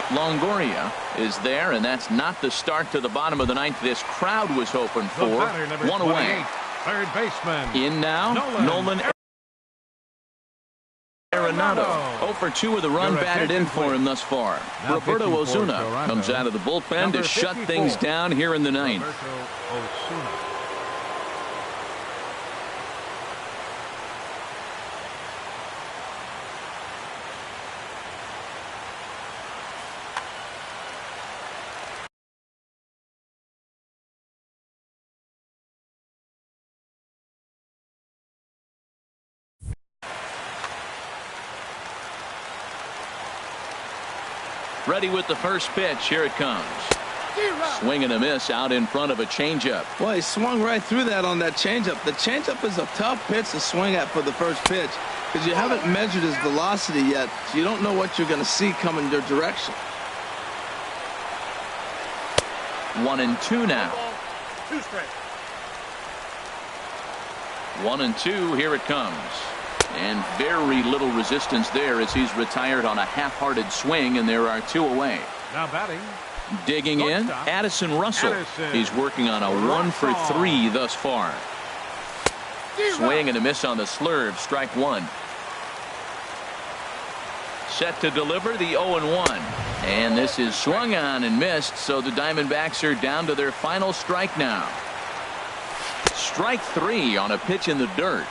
Longoria is there, and that's not the start to the bottom of the ninth this crowd was hoping The for. batter, number 1 away. 28, third baseman. In now, Nolan Arenado. 0 for 2 with a run Your batted in attention, for him please. thus far. Now Roberto pitching for Osuna Toronto, comes out of the bullpen number to shut 54, things down here in the ninth. Roberto Osuna. Ready with the first pitch. Here it comes. Swing and a miss out in front of a changeup. Well, he swung right through that on that changeup. The changeup is a tough pitch to swing at for the first pitch because you haven't measured his velocity yet, so you don't know what you're going to see coming your direction. 1-2 now. 2 straight. 1-2. Here it comes. And very little resistance there as he's retired on a half-hearted swing, and there are 2 away. Now batting. Digging in, Shortstop. Addison Russell. Addison He's working on a 1 for 3 thus far. Swing and a miss on the slurve. Strike 1. Set to deliver the 0-1. And this is swung on and missed, so the Diamondbacks are down to their final strike now. Strike 3 on a pitch in the dirt.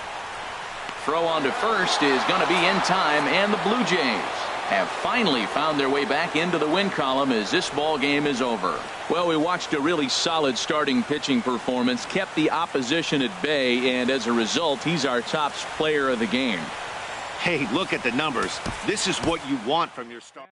Throw on to first is going to be in time, and the Blue Jays have finally found their way back into the win column as this ball game is over. Well, we watched a really solid starting pitching performance, kept the opposition at bay, and as a result, he's our top player of the game. Hey, look at the numbers. This is what you want from your star.